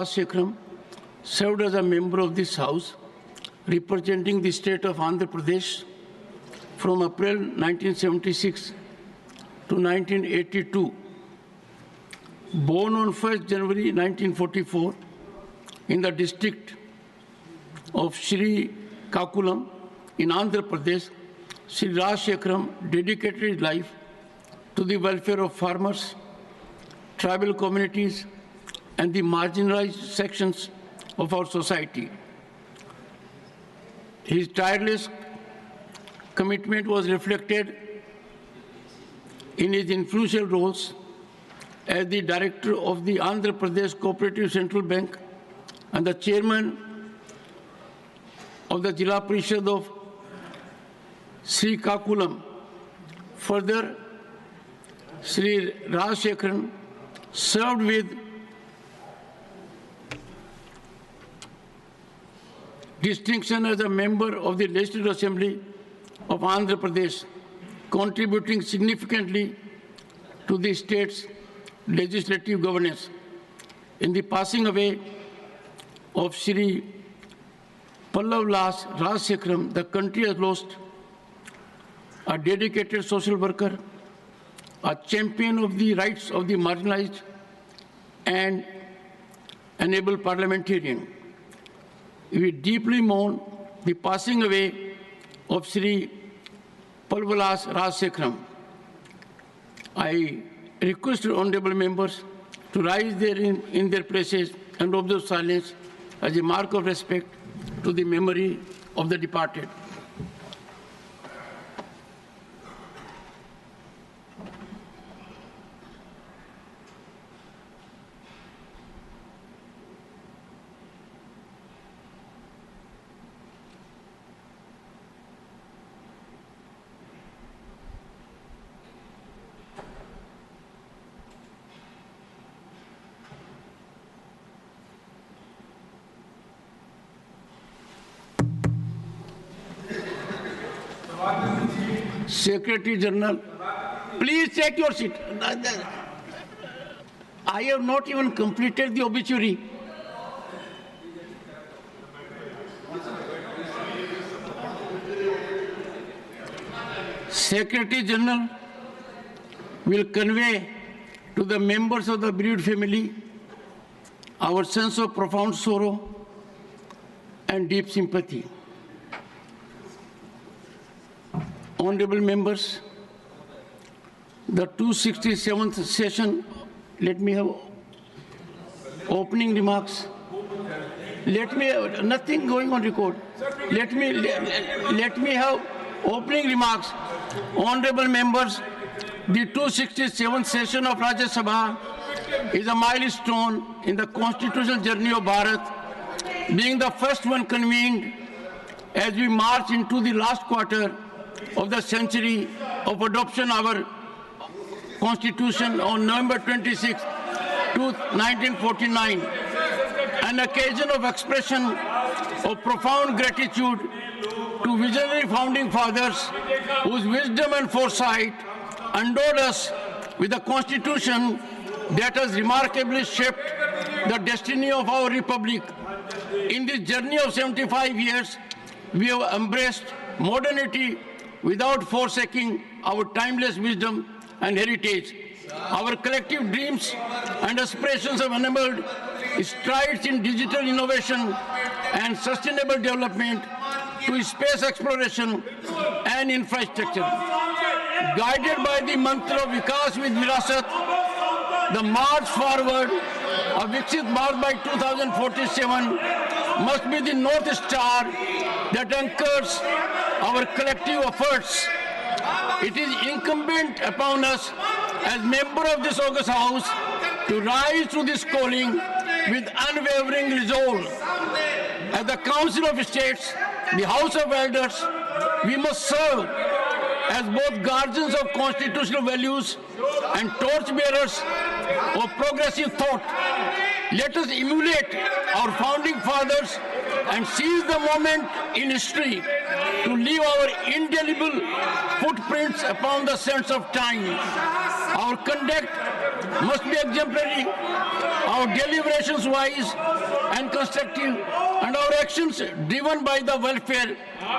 Shekharam served as a member of this House, representing the state of Andhra Pradesh from April 1976 to 1982. Born on 1st January 1944 in the district of Sri Kakulam in Andhra Pradesh, Sri Rajya Sabha dedicated his life to the welfare of farmers, tribal communities, and the marginalized sections of our society. His tireless commitment was reflected in his influential roles as the director of the Andhra Pradesh Cooperative Central Bank and the chairman of the Jila Parishad of Sri Kakulam. Further, Sri Rajya Sabha served with distinction as a member of the Legislative Assembly of Andhra Pradesh, contributing significantly to the state's legislative governance. In the passing away of Sri Pallavlas Rajya Sabha, the country has lost a dedicated social worker, a champion of the rights of the marginalized, and an able parliamentarian. We deeply mourn the passing away of Sri Pallavlas Rajya Sabha. I request honorable members to rise there in their places and observe silence as a mark of respect to the memory of the departed. Secretary General, please take your seat. I have not even completed the obituary. Secretary General will convey to the members of the bereaved family our sense of profound sorrow and deep sympathy. Honorable members, the 267th session, let me have opening remarks. Let me have nothing going on record. Let me have opening remarks. Honorable members, the 267th session of Rajya Sabha is a milestone in the constitutional journey of Bharat, being the first one convened as we march into the last quarter of the century of adoption of our Constitution on November 26, 1949, an occasion of expression of profound gratitude to visionary founding fathers whose wisdom and foresight endowed us with a Constitution that has remarkably shaped the destiny of our Republic. In this journey of 75 years, we have embraced modernity without forsaking our timeless wisdom and heritage. Our collective dreams and aspirations have enabled strides in digital innovation and sustainable development to space exploration and infrastructure. Guided by the mantra of Vikas with Virasat, the march forward of Viksit Bharat by 2047 must be the North Star that anchors our collective efforts. It is incumbent upon us as members of this august House to rise to this calling with unwavering resolve. As the Council of States, the House of Elders, we must serve as both guardians of constitutional values and torchbearers of progressive thought. Let us emulate our founding fathers and seize the moment in history to leave our indelible footprints upon the sands of time. Our conduct must be exemplary. Our our deliberations wise and constructive, and our actions driven by the welfare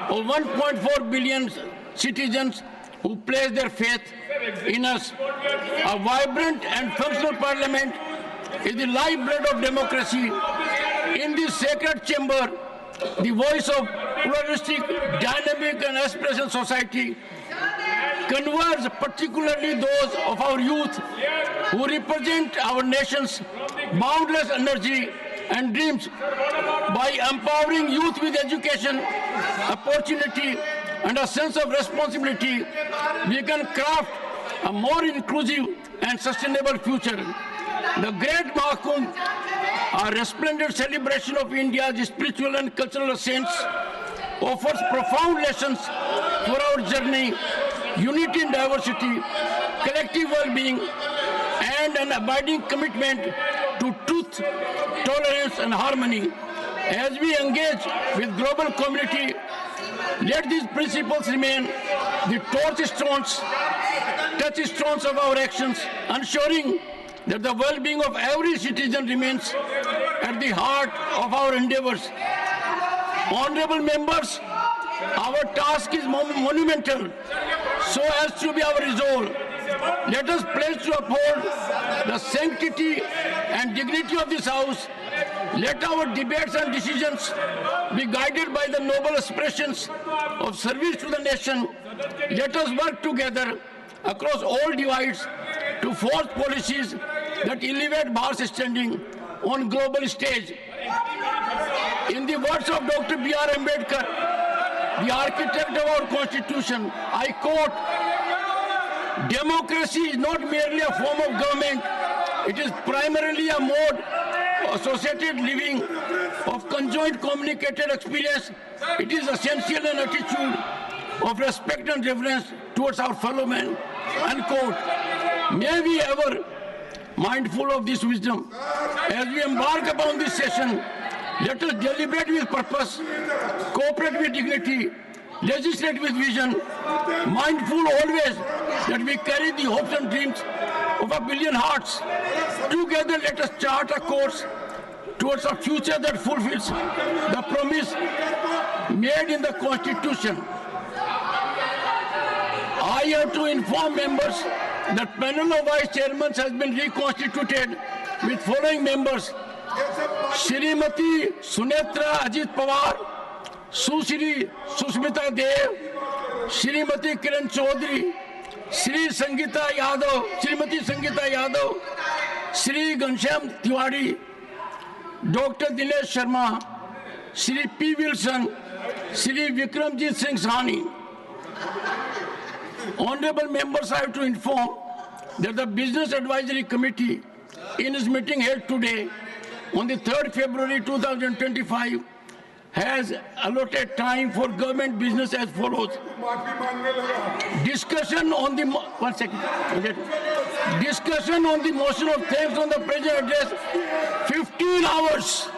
of 1.4 billion citizens who place their faith in us. A vibrant and functional parliament is the lifeblood of democracy. In this sacred chamber, the voice of pluralistic, dynamic and aspirational society converge, particularly those of our youth who represent our nation's boundless energy and dreams. By empowering youth with education, opportunity and a sense of responsibility, we can craft a more inclusive and sustainable future. The Great Mahakumbh, a resplendent celebration of India's spiritual and cultural essence, offers profound lessons for our journey, unity in diversity, collective well-being, and an abiding commitment to truth, tolerance, and harmony. As we engage with global community, let these principles remain the touchstones of our actions, ensuring that the well-being of every citizen remains at the heart of our endeavors. Honorable members, our task is monumental, so as to be our resolve. Let us pledge to uphold the sanctity and dignity of this House. Let our debates and decisions be guided by the noble aspirations of service to the nation. Let us work together across all divides to forge policies that elevate Bharat's standing on global stage. In the words of Dr. B.R. Ambedkar, the architect of our Constitution, I quote, "Democracy is not merely a form of government, it is primarily a mode of associated living, of conjoint communicated experience. It is essential an attitude of respect and reverence towards our fellow men," unquote. May we ever mindful of this wisdom. As we embark upon this session, let us deliberate with purpose, cooperate with dignity, legislate with vision, mindful always that we carry the hopes and dreams of a billion hearts. Together let us chart a course towards a future that fulfills the promise made in the Constitution. I have to inform members that panel of vice chairmen has been reconstituted with following members: Shrimati Sunetra Ajit Pawar, Sushri Susmita Dev, Shrimati Kiran Chaudhary, Shrimati Sangita Yadav, Shri Ghanshyam Tiwari, Dr. Dinesh Sharma, Shri P. Wilson, Shri Vikramjit Singh Sahni. Honorable members, I have to inform that the Business Advisory Committee, in its meeting held today, on the 3rd February 2025, has allotted time for government business as follows. Discussion on the discussion on the motion of thanks on the President's address, 15 hours.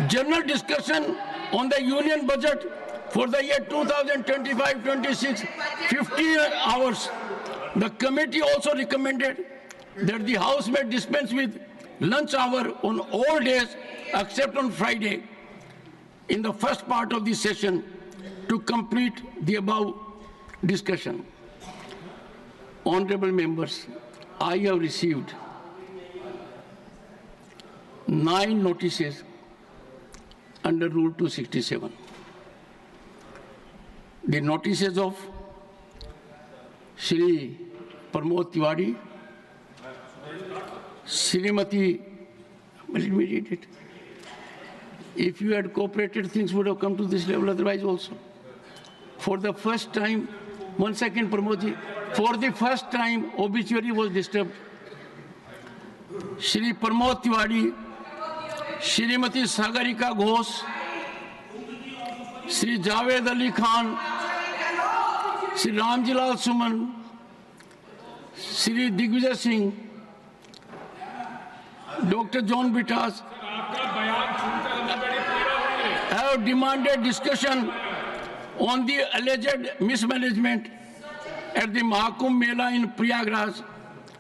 General discussion on the Union budget for the year 2025-26, 15 hours. The committee also recommended that the House may dispense with lunch hour on all days except on Friday in the first part of the session to complete the above discussion. Honorable members, I have received 9 notices under Rule 267. The notices of Shri Pramod Tiwari, Shrimati, if you had cooperated, things would have come to this level otherwise also. For the first time, one second Pramodji, for the first time obituary was disturbed. Shri Pramod Tiwari, Shrimati Sagarika Ghosh, Shri Javed Ali Khan, Shri Ramjilal Suman, Shri Digvijay Singh, Dr. John Bitas have demanded discussion on the alleged mismanagement at the Mahakumbh Mela in Prayagraj,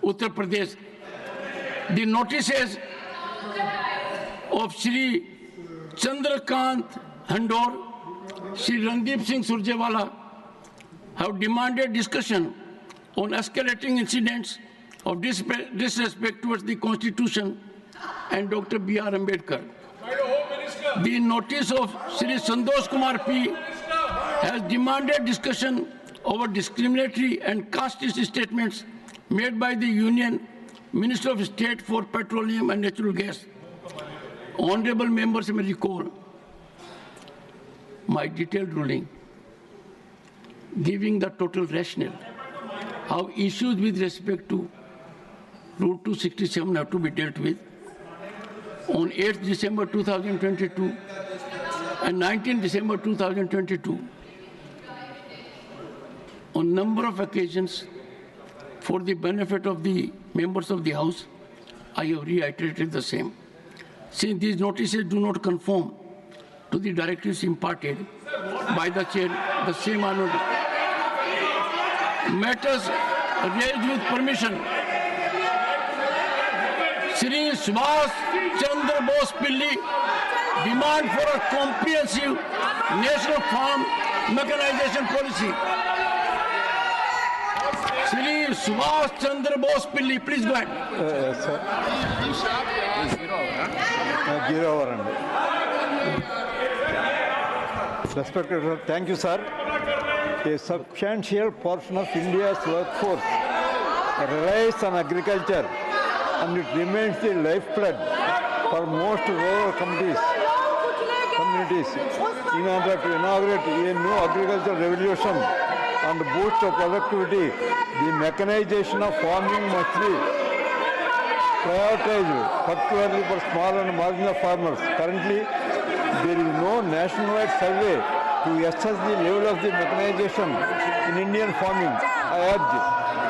Uttar Pradesh. The notices of Shri Chandrakant Handor, Shri Randeep Singh Surjewala have demanded discussion on escalating incidents of disrespect towards the Constitution and Dr. B.R. Ambedkar. The notice of Shri Santosh Kumar P. has demanded discussion over discriminatory and casteist statements made by the Union Minister of State for Petroleum and Natural Gas. Honorable members may recall my detailed ruling giving the total rationale how issues with respect to Rule 267 have to be dealt with. On 8th December 2022 and 19th December 2022, on number of occasions, for the benefit of the members of the House, I have reiterated the same. Since these notices do not conform to the directives imparted by the chair, the same are not. Matters raised with permission. Shri Subhash Chandra Bose Pilli demand for a comprehensive national farm mechanization policy. Shri Subhash Chandra Bose Pilli, please go ahead. Respected sir, thank you, sir. A substantial portion of India's workforce relies on agriculture, and it remains the lifeblood for most rural communities. In order to inaugurate a new agricultural revolution and boost of productivity, the mechanization of farming must be prioritized, particularly for small and marginal farmers. Currently, there is no nationwide survey to assess the level of the mechanization in Indian farming. I urge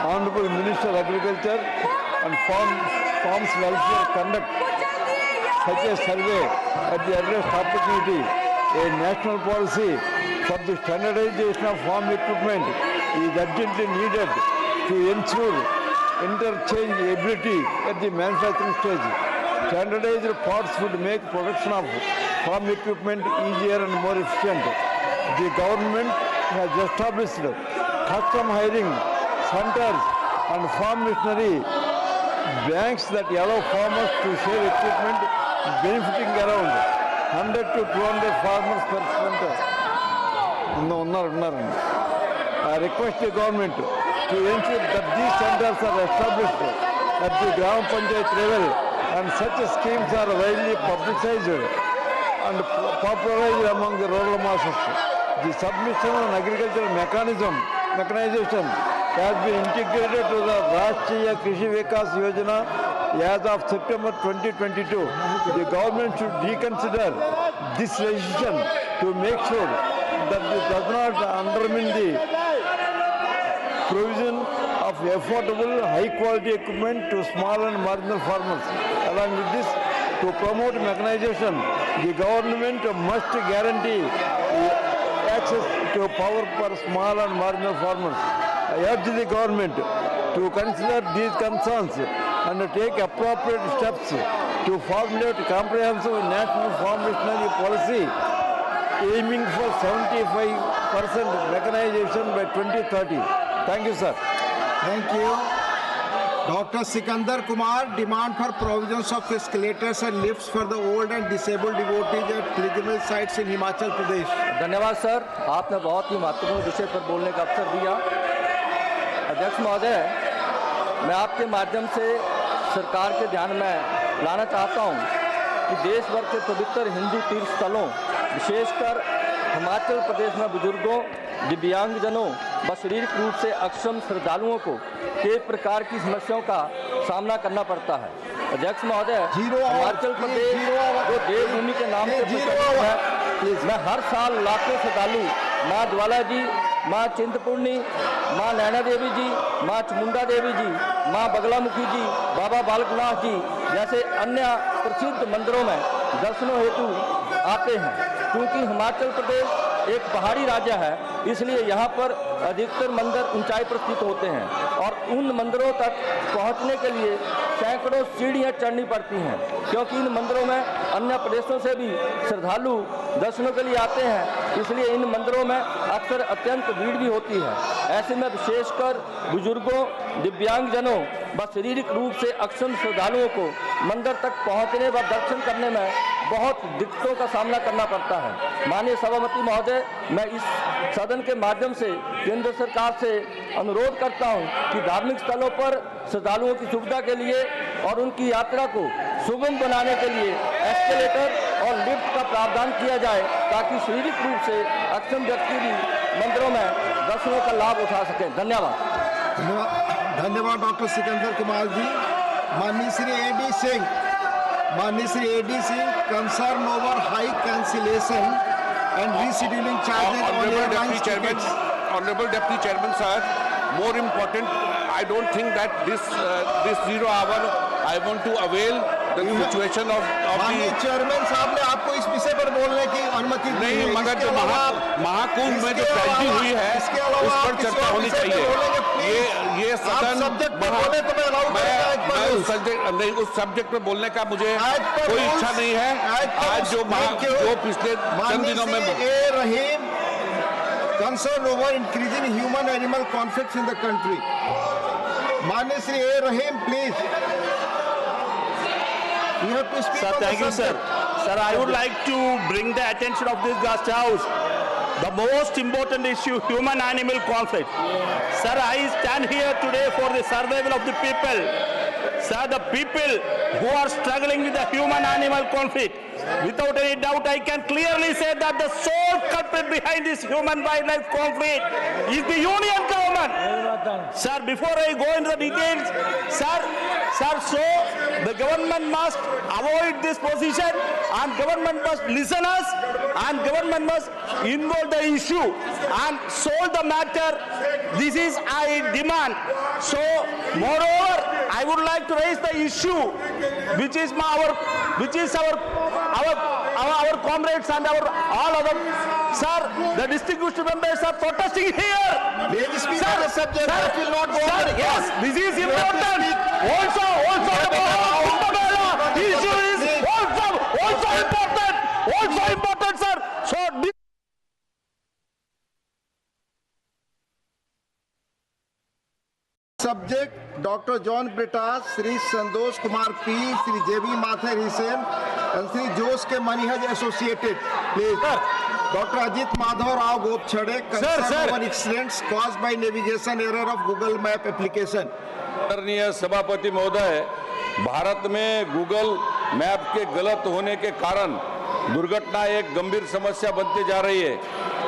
Honorable Minister of Agriculture and Farms Welfare conduct such a survey at the earliest opportunity. A national policy for the standardization of farm equipment is urgently needed to ensure interchangeability at the manufacturing stage. Standardized parts would make production of farm equipment easier and more efficient. The government has established custom hiring centers and farm machinery banks that allow farmers to share equipment, benefiting around 100 to 200 farmers per center. I request the government to ensure that these centers are established at the Gram Panchayat level and such schemes are widely publicized and popularized among the rural masses. The submission on agricultural mechanization has been integrated to the Rashtriya Krishi Vikas Yojana as of September 2022. The government should reconsider this decision to make sure that it does not undermine the provision of affordable, high-quality equipment to small and marginal farmers. Along with this, to promote mechanization, the government must guarantee access to power for small and marginal farmers. I urge the government to consider these concerns and take appropriate steps to formulate comprehensive national farm machinery policy aiming for 75% mechanization by 2030. Thank you, sir. Thank you. Dr. Sikandar Kumar, demand for provisions of escalators and lifts for the old and disabled devotees at pilgrimage sites in Himachal Pradesh. धन्यवाद sir, आपने बहुत ही महत्वपूर्ण विषय पर बोलने का अवसर दिया। अध्यक्ष महोदय, मैं आपके माध्यम से सरकार के ध्यान में लाना चाहता हूं कि देश भर के पवित्र हिंदू तीर्थ स्थलों, विशेषकर हिमाचल प्रदेश में बुजुर्गों, दिव्यांगजनों व शारीरिक रूप से अक्षम श्रद्धालुओं को कई प्रकार की समस्याओं का सामना करना पड़ता है। अध्यक्ष महोदय, हिमाचल प्रदेश जो देवभूमि के नाम से प्रसिद्ध है, मैं हर साल लाखों श्रद्धालु माँ ज्वाला जी, माँ चिंतपूर्णी, माँ नैना देवी जी, माँ चामुंडा देवी जी, माँ बगलामुखी जी, बाबा बालकनाथ जी जैसे अन्य प्रसिद्ध मंदिरों में दर्शनों हेतु आते हैं। क्योंकि हिमाचल प्रदेश एक पहाड़ी राज्य है, इसलिए यहाँ पर अधिकतर मंदिर ऊंचाई पर स्थित होते हैं और उन मंदिरों तक पहुँचने के लिए सैकड़ों सीढ़ियाँ चढ़नी पड़ती हैं, क्योंकि इन मंदिरों में अन्य प्रदेशों से भी श्रद्धालु दर्शनों के लिए आते हैं। इसलिए इन मंदिरों में अक्सर अत्यंत भीड़ भी होती है। ऐसे में विशेषकर बुजुर्गों, दिव्यांगजनों व शारीरिक रूप से अक्षम श्रद्धालुओं को मंदिर तक पहुंचने व दर्शन करने में बहुत दिक्कतों का सामना करना पड़ता है। माननीय सभापति महोदय, मैं इस सदन के माध्यम से केंद्र सरकार से अनुरोध करता हूं कि धार्मिक स्थलों पर श्रद्धालुओं की सुविधा के लिए और उनकी यात्रा को सुगम बनाने के लिए एस्केलेटर और लिफ्ट का प्रावधान किया जाए, ताकि शारीरिक रूप से अक्षम व्यक्ति भी मंदिरों में दर्शनों का लाभ उठा सकें। धन्यवाद। धन्यवाद डॉक्टर सिकंदर कुमार जी। माननीय Shri A.D. Singh, concern over high cancellation and rescheduling charges on airlines tickets. Honorable Deputy Chairman, sir, more important, I don't think that this 0 hour I want to avail the situation of माननीय the chairman साहब ने आपको इस विषय पर बोलने की अनुमति दी नहीं, है। मगर इसके जो अलावा- महाकुंभ में जो इसके ट्रेजेडी अलावा- हुई है इसके अलावा उस आप पर किसी चर्चा और होनी विषय पे चाहिए। बोलेंगे, please। ये आप सदन सब्जेक्ट पे बोले तो मैं अलाउ करूंगा एक बार मैं उस- उस सब्जेक्ट नहीं, उस सब्जेक्ट पे बोलने का मुझे आज पर कोई उस- इच्छा नहीं है। आज पर आज उस- जो Thank you। जो पिछले चंद माननीय दिनों में Shri A. Rahim, concern over increasing human-animal conflicts in the country. माननीय Shri A. Rahim, please. You have to speak Sir, on the thank you, sir. subject. Sir, I would like to bring the attention of this guest house. The most important issue, human-animal conflict. Sir, I stand here today for the survival of the people. Sir, the people who are struggling with the human-animal conflict. Without any doubt, I can clearly say that the sole culprit behind this human-wildlife conflict is the union government. Sir, before I go into the details, sir, so the government must avoid this position and government must listen us and government must involve the issue and solve the matter. This is I demand. So, moreover, I would like to raise the issue, which is our comrades and our all other. Sir, the distinguished members are protesting here. May we speak on the subject? That will not go Sir, on. yes, this is important. Also the issue is also important, sir. So. Subject: Dr. John Britas, Sri Sandoz Kumar P, Sri J.B. Mathur Hussain, and Sri Jose K. Manihaj Associated. Please. Dr. Ajit Madhav Rao Gopchade, concern over accidents caused by navigation error of Google Map application. आदरणीय सभापति महोदय, भारत में Google map के गलत होने के कारण दुर्घटना एक गंभीर समस्या बनती जा रही है।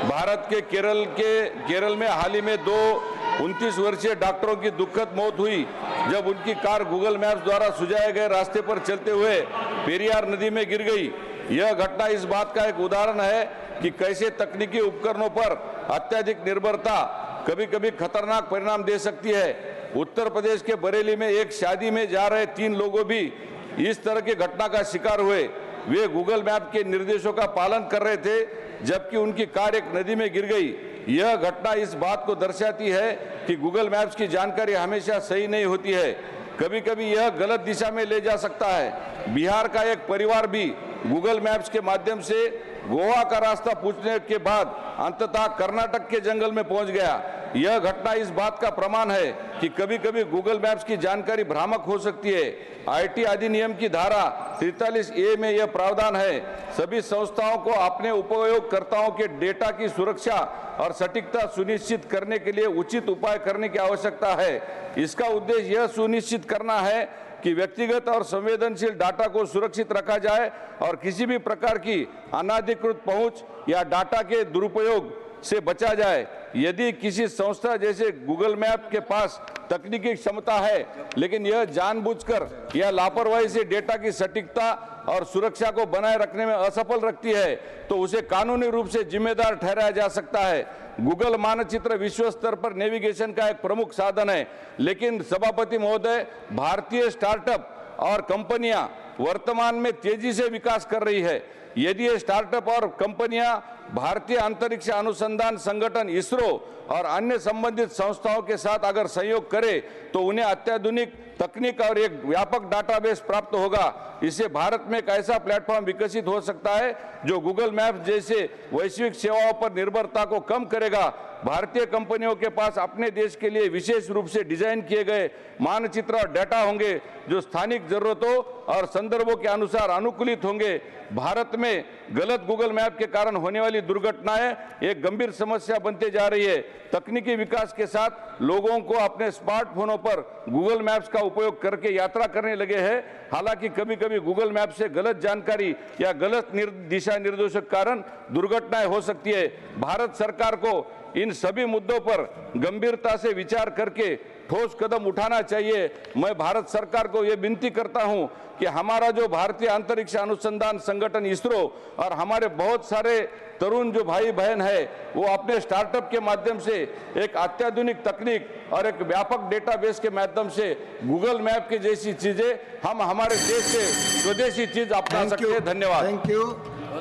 भारत के केरल में हाल ही में 2 29 वर्षीय डॉक्टरों की दुखद मौत हुई जब उनकी कार गूगल मैप्स द्वारा सुझाए गए रास्ते पर चलते हुए पेरियार नदी में गिर गई। यह घटना इस बात का एक उदाहरण है कि कैसे तकनीकी उपकरणों पर अत्यधिक निर्भरता कभी-कभी खतरनाक परिणाम दे सकती है। उत्तर प्रदेश के बरेली में एक शादी में जा रहे 3 लोगों भी इस तरह की घटना का शिकार हुए। वे गूगल मैप के निर्देशों का पालन कर रहे थे जबकि उनकी कार एक नदी में गिर गई। यह घटना इस बात को दर्शाती है कि गूगल मैप्स की जानकारी हमेशा सही नहीं होती है, कभी-कभी यह गलत दिशा में ले जा सकता है। बिहार का एक परिवार भी गूगल मैप्स के माध्यम से गोवा का रास्ता पूछने के बाद अंततः कर्नाटक के जंगल में पहुंच गया। यह घटना इस बात का प्रमाण है कि कभी-कभी गूगल मैप्स की जानकारी भ्रामक हो सकती है। आईटी अधिनियम की धारा 43A में यह प्रावधान है, सभी संस्थाओं को अपने उपयोगकर्ताओं के डेटा की सुरक्षा और सटीकता सुनिश्चित करने के लिए उचित उपाय करने की आवश्यकता है। इसका उद्देश्य यह सुनिश्चित करना है कि व्यक्तिगत और संवेदनशील डाटा को सुरक्षित रखा जाए और किसी भी प्रकार की अनाधिकृत पहुंच या डाटा के दुरुपयोग से बचा जाए। यदि किसी संस्था जैसे गूगल मैप के पास तकनीकी क्षमता है लेकिन यह जानबूझकर या लापरवाही से डेटा की सटीकता और सुरक्षा को बनाए रखने में असफल रखती है तो उसे कानूनी रूप से जिम्मेदार ठहराया जा सकता है। गूगल मानचित्र विश्व स्तर पर नेविगेशन का एक प्रमुख साधन है, लेकिन सभापति महोदय, भारतीय स्टार्टअप और कंपनियां वर्तमान में तेजी से विकास कर रही है। यदि ये स्टार्टअप और कंपनियां भारतीय अंतरिक्ष अनुसंधान संगठन इसरो और अन्य संबंधित संस्थाओं के साथ अगर सहयोग करे तो उन्हें अत्याधुनिक तकनीक और एक व्यापक डाटाबेस प्राप्त होगा। इससे भारत में एक ऐसा प्लेटफॉर्म विकसित हो सकता है जो गूगल मैप्स जैसे वैश्विक सेवाओं पर निर्भरता को कम करेगा। भारतीय कंपनियों के पास अपने देश के लिए विशेष रूप से डिजाइन किए गए मानचित्र और डाटा होंगे जो स्थानिक जरूरतों और संदर्भों के अनुसार अनुकूलित होंगे। भारत में गलत गूगल मैप के कारण होने वाली दुर्घटनाएं एक गंभीर समस्या बनते जा रही है। तकनीकी विकास के साथ लोगों को अपने स्मार्टफोनों पर गूगल मैप्स का उपयोग करके यात्रा करने लगे हैं। हालांकि कभी कभी गूगल मैप से गलत जानकारी या गलत दिशा निर्देशों के कारण दुर्घटनाएं हो सकती है। भारत सरकार को इन सभी मुद्दों पर गंभीरता से विचार करके ठोस कदम उठाना चाहिए। मैं भारत सरकार को यह विनती करता हूं कि हमारा जो भारतीय अंतरिक्ष अनुसंधान संगठन इसरो और हमारे बहुत सारे तरुण जो भाई बहन है वो अपने स्टार्टअप के माध्यम से एक अत्याधुनिक तकनीक और एक व्यापक डेटाबेस के माध्यम से गूगल मैप की जैसी चीजें हम हमारे देश से स्वदेशी चीज अपना सकते हैं। धन्यवाद। Thank you.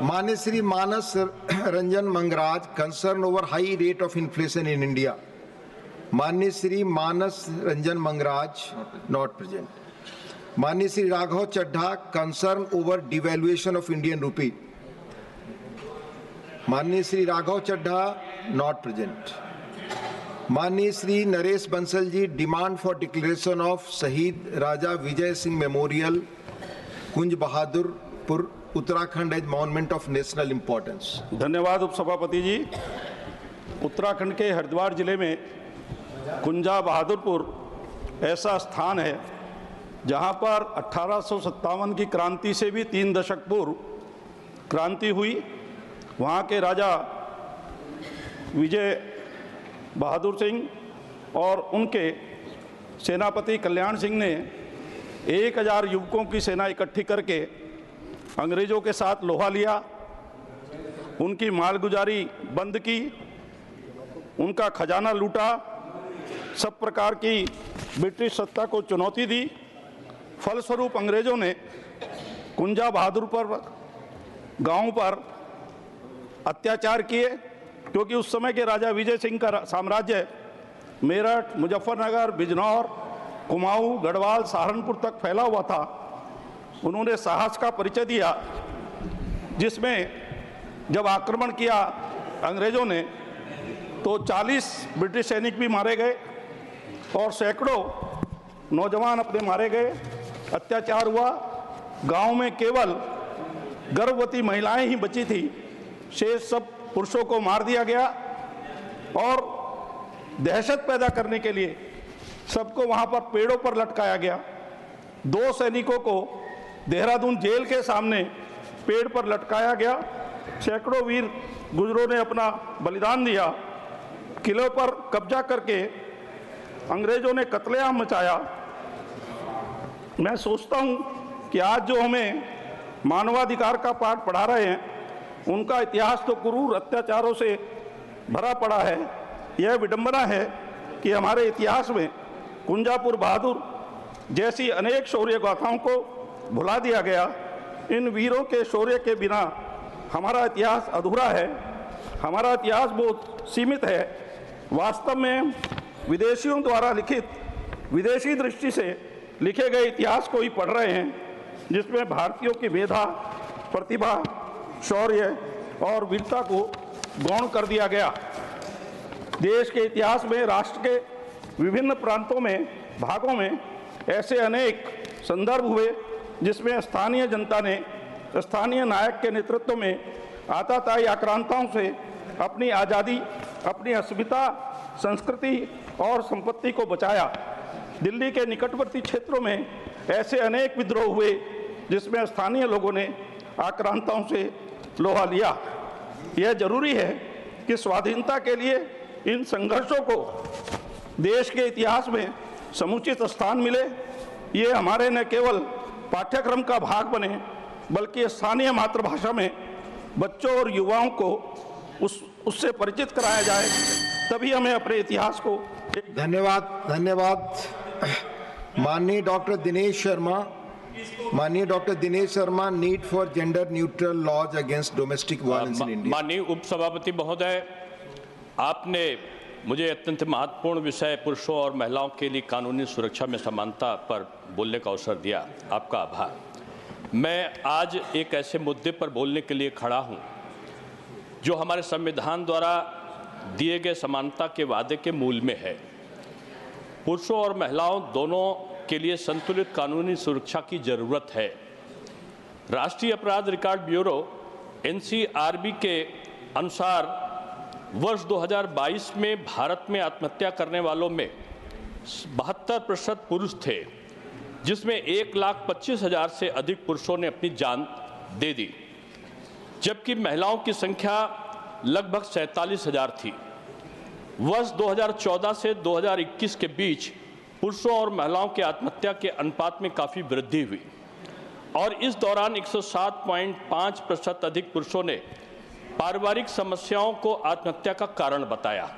माननीय Shri Manas Ranjan Mangaraj, concern over high rate of inflation in India. माननीय श्री मानस रंजन मंगराज, नॉट प्रेजेंट। माननीय Shri Raghav Chadha, concern over devaluation of Indian rupee. माननीय श्री राघव चड्ढा, नॉट प्रेजेंट। माननीय Shri Naresh Bansal ji, demand for declaration of Shaheed Raja Vijay Singh memorial, Kunj Bahadurpur, Uttarakhand as monument of national importance. धन्यवाद उपसभापति जी। उत्तराखंड के हरिद्वार जिले में कुंजा बहादुरपुर ऐसा स्थान है जहां पर 1857 की क्रांति से भी 3 दशक पूर्व क्रांति हुई। वहां के राजा विजय बहादुर सिंह और उनके सेनापति कल्याण सिंह ने 1000 युवकों की सेना इकट्ठी करके अंग्रेज़ों के साथ लोहा लिया, उनकी मालगुजारी बंद की, उनका खजाना लूटा, सब प्रकार की ब्रिटिश सत्ता को चुनौती दी। फलस्वरूप अंग्रेज़ों ने कुंजा बहादुर पर गांव पर अत्याचार किए, क्योंकि उस समय के राजा विजय सिंह का साम्राज्य मेरठ, मुजफ्फरनगर, बिजनौर, कुमाऊं, गढ़वाल, सहारनपुर तक फैला हुआ था। उन्होंने साहस का परिचय दिया, जिसमें जब आक्रमण किया अंग्रेज़ों ने तो 40 ब्रिटिश सैनिक भी मारे गए और सैकड़ों नौजवान अपने मारे गए। अत्याचार हुआ। गांव में केवल गर्भवती महिलाएं ही बची थी, शेष सब पुरुषों को मार दिया गया और दहशत पैदा करने के लिए सबको वहां पर पेड़ों पर लटकाया गया। 2 सैनिकों को देहरादून जेल के सामने पेड़ पर लटकाया गया। सैकड़ों वीर गुजरों ने अपना बलिदान दिया। किलों पर कब्जा करके अंग्रेजों ने कत्लेआम मचाया। मैं सोचता हूं कि आज जो हमें मानवाधिकार का पाठ पढ़ा रहे हैं, उनका इतिहास तो क्रूर अत्याचारों से भरा पड़ा है। यह विडंबना है कि हमारे इतिहास में कुंजापुर बहादुर जैसी अनेक शौर्य गाथाओं को भुला दिया गया। इन वीरों के शौर्य के बिना हमारा इतिहास अधूरा है। हमारा इतिहास बहुत सीमित है। वास्तव में विदेशियों द्वारा लिखित, विदेशी दृष्टि से लिखे गए इतिहास को ही पढ़ रहे हैं, जिसमें भारतीयों की मेधा, प्रतिभा, शौर्य और वीरता को गौण कर दिया गया। देश के इतिहास में राष्ट्र के विभिन्न प्रांतों में, भागों में ऐसे अनेक संदर्भ हुए जिसमें स्थानीय जनता ने स्थानीय नायक के नेतृत्व में आताताई आक्रांताओं से अपनी आज़ादी, अपनी अस्मिता, संस्कृति और संपत्ति को बचाया। दिल्ली के निकटवर्ती क्षेत्रों में ऐसे अनेक विद्रोह हुए जिसमें स्थानीय लोगों ने आक्रांताओं से लोहा लिया। यह जरूरी है कि स्वाधीनता के लिए इन संघर्षों को देश के इतिहास में समुचित स्थान मिले। ये हमारे न केवल पाठ्यक्रम का भाग बने, बल्कि स्थानीय मातृभाषा में बच्चों और युवाओं को उससे परिचित कराया जाए, तभी हमें अपने इतिहास को। धन्यवाद। धन्यवाद। माननीय डॉक्टर दिनेश शर्मा, माननीय doctor Dinesh Sharma, need for gender neutral laws against domestic violence in India. माननीय उपसभापति महोदय, आपने मुझे अत्यंत महत्वपूर्ण विषय पुरुषों और महिलाओं के लिए कानूनी सुरक्षा में समानता पर बोलने का अवसर दिया, आपका आभार। मैं आज एक ऐसे मुद्दे पर बोलने के लिए खड़ा हूं जो हमारे संविधान द्वारा दिए गए समानता के वादे के मूल में है। पुरुषों और महिलाओं दोनों के लिए संतुलित कानूनी सुरक्षा की जरूरत है। राष्ट्रीय अपराध रिकॉर्ड ब्यूरो (NCRB) के अनुसार वर्ष 2022 में भारत में आत्महत्या करने वालों में 72% पुरुष थे, जिसमें 1,25,000 से अधिक पुरुषों ने अपनी जान दे दी, जबकि महिलाओं की संख्या लगभग 47,000 थी। वर्ष 2014 से 2021 के बीच पुरुषों और महिलाओं के आत्महत्या के अनुपात में काफ़ी वृद्धि हुई और इस दौरान 107.5% अधिक पुरुषों ने पारिवारिक समस्याओं को आत्महत्या का कारण बताया।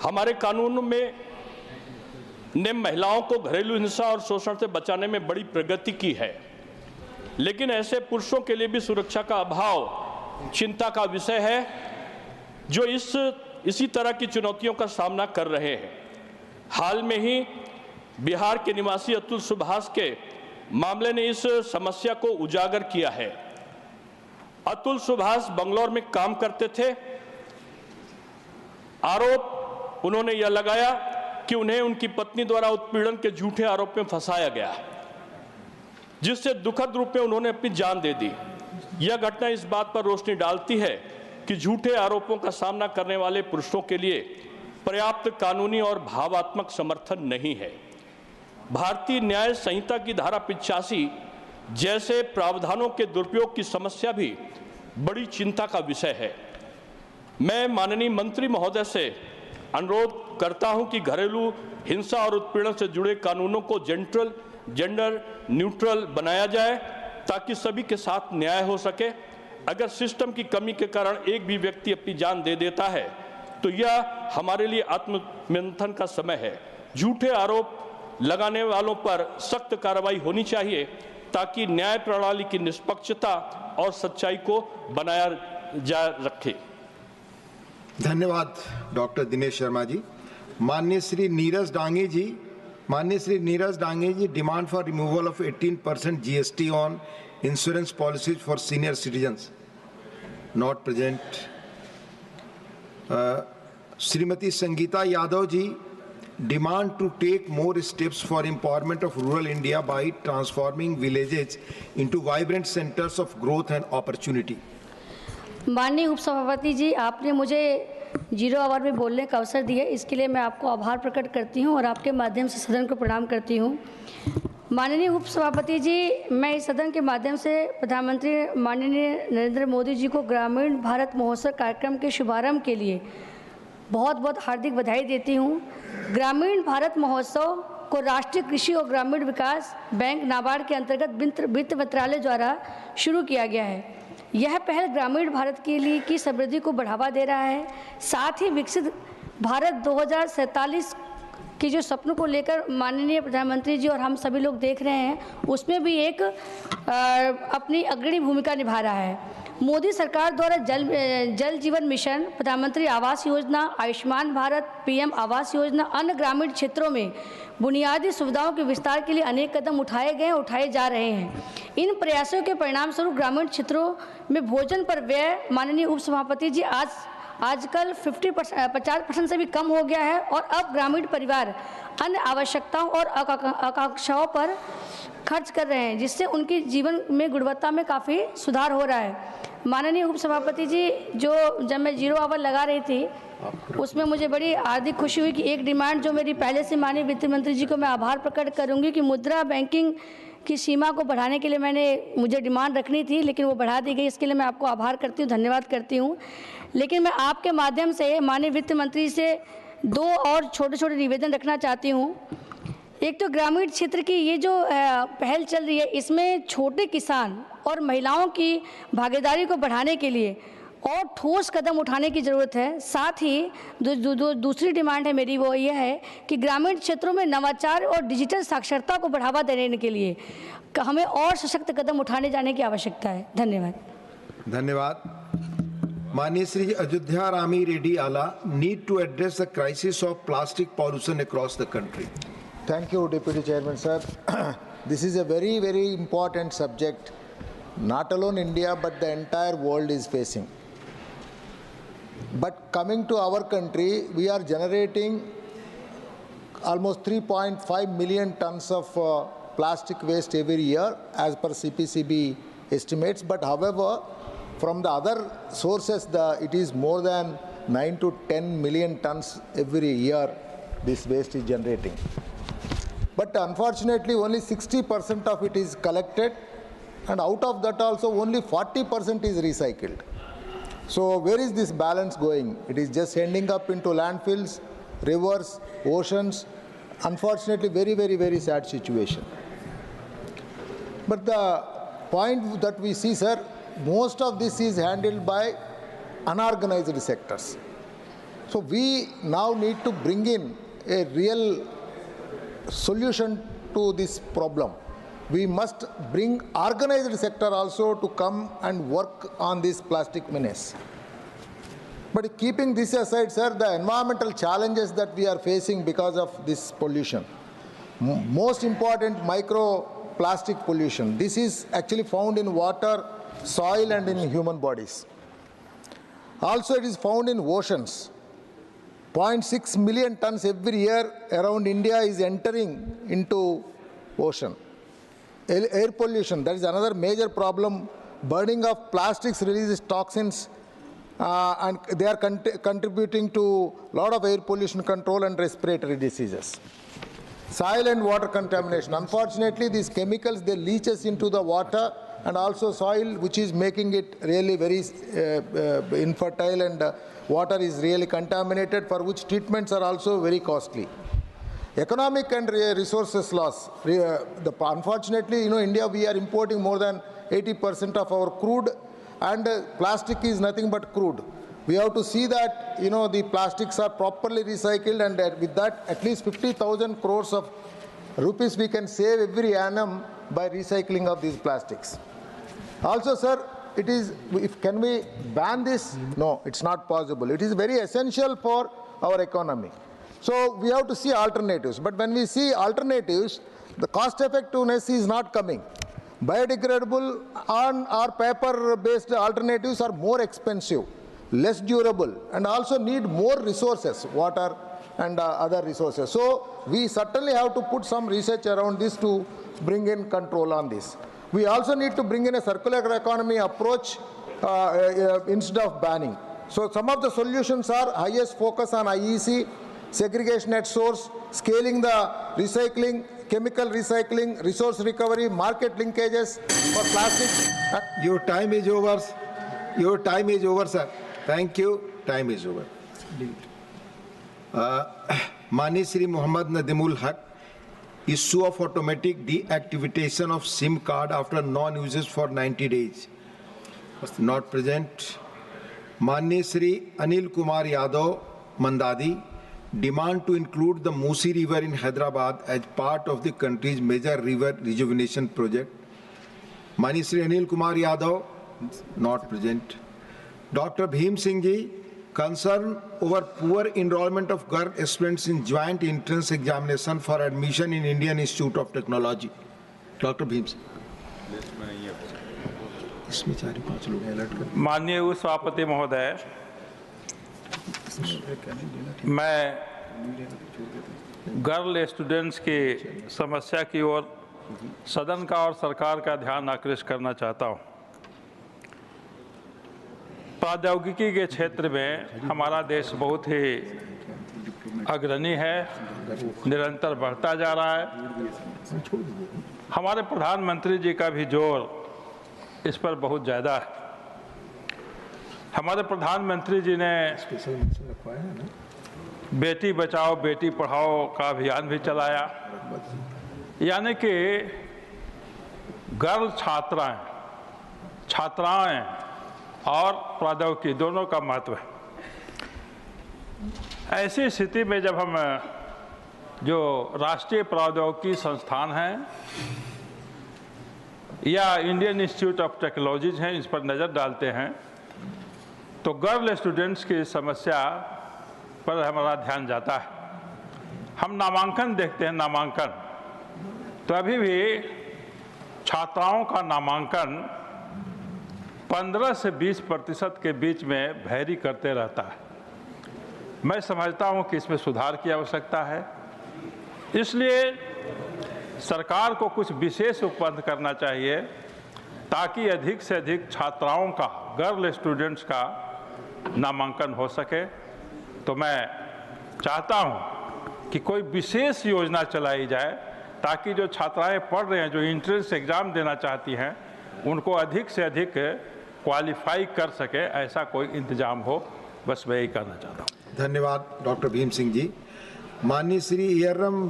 हमारे कानून में ने महिलाओं को घरेलू हिंसा और शोषण से बचाने में बड़ी प्रगति की है, लेकिन ऐसे पुरुषों के लिए भी सुरक्षा का अभाव चिंता का विषय है, जो इसी तरह की चुनौतियों का सामना कर रहे हैं। हाल में ही बिहार के निवासी अतुल सुभाष के मामले ने इस समस्या को उजागर किया है। अतुल सुभाष बंगलौर में काम करते थे। आरोप उन्होंने यह लगाया कि उन्हें उनकी पत्नी द्वारा उत्पीड़न के झूठे आरोप में फंसाया गया, जिससे दुखद रूप में उन्होंने अपनी जान दे दी। यह घटना इस बात पर रोशनी डालती है कि झूठे आरोपों का सामना करने वाले पुरुषों के लिए पर्याप्त कानूनी और भावात्मक समर्थन नहीं है। भारतीय न्याय संहिता की धारा 85 जैसे प्रावधानों के दुरुपयोग की समस्या भी बड़ी चिंता का विषय है। मैं माननीय मंत्री महोदय से अनुरोध करता हूं कि घरेलू हिंसा और उत्पीड़न से जुड़े कानूनों को जेंडर न्यूट्रल बनाया जाए, ताकि सभी के साथ न्याय हो सके। अगर सिस्टम की कमी के कारण एक भी व्यक्ति अपनी जान दे देता है, तो यह हमारे लिए आत्ममंथन का समय है। झूठे आरोप लगाने वालों पर सख्त कार्रवाई होनी चाहिए, ताकि न्याय प्रणाली की निष्पक्षता और सच्चाई को बनाया जा रखे। धन्यवाद डॉक्टर दिनेश शर्मा जी। माननीय Shri Neeraj Dange ji, demand for removal of 18% GST on insurance policies for senior citizens, not present. Shrimati Sangeeta Yadav ji, demand to take more steps for empowerment of rural India by transforming villages into vibrant centres of growth and opportunity. माननीय उपसभापति जी, आपने मुझे 0 our में बोलने का अवसर दिया, इसके लिए मैं आपको आभार प्रकट करती हूं और आपके माध्यम से सदन को प्रणाम करती हूं। माननीय उपसभापति जी, मैं इस सदन के माध्यम से प्रधानमंत्री माननीय नरेंद्र मोदी जी को ग्रामीण भारत महोत्सव कार्यक्रम के शुभारंभ के लिए बहुत बहुत हार्दिक बधाई देती हूं। ग्रामीण भारत महोत्सव को राष्ट्रीय कृषि और ग्रामीण विकास बैंक नाबार्ड के अंतर्गत वित्त मंत्रालय द्वारा शुरू किया गया है। यह पहल ग्रामीण भारत के लिए की समृद्धि को बढ़ावा दे रहा है, साथ ही विकसित भारत 2047 की जो सपनों को लेकर माननीय प्रधानमंत्री जी और हम सभी लोग देख रहे हैं, उसमें भी एक अपनी अग्रणी भूमिका निभा रहा है। मोदी सरकार द्वारा जल जीवन मिशन, प्रधानमंत्री आवास योजना, आयुष्मान भारत, PM आवास योजना, अन्य ग्रामीण क्षेत्रों में बुनियादी सुविधाओं के विस्तार के लिए अनेक कदम उठाए जा रहे हैं। इन प्रयासों के परिणाम स्वरूप ग्रामीण क्षेत्रों में भोजन पर व्यय, माननीय उपसभापति जी, आजकल 50% से भी कम हो गया है और अब ग्रामीण परिवार अन्य आवश्यकताओं और आकांक्षाओं पर खर्च कर रहे हैं, जिससे उनकी जीवन में गुणवत्ता में काफ़ी सुधार हो रहा है। माननीय उपसभापति जी, जब मैं 0 आवर लगा रही थी, उसमें मुझे बड़ी हार्दिक खुशी हुई कि एक डिमांड जो मेरी पहले से माननीय वित्त मंत्री जी को मैं आभार प्रकट करूंगी कि मुद्रा बैंकिंग की सीमा को बढ़ाने के लिए मुझे डिमांड रखनी थी, लेकिन वो बढ़ा दी गई। इसके लिए मैं आपको आभार करती हूँ, धन्यवाद करती हूँ। लेकिन मैं आपके माध्यम से माननीय वित्त मंत्री से 2 और छोटे निवेदन रखना चाहती हूँ। एक तो ग्रामीण क्षेत्र की ये जो पहल चल रही है, इसमें छोटे किसान और महिलाओं की भागीदारी को बढ़ाने के लिए और ठोस कदम उठाने की ज़रूरत है। साथ ही दूसरी डिमांड है मेरी, वो ये है कि ग्रामीण क्षेत्रों में नवाचार और डिजिटल साक्षरता को बढ़ावा देने के लिए हमें और सशक्त कदम उठाने जाने की आवश्यकता है। धन्यवाद। धन्यवाद। माननीय Shri Ayodhya Rami Reddy Alla, need to address the crisis of plastic pollution across the country. Thank you, Deputy Chairman, sir. This is a very, very important subject. Not alone India, but the entire world is facing. But coming to our country, we are generating almost 3.5 million tons of plastic waste every year, as per CPCB estimates. But however, from the other sources, it is more than 9 to 10 million tons every year this waste is generating. But unfortunately, only 60% of it is collected, and out of that also only 40% is recycled. So where is this balance going? It is just ending up into landfills, rivers, oceans. Unfortunately, very, very, very sad situation. But the point that we see, sir, most of this is handled by unorganized sectors. So we now need to bring in a real solution to this problem. We must bring organized sector also to come and work on this plastic menace. But keeping this aside, sir, the environmental challenges that we are facing because of this pollution, most important, microplastic pollution. This is actually found in water, soil, and in human bodies. Also, it is found in oceans. 0.6 million tons every year around India is entering into ocean. Air pollution, that is another major problem. Burning of plastics releases toxins, and they are contributing to a lot of air pollution control and respiratory diseases. Soil and water contamination. Unfortunately, these chemicals, they leaches into the water and also soil, which is making it really very infertile, and water is really contaminated, for which treatments are also very costly. Economic and resources loss. Unfortunately, India, we are importing more than 80% of our crude, and plastic is nothing but crude. We have to see that, the plastics are properly recycled, and with that, at least 50,000 crores of rupees we can save every annum by recycling of these plastics. Also, sir, can we ban this? No, it's not possible. It is very essential for our economy. So we have to see alternatives. But when we see alternatives, the cost effectiveness is not coming. Biodegradable or paper-based alternatives are more expensive, less durable, and also need more resources, water and other resources. So we certainly have to put some research around this to bring in control on this. We also need to bring in a circular economy approach instead of banning. So some of the solutions are highest focus on IEC, segregation at source, scaling the recycling, chemical recycling, resource recovery, market linkages for plastics. Your time is over. Your time is over, sir. Thank you. Time is over. Mani Shri Muhammad Nadimul Haq, issue of automatic deactivation of SIM card after non-usage for 90 days. Not present. Mani Shri Anil Kumar Yadav Mandadi, demand to include the Musi River in Hyderabad as part of the country's major river rejuvenation project. Mani Shri Anil Kumar Yadav, not present. Dr. Bhim Singh Ji, concern over poor enrollment of girl aspirants in joint entrance examination for admission in Indian Institute of Technology. Dr. Bhim Singh. माननीय उपसभापति महोदय, मैं girl students की समस्या की ओर सदन का और सरकार का ध्यान आकृष्ट करना चाहता हूं। प्रौद्योगिकी के क्षेत्र में हमारा देश बहुत ही अग्रणी है, निरंतर बढ़ता जा रहा है। हमारे प्रधानमंत्री जी का भी जोर इस पर बहुत ज़्यादा है। हमारे प्रधानमंत्री जी ने बेटी बचाओ बेटी पढ़ाओ का अभियान भी चलाया, यानी कि गर्ल छात्राएं और प्रौद्योगिकी दोनों का महत्व है। ऐसी स्थिति में जब हम जो राष्ट्रीय प्रौद्योगिकी संस्थान हैं या इंडियन इंस्टीट्यूट ऑफ टेक्नोलॉजीज हैं, इस पर नज़र डालते हैं तो गर्ल स्टूडेंट्स की समस्या पर हमारा ध्यान जाता है। हम नामांकन देखते हैं, नामांकन तो अभी भी छात्राओं का नामांकन 15 से 20% के बीच में वैरी करते रहता है। मैं समझता हूं कि इसमें सुधार की आवश्यकता है, इसलिए सरकार को कुछ विशेष उपबंध करना चाहिए ताकि अधिक से अधिक छात्राओं का, गर्ल स्टूडेंट्स का नामांकन हो सके। तो मैं चाहता हूं कि कोई विशेष योजना चलाई जाए ताकि जो छात्राएं पढ़ रहे हैं, जो एंट्रेंस एग्ज़ाम देना चाहती हैं, उनको अधिक से अधिक क्वालिफाई कर सके, ऐसा कोई इंतजाम हो। बस मैं यही कहना चाहता हूँ। धन्यवाद डॉक्टर भीम सिंह जी। माननीय Shri Yerram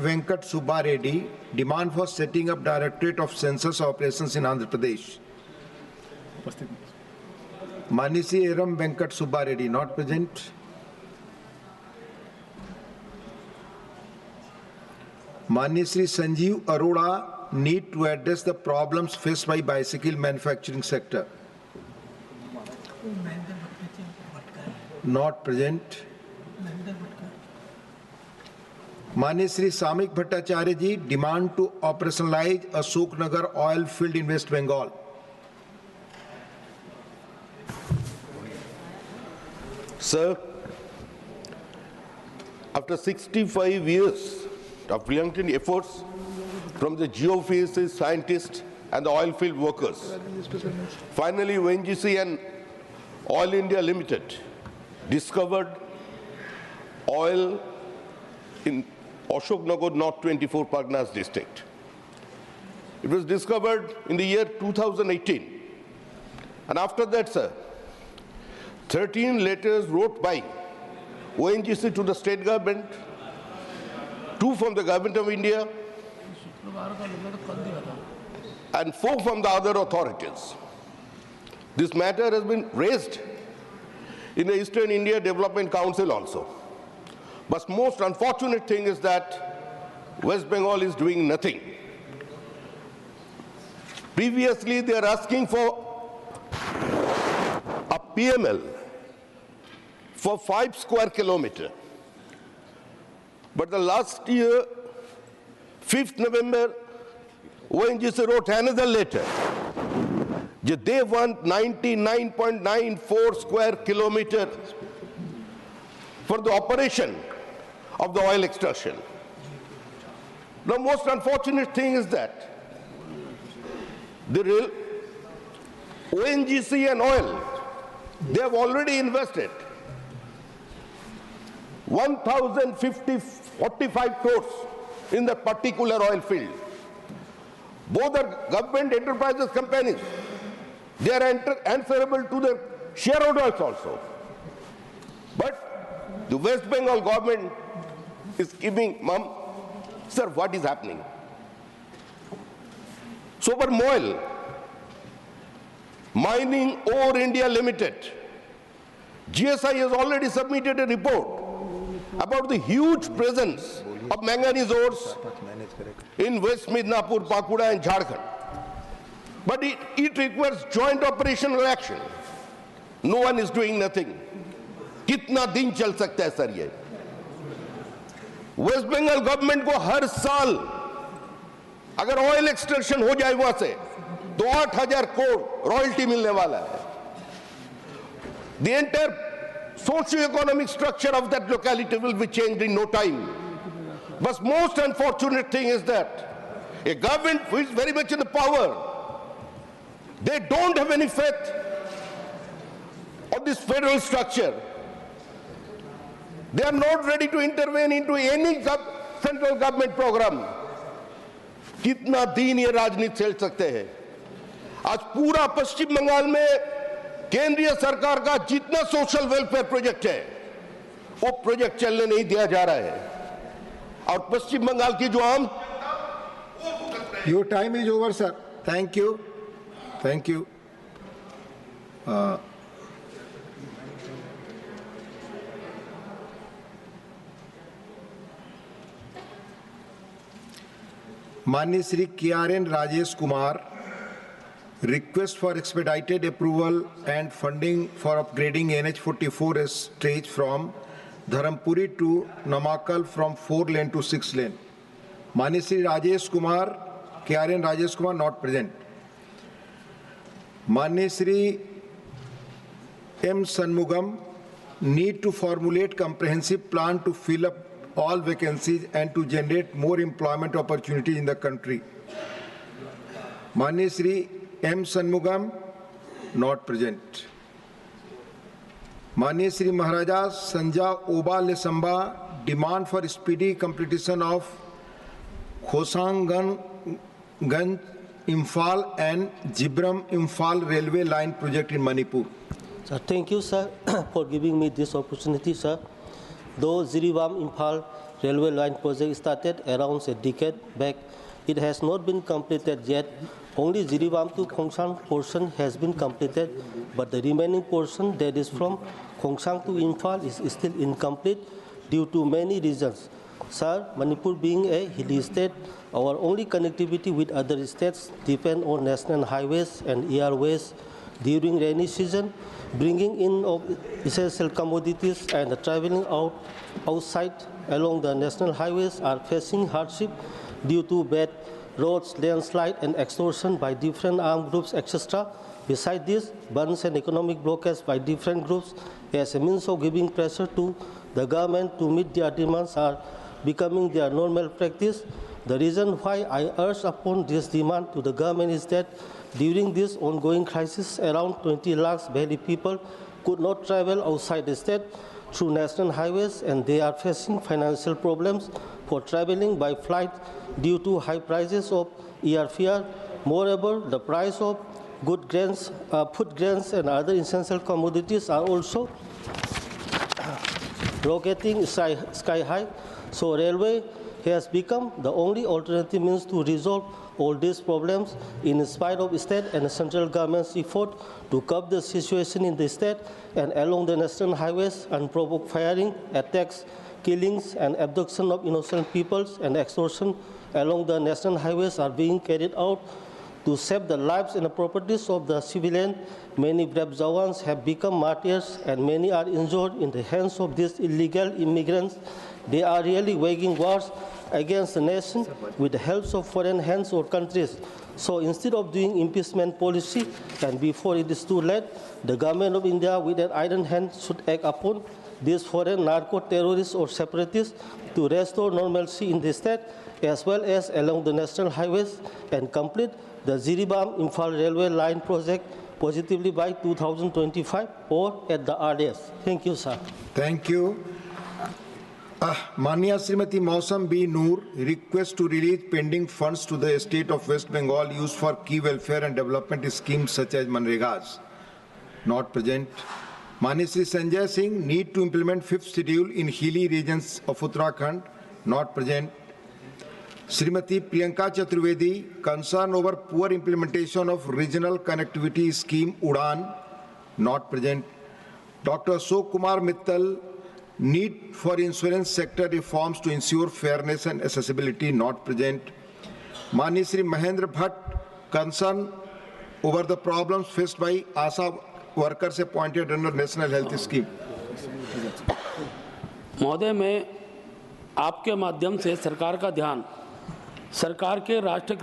Venkat Subba Reddy, demand for setting up directorate of census operations in Andhra Pradesh. माननीय श्री एयरम वेंकट सुब्बा रेड्डी, नॉट प्रेजेंट। माननीय Shri Sanjeev Arora, need to address the problems faced by bicycle manufacturing sector. Not present. माननीय Shri Samik Bhattacharya ji, demand to operationalise Ashoknagar oil field in West Bengal. Sir, after 65 years of relentless efforts from the geophysicists, scientists, and the oil field workers, finally ONGC and Oil India Limited discovered oil in Ashoknagar North 24 Parganas district. It was discovered in the year 2018. And after that, sir, 13 letters wrote by ONGC to the state government, 2 from the government of India, and 4 from the other authorities. This matter has been raised in the Eastern India Development Council also. But most unfortunate thing is that West Bengal is doing nothing. Previously, they are asking for a PML for 5 square kilometers. But the last year, 5th November, ONGC wrote another letter. They want 99.94 square kilometers for the operation of the oil extraction. The most unfortunate thing is that the real ONGC and oil, they have already invested 1,045 crores in the particular oil field. Both are government enterprises companies. They are answerable to the shareholders also. But the West Bengal government is giving, ma'am, sir, what is happening? Sober Moil, Mining Ore India Limited, GSI has already submitted a report about the huge presence of manganese ores in West Midnapur, Pakuda and Jharkhand. But it requires joint operational action. No one is doing nothing. कितना दिन चल सकता है sir ये? Waste Bengal government को हर साल अगर oil extraction हो जाए वहां से तो 8,000 करोड़ रॉयल्टी मिलने वाला है. The entire socio-economic structure of that locality will be changed in no time. But most unfortunate thing is that a government who is very much in the power, they don't have any faith on this federal structure. They are not ready to intervene into any central government program. कितना दिन ये राजनीति चल सकते हैं? आज पूरा पश्चिम बंगाल में केंद्रीय सरकार का जितना सोशल वेलफेयर प्रोजेक्ट है वो प्रोजेक्ट चलने नहीं दिया जा रहा है और पश्चिम बंगाल की जो आम your time is over sir. Thank you. माननीय Shri KRN Rajesh Kumar, request for expedited approval and funding for upgrading NH 44 stretch from Dharampuri to Namakal from 4-lane to 6-lane. माननीय Shri Rajesh Kumar, KRN Rajesh Kumar, not present. माननीय Shri M Shanmugam, need to formulate comprehensive plan to fill up all vacancies and to generate more employment opportunities in the country. माननीय Shri M Shanmugam, not present. माननीय श्री महाराजा संजा ओबा लेसंबा, demand for speedy completion of Khosanganj Imphal and Jibram Imphal railway line project in Manipur. Sir, thank you, sir, for giving me this opportunity, sir. Though Jirebam Imphal railway line project started around a decade back, it has not been completed yet. Only Jirebam to Khongsang portion has been completed, but the remaining portion, that is from Khongsang to Imphal, is still incomplete due to many reasons. Sir, Manipur being a hilly state, our only connectivity with other states depend on national highways and airways during rainy season. Bringing in of essential commodities and traveling outside along the national highways are facing hardship due to bad roads, landslide, and extortion by different armed groups, etc. Besides this, bans and economic blockades by different groups as a means of giving pressure to the government to meet their demands are becoming their normal practice. The reason why I urge upon this demand to the government is that during this ongoing crisis, around 20 lakhs Bahari people could not travel outside the state through national highways, and they are facing financial problems for traveling by flight due to high prices of airfare. Moreover, the price of food grains and other essential commodities are also rocketing sky high. So railway has become the only alternative means to resolve all these problems in spite of state and central government's effort to curb the situation in the state and along the national highways. Unprovoked firing, attacks, killings and abduction of innocent peoples and extortion along the national highways are being carried out to save the lives and the properties of the civilian. Many brave Jawans have become martyrs and many are injured in the hands of these illegal immigrants. They are really waging wars against the nation with the help of foreign hands or countries. So instead of doing impeachment policy, and before it is too late, the government of India with an iron hand should act upon these foreign narco-terrorists or separatists to restore normalcy in the state as well as along the national highways and complete the Jirebam Imphal railway line project positively by 2025 or at the earliest. Thank you, sir. Thank you. Mania Srimati Mausam B. Noor, request to release pending funds to the state of West Bengal used for key welfare and development schemes such as Manregas. Not present. Mani Sri Sanjay Singh, need to implement 5th schedule in hilly regions of Uttarakhand. Not present. Srimati Priyanka Chaturvedi, concern over poor implementation of regional connectivity scheme Udan. Not present. Dr. Ashok Kumar Mittal, need for insurance sector reforms to ensure fairness and accessibility. Not present. Mani Sri Mahendra Bhatt, concern over the problems faced by ASA workers appointed under National Health Scheme. महोदय, मैं आपके माध्यम से सरकार का ध्यान सरकार के राष्ट्रीय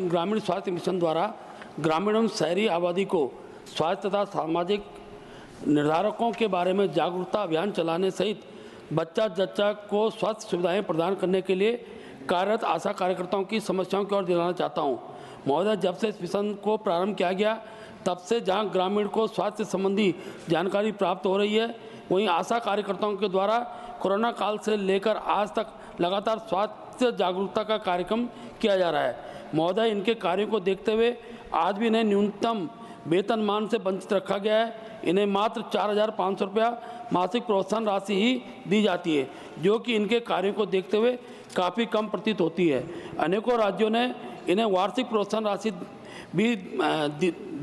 ग्रामीण स्वास्थ्य मिशन द्वारा ग्रामीण एवं शहरी आबादी को स्वास्थ्य तथा सामाजिक निर्धारकों के बारे में जागरूकता अभियान चलाने सहित बच्चा को स्वास्थ्य सुविधाएं प्रदान करने के लिए कार्यरत आशा कार्यकर्ताओं की समस्याओं की ओर दिलाना चाहता हूं। महोदय, जब से इस मिशन को प्रारंभ किया गया तब से जहां ग्रामीण को स्वास्थ्य संबंधी जानकारी प्राप्त हो रही है, वहीं आशा कार्यकर्ताओं के द्वारा कोरोना काल से लेकर आज तक लगातार स्वास्थ्य जागरूकता का कार्यक्रम किया जा रहा है। महोदय, इनके कार्यों को देखते हुए आज भी इन्हें न्यूनतम वेतनमान से वंचित रखा गया है। इन्हें मात्र 4,500 रुपया मासिक प्रोत्साहन राशि ही दी जाती है, जो कि इनके कार्यों को देखते हुए काफ़ी कम प्रतीत होती है। अनेकों राज्यों ने इन्हें वार्षिक प्रोत्साहन राशि भी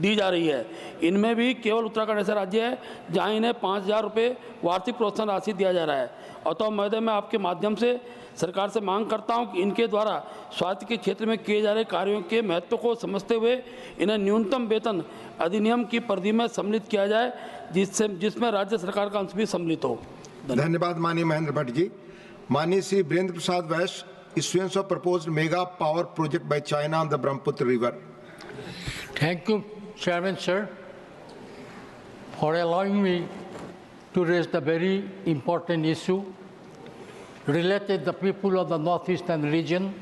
दी जा रही है। इनमें भी केवल उत्तराखंड ऐसा राज्य है जहां इन्हें 5,000 रुपये वार्षिक प्रोत्साहन राशि दिया जा रहा है। अतः महोदय, मैं आपके माध्यम से सरकार से मांग करता हूं कि इनके द्वारा स्वास्थ्य के क्षेत्र में किए जा रहे कार्यों के महत्व को समझते हुए इन्हें न्यूनतम वेतन अधिनियम की परिधि में सम्मिलित किया जाए, जिसमें राज्य सरकार का अंश भी सम्मिलित हो। धन्यवाद माननीय महेंद्र भट्ट जी। माननीय श्री वीरेंद्र प्रसाद वैश्य, issuance of proposed mega power project by China on the Brahmaputra River. Thank you, Chairman, sir, for allowing me to raise the very important issue related to the people of the northeastern region,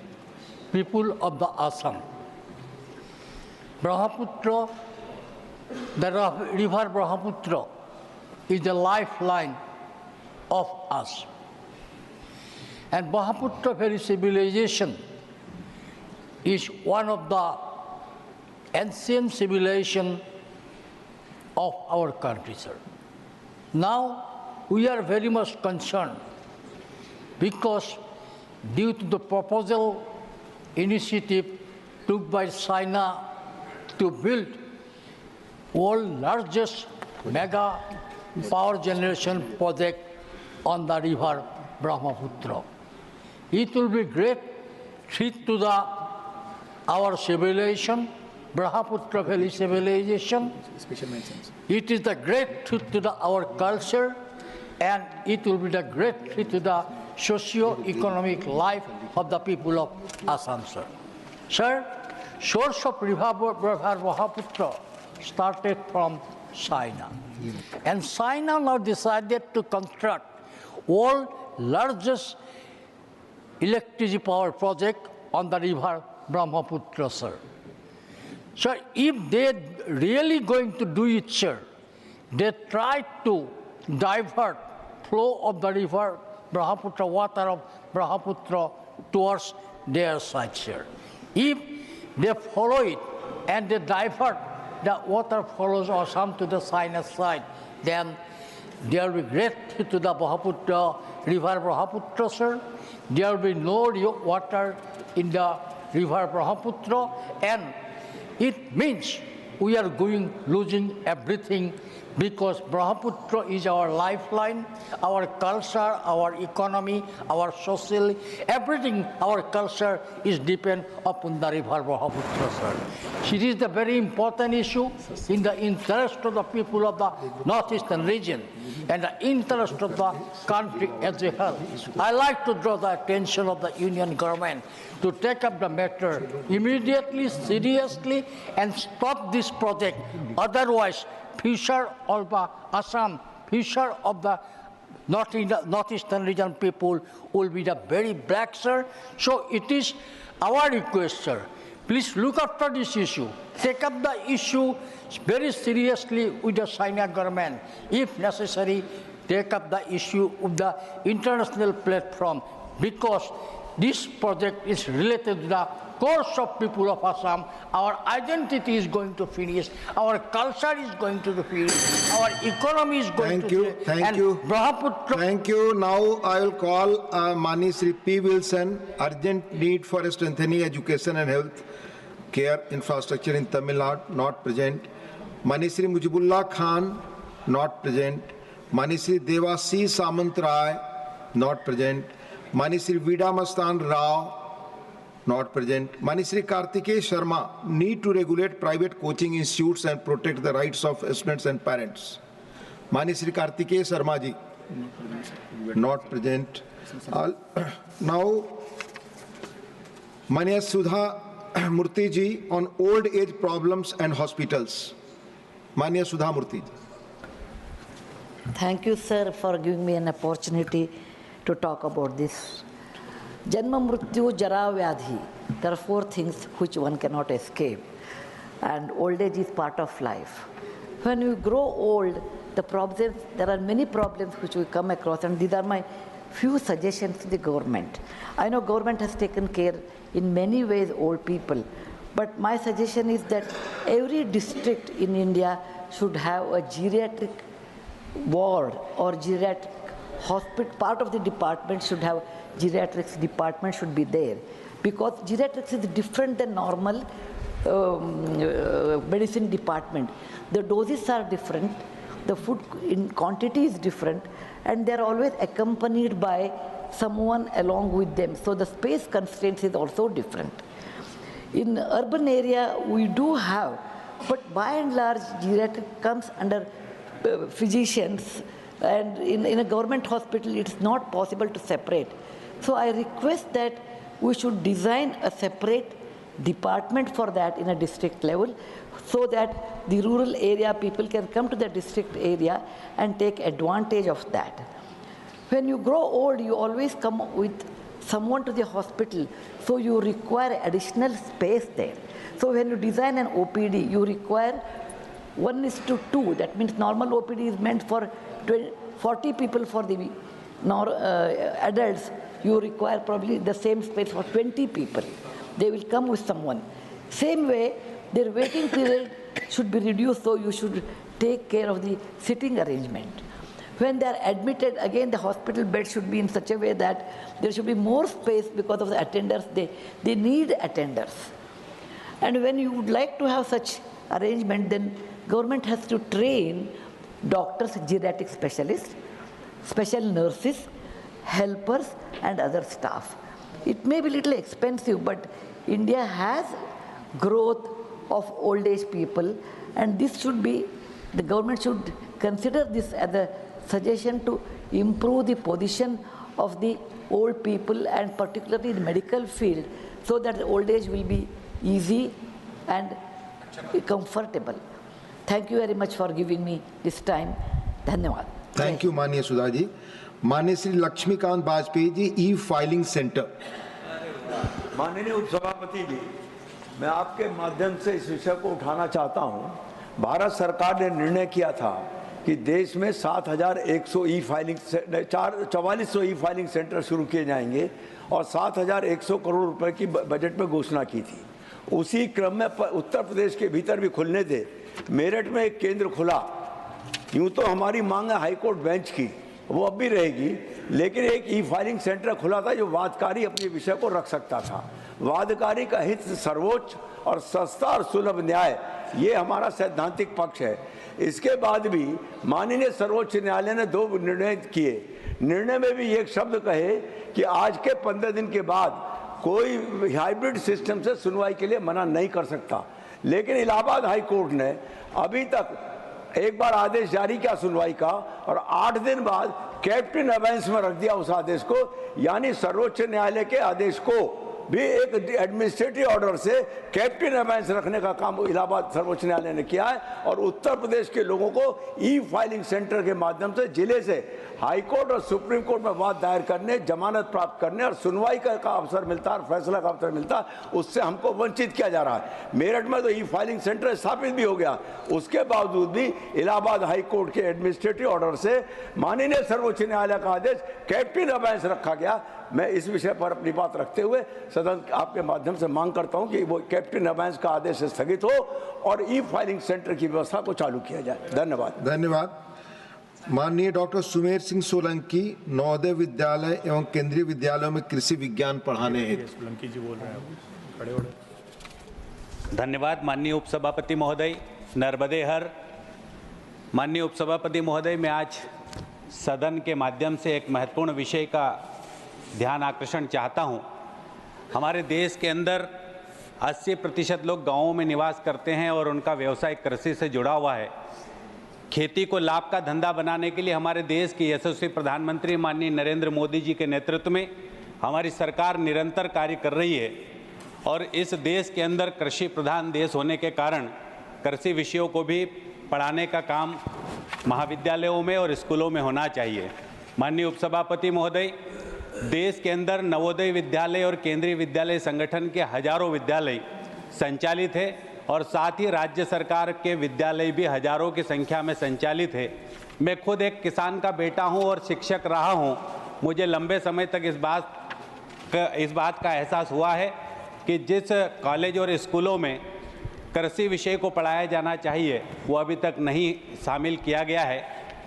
people of the Assam. Brahmaputra, the river Brahmaputra, is the lifeline of us. And Brahmaputra Valley civilization is one of the ancient civilization of our country, sir. Now we are very much concerned because due to the proposal initiative took by China to build world's largest mega power generation project on the river Brahmaputra. It will be great treat to our civilization, Brahmaputra Valley civilization. It is the great treat to our culture, and it will be the great treat to the socio-economic life of the people of Assam, sir. Sir, source of river Brahmaputra started from China. And China now decided to construct world's largest electricity power project on the river Brahmaputra, sir. Sir, if they really going to do it, sir, they try to divert flow of the river Brahmaputra, water of Brahmaputra towards their side, sir. If they follow it and they divert the water follows Assam to the China side, then there will be great to the Brahmaputra, river Brahmaputra, sir. There will be no water in the river Brahmaputra, and it means we are losing everything, because Brahmaputra is our lifeline, our culture, our economy, our social, everything, our culture is depend upon the river Brahmaputra, sir. It is the very important issue in the interest of the people of the northeastern region and the interest of the country as a whole. I like to draw the attention of the union government to take up the matter immediately, seriously, and stop this project. Otherwise, future of the Assam, future of the northeastern region people will be the very black, sir. So it is our request, sir. Please look after this issue. Take up the issue very seriously with the China government. If necessary, take up the issue of the international platform, because this project is related to the course of people of Assam. Our identity is going to finish. Our culture is going to finish. Our economy is going to finish. Thank you. Thank you. Now I will call Mani Sri P. Wilson. Urgent need for strengthening education and health care infrastructure in Tamil Nadu. Not present. Mani Sri Mujibullah Khan. Not present. Mani Sri Devasi Samant Rai. Not present. Mani Sri Vida Mastan Rao. Not present. Mani Sri Kartikeya Sharma, need to regulate private coaching institutes and protect the rights of students and parents. Mani Sri Kartikeya Sharma ji, not present. Now, Mani Sudha Murthy ji on old age problems and hospitals. Mani Sudha Murthy ji. Thank you, sir, for giving me an opportunity to talk about this. Janma Mrityu Jara Vyadhi. There are four things which one cannot escape. And old age is part of life. When you grow old, there are many problems which we come across, and these are my few suggestions to the government. I know government has taken care in many ways old people, but my suggestion is that every district in India should have a geriatric ward or geriatric hospital. Part of the department should have geriatrics department should be there, because geriatrics is different than normal medicine department. The doses are different, the food in quantity is different, and they are always accompanied by someone along with them. So the space constraints is also different. In urban area, we do have, but by and large, geriatric comes under physicians, and in a government hospital, it's not possible to separate. So I request that we should design a separate department for that in a district level, so that the rural area people can come to the district area and take advantage of that. When you grow old, you always come with someone to the hospital, so you require additional space there. So when you design an OPD, you require 1:2. That means normal OPD is meant for 40 people for the adults. You require probably the same space for 20 people. They will come with someone. Same way, their waiting period should be reduced, so you should take care of the sitting arrangement. When they are admitted, again the hospital bed should be in such a way that there should be more space because of the attenders. They need attenders. And when you would like to have such arrangement, then government has to train doctors, geriatric specialists, special nurses, helpers, and other staff. It may be a little expensive, but India has growth of old age people, and this should be, the government should consider this as a suggestion to improve the position of the old people, and particularly in the medical field, so that the old age will be easy and comfortable. Thank you very much for giving me this time. Dhanyawad. Thank you, माननीय सुधा जी. माननीय श्री लक्ष्मीकांत वाजपेयी जी, ई filing centre. माननीय उपसभापति जी, मैं आपके माध्यम से इस विषय को उठाना चाहता हूं. भारत सरकार ने निर्णय किया था कि देश में 7,100 ई फाइलिंग 4400 ई फाइलिंग सेंटर शुरू किए जाएंगे और 7,100 करोड़ रुपए की बजट में घोषणा की थी. उसी क्रम में उत्तर प्रदेश के भीतर भी खुलने थे. मेरठ में एक केंद्र खुला. यूं तो हमारी मांग है हाईकोर्ट बेंच की, वो अब भी रहेगी, लेकिन एक ई फाइलिंग सेंटर खुला था जो वादकारी अपने विषय को रख सकता था. वादकारी का हित सर्वोच्च और सस्ता और सुलभ न्याय, ये हमारा सैद्धांतिक पक्ष है. इसके बाद भी माननीय सर्वोच्च न्यायालय ने 2 निर्णय किए. निर्णय में भी एक शब्द कहे कि आज के 15 दिन के बाद कोई हाइब्रिड सिस्टम से सुनवाई के लिए मना नहीं कर सकता. लेकिन इलाहाबाद हाई कोर्ट ने अभी तक एक बार आदेश जारी किया सुनवाई का, और 8 दिन बाद कैप्टन अबेंस में रख दिया उस आदेश को. यानी सर्वोच्च न्यायालय के आदेश को भी एक एडमिनिस्ट्रेटिव ऑर्डर से कैप्टन अबेंस रखने का काम इलाहाबाद सर्वोच्च न्यायालय ने किया है. और उत्तर प्रदेश के लोगों को ई फाइलिंग सेंटर के माध्यम से जिले से हाई कोर्ट और सुप्रीम कोर्ट में वाद दायर करने, जमानत प्राप्त करने और सुनवाई का अवसर मिलता है, फैसला का अवसर मिलता है. उससे हमको वंचित किया जा रहा है. मेरठ में तो ई फाइलिंग सेंटर स्थापित भी हो गया, उसके बावजूद भी इलाहाबाद हाई कोर्ट के एडमिनिस्ट्रेटिव ऑर्डर से माननीय सर्वोच्च न्यायालय का आदेश कैप्टन अबेंस रखा गया. मैं इस विषय पर अपनी बात रखते हुए सदन आपके माध्यम से मांग करता हूं कि वो कैप्टन अबेंस का आदेश स्थगित हो और ई फाइलिंग सेंटर की व्यवस्था को चालू किया जाए. धन्यवाद. धन्यवाद. माननीय डॉक्टर सुमेर सिंह सोलंकी, नवोदय विद्यालय एवं केंद्रीय विद्यालयों में कृषि विज्ञान पढ़ाने हेतु. सोलंकी जी बोल रहे हैं, खड़े हो. धन्यवाद माननीय उपसभापति महोदय, नर्मदे हर. माननीय उपसभापति महोदय, मैं आज सदन के माध्यम से एक महत्वपूर्ण विषय का ध्यान आकर्षण चाहता हूं. हमारे देश के अंदर 80% लोग गांवों में निवास करते हैं और उनका व्यवसाय कृषि से जुड़ा हुआ है. खेती को लाभ का धंधा बनाने के लिए हमारे देश के यशस्वी प्रधानमंत्री माननीय नरेंद्र मोदी जी के नेतृत्व में हमारी सरकार निरंतर कार्य कर रही है. और इस देश के अंदर कृषि प्रधान देश होने के कारण कृषि विषयों को भी पढ़ाने का काम महाविद्यालयों में और स्कूलों में होना चाहिए. माननीय उपसभापति महोदय, देश के अंदर नवोदय विद्यालय और केंद्रीय विद्यालय संगठन के हजारों विद्यालय संचालित है और साथ ही राज्य सरकार के विद्यालय भी हजारों की संख्या में संचालित है. मैं खुद एक किसान का बेटा हूं और शिक्षक रहा हूं. मुझे लंबे समय तक इस बात का एहसास हुआ है कि जिस कॉलेज और स्कूलों में कृषि विषय को पढ़ाया जाना चाहिए वो अभी तक नहीं शामिल किया गया है.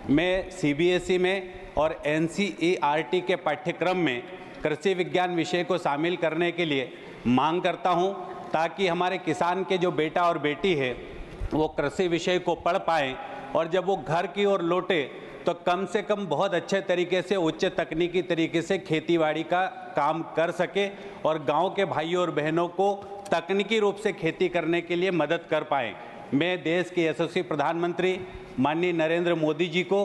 मैं CBSE में और NCERT के पाठ्यक्रम में कृषि विज्ञान विषय को शामिल करने के लिए मांग करता हूं, ताकि हमारे किसान के जो बेटा और बेटी है वो कृषि विषय को पढ़ पाएँ और जब वो घर की ओर लौटे तो कम से कम बहुत अच्छे तरीके से उच्च तकनीकी तरीके से खेतीबाड़ी का काम कर सके और गांव के भाइयों और बहनों को तकनीकी रूप से खेती करने के लिए मदद कर पाएँ। मैं देश के यशस्वी प्रधानमंत्री माननीय नरेंद्र मोदी जी को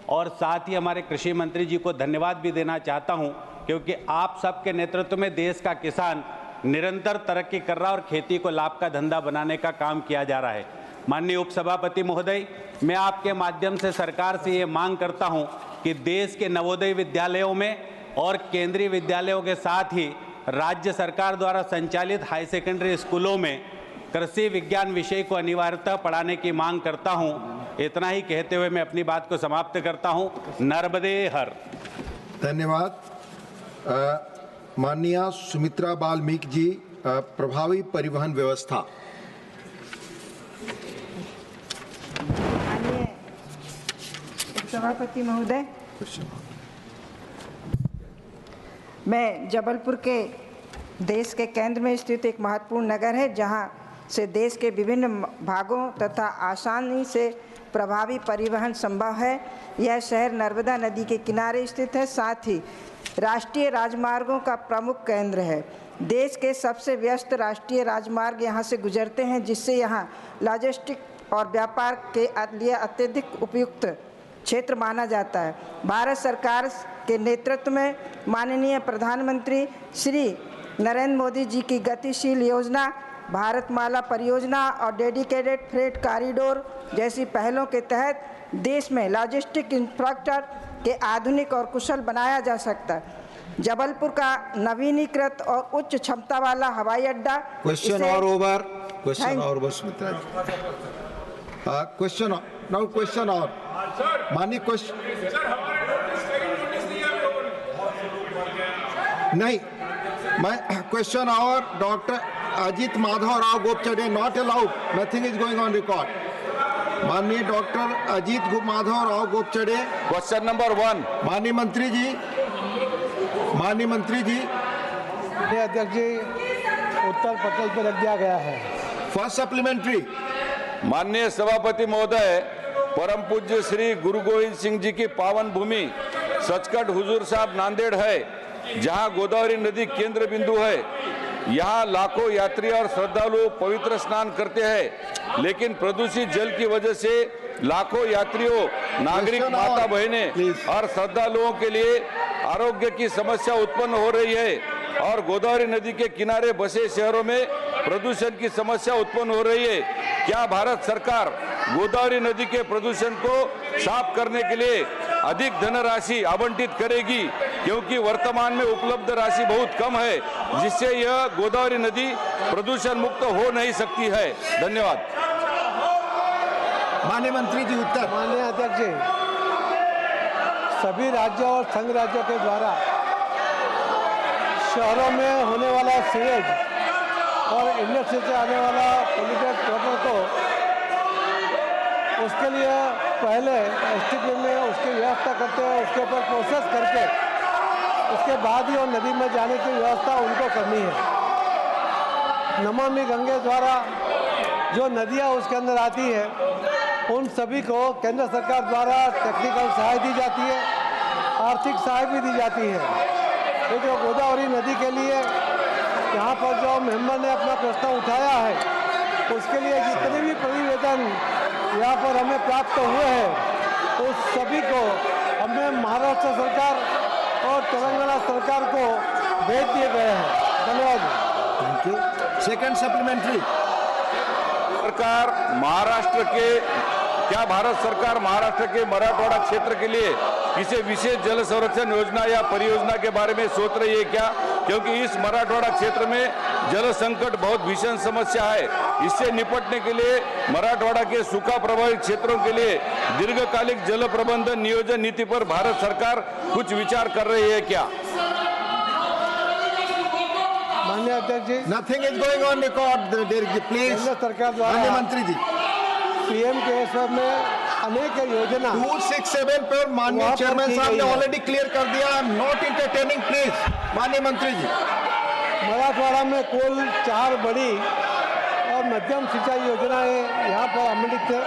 और साथ ही हमारे कृषि मंत्री जी को धन्यवाद भी देना चाहता हूं, क्योंकि आप सबके नेतृत्व में देश का किसान निरंतर तरक्की कर रहा है और खेती को लाभ का धंधा बनाने का काम किया जा रहा है। माननीय उपसभापति महोदय, मैं आपके माध्यम से सरकार से ये मांग करता हूं कि देश के नवोदय विद्यालयों में और केंद्रीय विद्यालयों के साथ ही राज्य सरकार द्वारा संचालित हाई सेकेंडरी स्कूलों में कृषि विज्ञान विषय को अनिवार्यतः पढ़ाने की मांग करता हूं। इतना ही कहते हुए मैं अपनी बात को समाप्त करता हूं। नर्मदे हर। धन्यवाद। माननीय सुमित्रा बाल्मीकि जी, प्रभावी परिवहन व्यवस्था। माननीय सभापति महोदय, मैं जबलपुर के देश के केंद्र में स्थित एक महत्वपूर्ण नगर है जहां से देश के विभिन्न भागों तथा आसानी से प्रभावी परिवहन संभव है। यह शहर नर्मदा नदी के किनारे स्थित है, साथ ही राष्ट्रीय राजमार्गों का प्रमुख केंद्र है। देश के सबसे व्यस्त राष्ट्रीय राजमार्ग यहां से गुजरते हैं, जिससे यहां लॉजिस्टिक और व्यापार के लिए अत्यधिक उपयुक्त क्षेत्र माना जाता है। भारत सरकार के नेतृत्व में माननीय प्रधानमंत्री श्री नरेंद्र मोदी जी की गतिशील योजना, भारतमाला परियोजना और डेडिकेटेड फ्रेट कॉरिडोर जैसी पहलों के तहत देश में लॉजिस्टिक इंफ्रास्ट्रक्चर के आधुनिक और कुशल बनाया जा सकता है। जबलपुर का नवीनीकृत और उच्च क्षमता वाला हवाई अड्डा। क्वेश्चन और ओवर। क्वेश्चन और बस Mitra ji. Question now question hour माननीय क्वेश्चन नहीं, मैं question hour doctor Ajit Madhav Rao Gopchade not allowed, nothing is going on record. माननीय doctor Ajit Madhav Rao Gopchade, question number 1। माननीय मंत्री जी, माननीय मंत्री जी। अध्यक्ष जी, उत्तर पटल पर रख दिया गया है। First supplementary. माननीय सभापति महोदय, परम पूज्य श्री गुरु गोविंद सिंह जी की पावन भूमि सचखंड हुजूर साहब नांदेड़ है, जहां गोदावरी नदी केंद्र बिंदु है। यहाँ लाखों यात्री और श्रद्धालु पवित्र स्नान करते हैं, लेकिन प्रदूषित जल की वजह से लाखों यात्रियों, नागरिक माता बहनें और श्रद्धालुओं के लिए आरोग्य की समस्या उत्पन्न हो रही है और गोदावरी नदी के किनारे बसे शहरों में प्रदूषण की समस्या उत्पन्न हो रही है। क्या भारत सरकार गोदावरी नदी के प्रदूषण को साफ करने के लिए अधिक धनराशि आवंटित करेगी, क्योंकि वर्तमान में उपलब्ध राशि बहुत कम है, जिससे यह गोदावरी नदी प्रदूषण मुक्त हो नहीं सकती है। धन्यवाद। माननीय मंत्री जी उत्तर। माननीय अध्यक्ष जी, सभी राज्यों और संघ राज्यों के द्वारा शहरों में होने वाला सीवेज और इंडस्ट्री से आने वाला पोल्यूटेड वाटर को उसके लिए पहले एसटीपी में उसकी व्यवस्था करते हैं, उसके ऊपर प्रोसेस करके उसके बाद ही वो नदी में जाने की व्यवस्था उनको करनी है। नमामि गंगे द्वारा जो नदियाँ उसके अंदर आती है उन सभी को केंद्र सरकार द्वारा टेक्निकल सहायता दी जाती है, आर्थिक सहायता भी दी जाती है। ये जो गोदावरी नदी के लिए यहाँ पर जो मेंबर ने अपना प्रश्न उठाया है, उसके लिए जितने भी प्रतिवेदन यहाँ पर हमें प्राप्त हुए हैं उस सभी को हमें महाराष्ट्र सरकार और तेलंगाना सरकार को भेज दिए गए हैं। धन्यवाद। Thank you. Second supplementary. सरकार महाराष्ट्र के क्या भारत सरकार महाराष्ट्र के मराठवाड़ा क्षेत्र के लिए किसी विशेष जल संरक्षण योजना या परियोजना के बारे में सोच रही है क्या? क्योंकि इस मराठवाड़ा क्षेत्र में जल संकट बहुत भीषण समस्या है। इससे निपटने के लिए मराठवाड़ा के सूखा प्रभावित क्षेत्रों के लिए दीर्घकालिक जल प्रबंधन नियोजन नीति पर भारत सरकार कुछ विचार कर रही है क्या? माननीय अध्यक्ष जी, nothing is going on record please. सरकार द्वारा माननीय मंत्री जी, पीएम के में अनेक योजना 267 पर माननीय चेयरमैन साहब ने ऑलरेडी क्लियर कर दिया। I am not entertaining please. माननीय मंत्री जी, मराठवाड़ा में कुल 4 बड़ी मध्यम सिंचाई योजनाएं यहाँ पर आमंत्रित थे,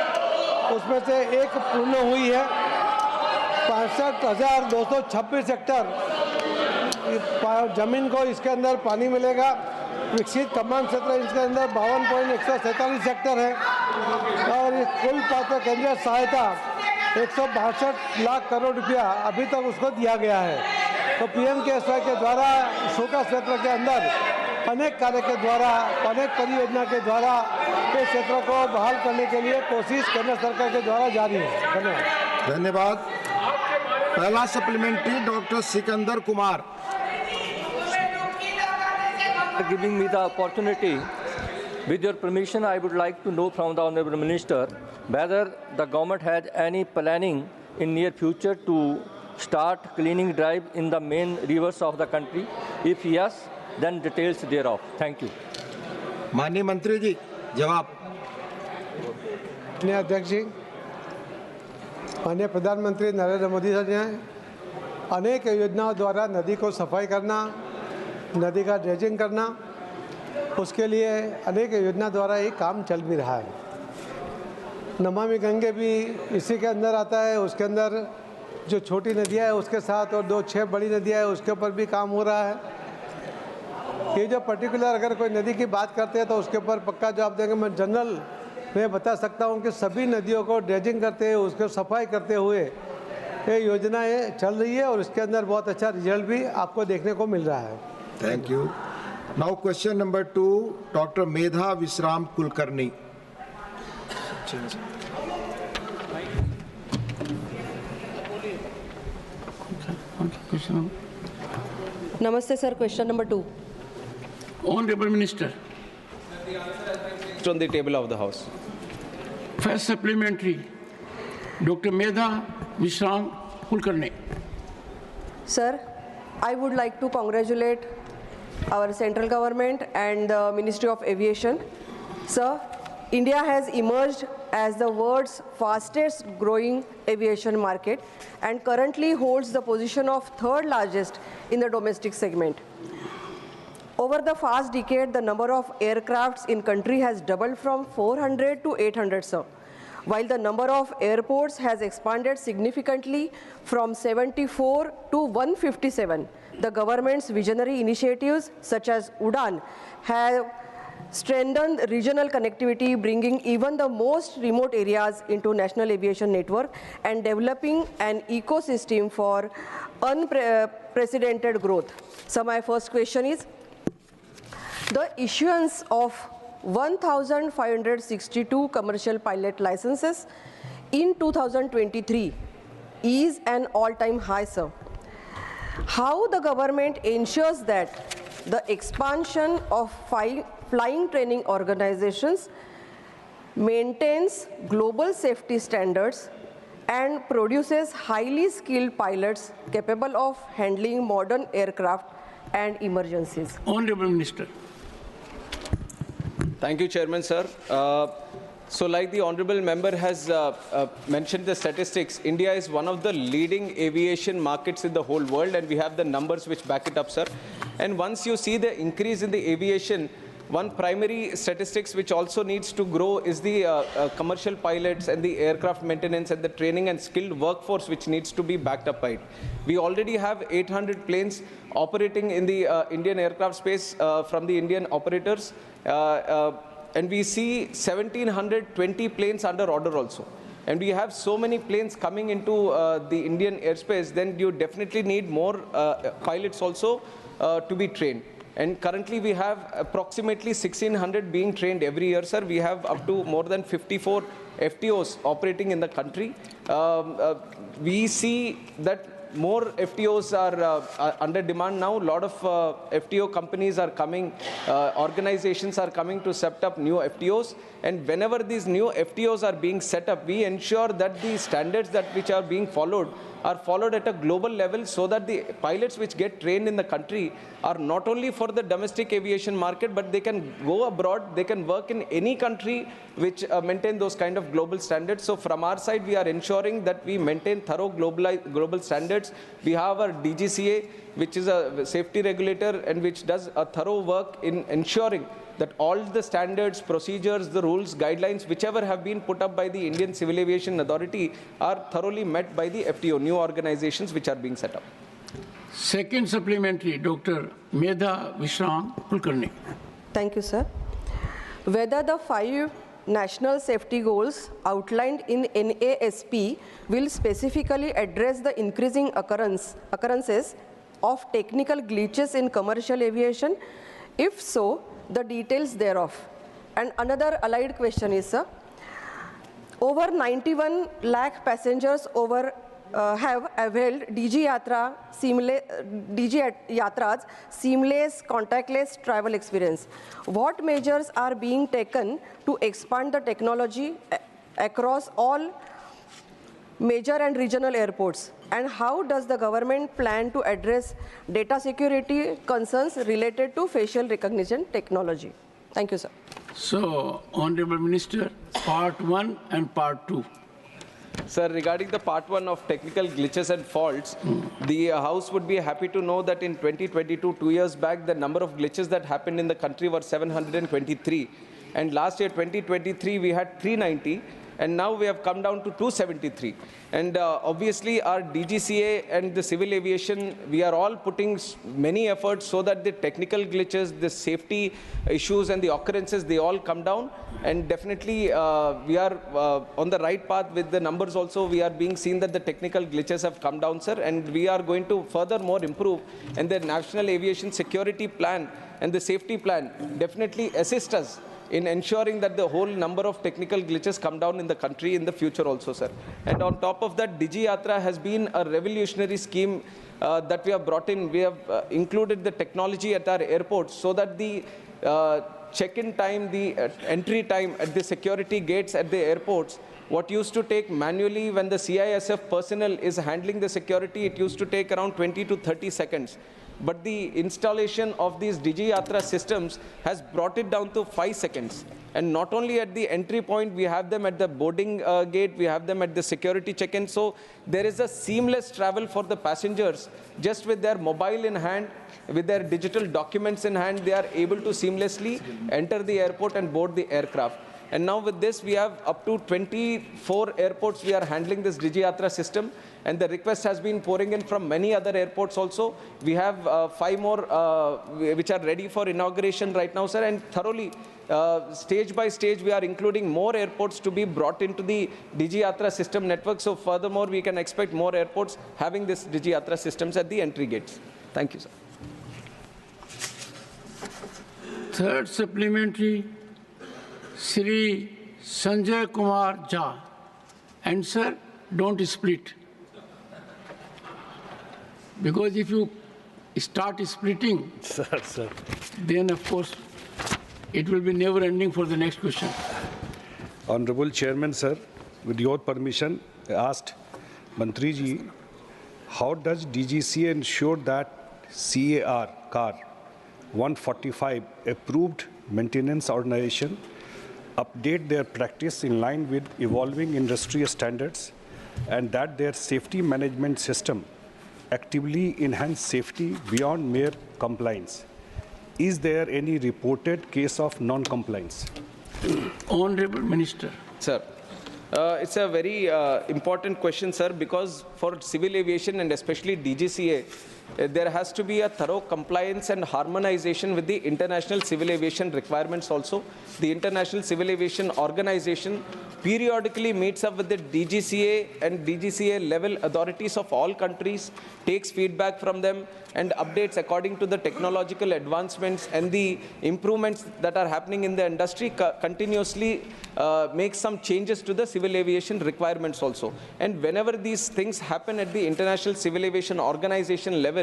उसमें से एक पूर्ण हुई है। 65,226 हेक्टर जमीन को इसके अंदर पानी मिलेगा। विकसित कमान क्षेत्र इसके अंदर 52.147 हेक्टर है और कुल पात्र केंद्रीय सहायता 162 लाख करोड़ रुपया अभी तक उसको दिया गया है। तो PM-KSY के द्वारा सूखा क्षेत्र के अंदर अनेक कार्य के द्वारा, अनेक परियोजना के द्वारा इस क्षेत्र को बहाल करने के लिए कोशिश केंद्र सरकार के द्वारा जारी है। धन्यवाद। धन्यवाद। पहला supplementary doctor Sikandar Kumar. Giving me the opportunity, with your permission, I would like to know from the Honorable Minister whether the government has any planning in near future to start cleaning drive in the main rivers of the country. If yes, then details thereof. Thank you. माननीय मंत्री जी जवाब। माननीय अध्यक्ष जी, माननीय प्रधानमंत्री नरेंद्र मोदी जी ने अनेक योजनाओं द्वारा नदी को सफाई करना, नदी का ड्रेजिंग करना, उसके लिए अनेक योजना द्वारा ये काम चल भी रहा है। नमामि गंगे भी इसी के अंदर आता है। उसके अंदर जो छोटी नदियाँ है उसके साथ और 6 बड़ी नदियाँ है उसके ऊपर भी काम हो रहा है। ये जो पर्टिकुलर अगर कोई नदी की बात करते हैं तो उसके ऊपर पक्का जवाब देंगे। मैं जनरल में बता सकता हूँ कि सभी नदियों को ड्रेजिंग करते हुए, उसको सफाई करते हुए ये योजनाएँ चल रही है और इसके अंदर बहुत अच्छा रिजल्ट भी आपको देखने को मिल रहा है। Thank you. Now question number 2, Dr. Medha Visram Kulkarni. Namaste sir, question number 2. Honorable Minister. It's on the table of the House. First supplementary, Dr. Medha Visram Kulkarni. Sir, I would like to congratulate our central government and the Ministry of Aviation. Sir, India has emerged as the world's fastest growing aviation market and currently holds the position of 3rd largest in the domestic segment. Over the past decade, the number of aircrafts in country has doubled from 400 to 800, sir, while the number of airports has expanded significantly from 74 to 157. The government's visionary initiatives such as UDAN have strengthened regional connectivity, bringing even the most remote areas into national aviation network and developing an ecosystem for unprecedented growth. So my first question is, the issuance of 1,562 commercial pilot licenses in 2023 is an all-time high, sir. How the government ensures that the expansion of flying training organizations maintains global safety standards and produces highly skilled pilots capable of handling modern aircraft and emergencies? Honorable Minister. Thank you, Chairman, sir. So like the Honorable Member has mentioned the statistics, India is one of the leading aviation markets in the whole world, and we have the numbers which back it up, sir. And once you see the increase in the aviation, one primary statistics which also needs to grow is the commercial pilots and the aircraft maintenance and the training and skilled workforce which needs to be backed up by it. We already have 800 planes operating in the Indian aircraft space from the Indian operators. And we see 1,720 planes under order also. And we have so many planes coming into the Indian airspace, then you definitely need more pilots also to be trained. And currently we have approximately 1,600 being trained every year, sir. We have up to more than 54 FTOs operating in the country. We see that more FTOs are under demand now. A lot of FTO companies are coming, organizations are coming to set up new FTOs. And whenever these new FTOs are being set up, we ensure that the standards that which are being followed are followed at a global level, so that the pilots which get trained in the country are not only for the domestic aviation market, but they can go abroad, they can work in any country which maintain those kind of global standards. So from our side, we are ensuring that we maintain thorough global standards. We have our DGCA, which is a safety regulator and which does a thorough work in ensuring that all the standards, procedures, the rules, guidelines, whichever have been put up by the Indian Civil Aviation Authority are thoroughly met by the FTO, new organizations which are being set up. Second supplementary, Dr. Medha Vishram Kulkarni. Thank you, sir. Whether the 5 national safety goals outlined in NASP will specifically address the increasing occurrences of technical glitches in commercial aviation? If so, the details thereof. And another allied question is, sir, over 91 lakh passengers have availed DG Yatra's seamless, contactless travel experience. What measures are being taken to expand the technology across all major and regional airports? And how does the government plan to address data security concerns related to facial recognition technology? Thank you, sir. So, Honorable Minister, Part 1 and Part 2. Sir, regarding the Part 1 of technical glitches and faults, the House would be happy to know that in 2022, 2 years back, the number of glitches that happened in the country were 723. And last year, 2023, we had 390. And now we have come down to 273. And obviously, our DGCA and the civil aviation, we are all putting many efforts so that the technical glitches, the safety issues and the occurrences, they all come down. And definitely, we are on the right path with the numbers also. We are being seen that the technical glitches have come down, sir. And we are going to furthermore improve. And the National Aviation Security Plan and the safety plan definitely assist us in ensuring that the whole number of technical glitches come down in the country in the future also, sir. And on top of that, Digi Yatra has been a revolutionary scheme that we have brought in. We have included the technology at our airports so that the check-in time, the entry time at the security gates at the airports, what used to take manually when the CISF personnel is handling the security, it used to take around 20 to 30 seconds. But the installation of these Digi Yatra systems has brought it down to 5 seconds. And not only at the entry point, we have them at the boarding gate, we have them at the security check-in. So there is a seamless travel for the passengers. Just with their mobile in hand, with their digital documents in hand, they are able to seamlessly enter the airport and board the aircraft. And now with this, we have up to 24 airports we are handling this Digi Yatra system. And the request has been pouring in from many other airports also. We have 5 more which are ready for inauguration right now, sir. And thoroughly, stage by stage, we are including more airports to be brought into the Digi Yatra system network. So furthermore, we can expect more airports having this Digi Yatra systems at the entry gates. Thank you, sir. Third supplementary, Sri Sanjay Kumar Jha. And sir, don't split. Because if you start splitting, then of course it will be never ending for the next question. Honorable Chairman, sir, with your permission, I asked Mantri ji, how does DGCA ensure that CAR 145 approved maintenance organization update their practice in line with evolving industry standards and that their safety management system actively enhance safety beyond mere compliance? Is there any reported case of non-compliance? Honorable Minister. Sir, it's a very important question, sir, because for civil aviation and especially DGCA, there has to be a thorough compliance and harmonization with the international civil aviation requirements also. The International Civil Aviation Organization periodically meets up with the DGCA and DGCA level authorities of all countries, takes feedback from them and updates according to the technological advancements and the improvements that are happening in the industry, continuously makes some changes to the civil aviation requirements also. And whenever these things happen at the International Civil Aviation Organization level,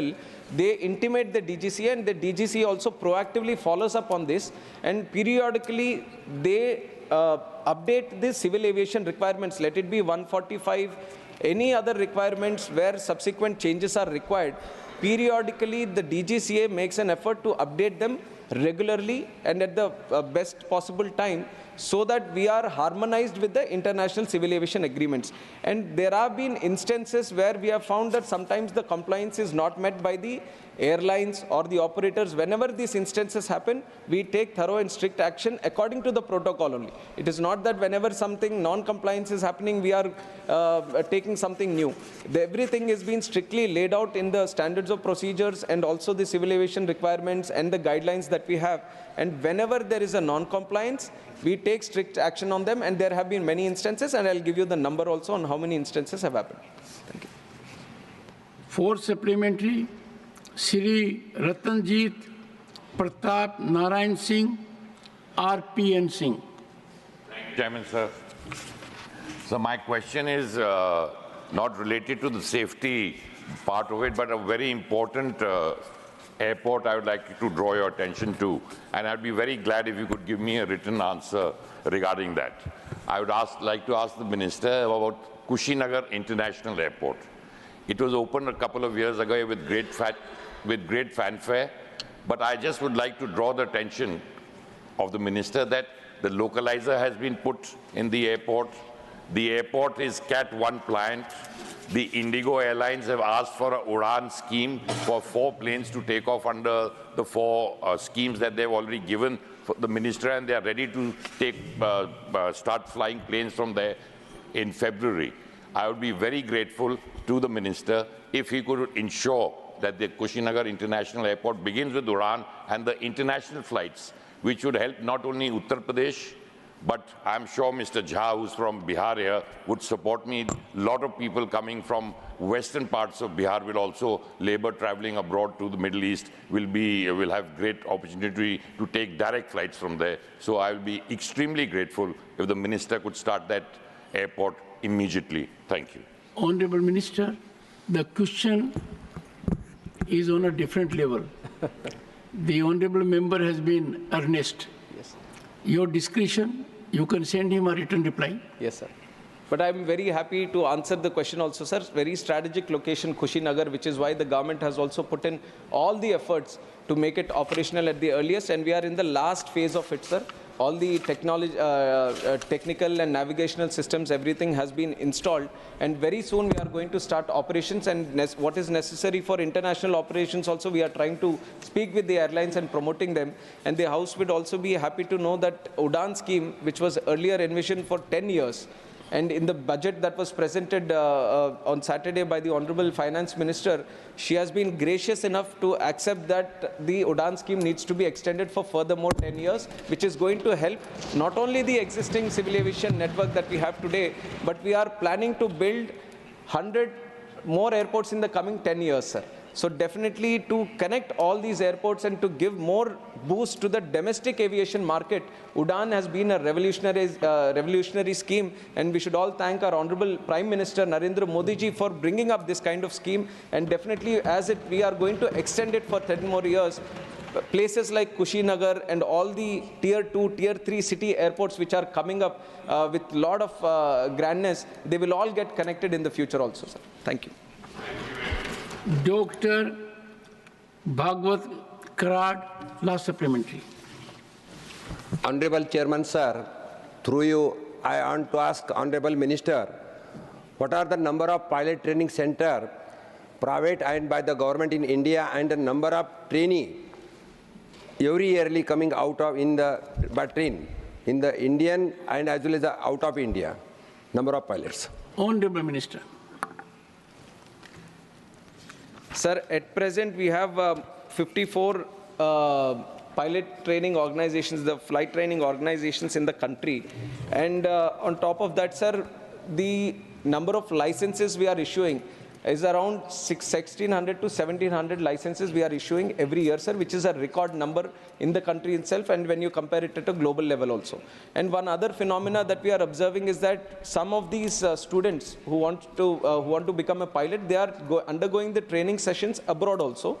they intimate the DGCA and the DGCA also proactively follows up on this, and periodically they update the civil aviation requirements, let it be 145, any other requirements where subsequent changes are required. Periodically, the DGCA makes an effort to update them regularly and at the best possible time, so that we are harmonized with the international civil aviation agreements. And there have been instances where we have found that sometimes the compliance is not met by the airlines or the operators. Whenever these instances happen, we take thorough and strict action according to the protocol only. It is not that whenever something non-compliance is happening, we are taking something new. Everything is being strictly laid out in the standards of procedures and also the civil aviation requirements and the guidelines that we have. And whenever there is a non-compliance, we take strict action on them, and there have been many instances, and I'll give you the number also on how many instances have happened. Thank you. For supplementary, Shri Ratanjit Pratap Narayan Singh, RPN Singh. Chairman, sir. So my question is not related to the safety part of it, but a very important airport I would like to draw your attention to, and I'd be very glad if you could give me a written answer regarding that. I would like to ask the Minister about Kushinagar International Airport. It was opened a couple of years ago with great fanfare, but I just would like to draw the attention of the Minister that the localizer has been put in the airport. The airport is Cat 1 pliant. The Indigo Airlines have asked for a Udan scheme for 4 planes to take off under the 4 schemes that they've already given for the Minister, and they are ready to start flying planes from there in February. I would be very grateful to the Minister if he could ensure that the Kushinagar International Airport begins with Udan and the international flights, which would help not only Uttar Pradesh, but I'm sure Mr. Jha, who's from Bihar here, would support me. A lot of people coming from western parts of Bihar will also labor traveling abroad to the Middle East, will have great opportunity to take direct flights from there. So I will be extremely grateful if the Minister could start that airport immediately. Thank you. Honorable Minister, the question is on a different level. The Honorable Member has been earnest. Yes. Your discretion, you can send him a written reply. Yes, sir. But I'm very happy to answer the question also, sir. Very strategic location, Kushinagar, which is why the government has also put in all the efforts to make it operational at the earliest, and we are in the last phase of it, sir. All the technology, technical and navigational systems, everything has been installed, and very soon we are going to start operations, and what is necessary for international operations also, we are trying to speak with the airlines and promoting them. And the House would also be happy to know that Udan scheme, which was earlier envisioned for 10 years, and in the budget that was presented on Saturday by the Honorable Finance Minister, she has been gracious enough to accept that the Udan scheme needs to be extended for furthermore 10 years, which is going to help not only the existing civil aviation network that we have today, but we are planning to build 100 more airports in the coming 10 years, sir. So definitely to connect all these airports and to give more boost to the domestic aviation market, Udan has been a revolutionary scheme, and we should all thank our Honorable Prime Minister Narendra Modi ji for bringing up this kind of scheme. And definitely we are going to extend it for 10 more years. Places like Kushinagar and all the tier 2, tier 3 city airports which are coming up with a lot of grandness, they will all get connected in the future also, sir. Thank you. Dr. Bhagwat Karad, last supplementary. Honorable Chairman, sir, through you, I want to ask Honorable Minister, what are the number of pilot training center, private and by the government in India, and the number of trainee every yearly coming out of in the Indian and as well as the out of India, number of pilots? Honorable Minister. Sir, at present we have 54 pilot training organizations, the flight training organizations in the country. And on top of that, sir, the number of licenses we are issuing is around 1,600 to 1,700 licenses we are issuing every year, sir, which is a record number in the country itself, and when you compare it at a global level also. And one other phenomena that we are observing is that some of these students who want to become a pilot, they are undergoing the training sessions abroad also.